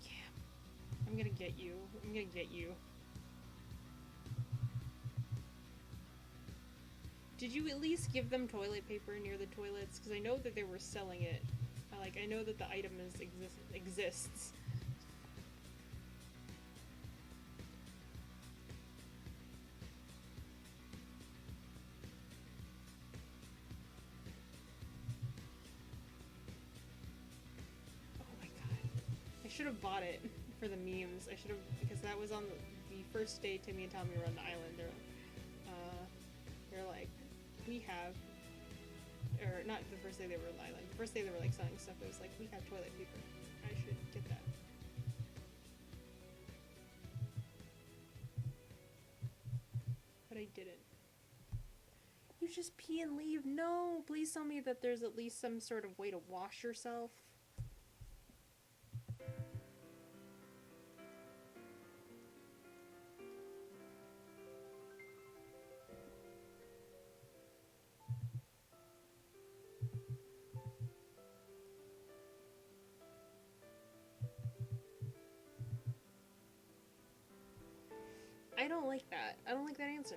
Yeah. I'm gonna get you. I'm gonna get you. Did you at least give them toilet paper near the toilets? Because I know that they were selling it. I know that the item exists. Oh my god. I should have bought it for the memes. I should have, because that was on the first day Timmy and Tommy were on the island. They're like, we have, or not the first day they were on the island. The first day they were like selling stuff. It was like, we have toilet paper. I should get that. But I didn't. You just pee and leave? No, please tell me that there's at least some sort of way to wash yourself. I don't like that. I don't like that answer.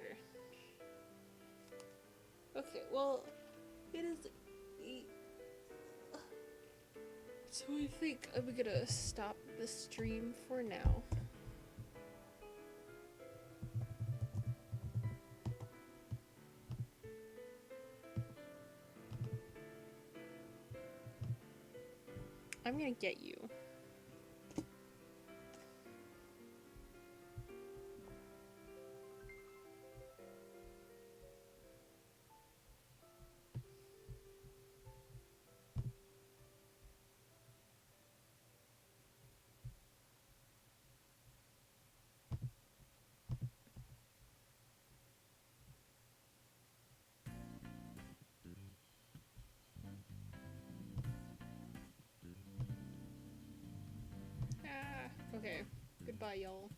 Okay, well, it is 8. So I think I'm gonna stop the stream for now. I'm gonna get you. Ah, okay. Goodbye, y'all.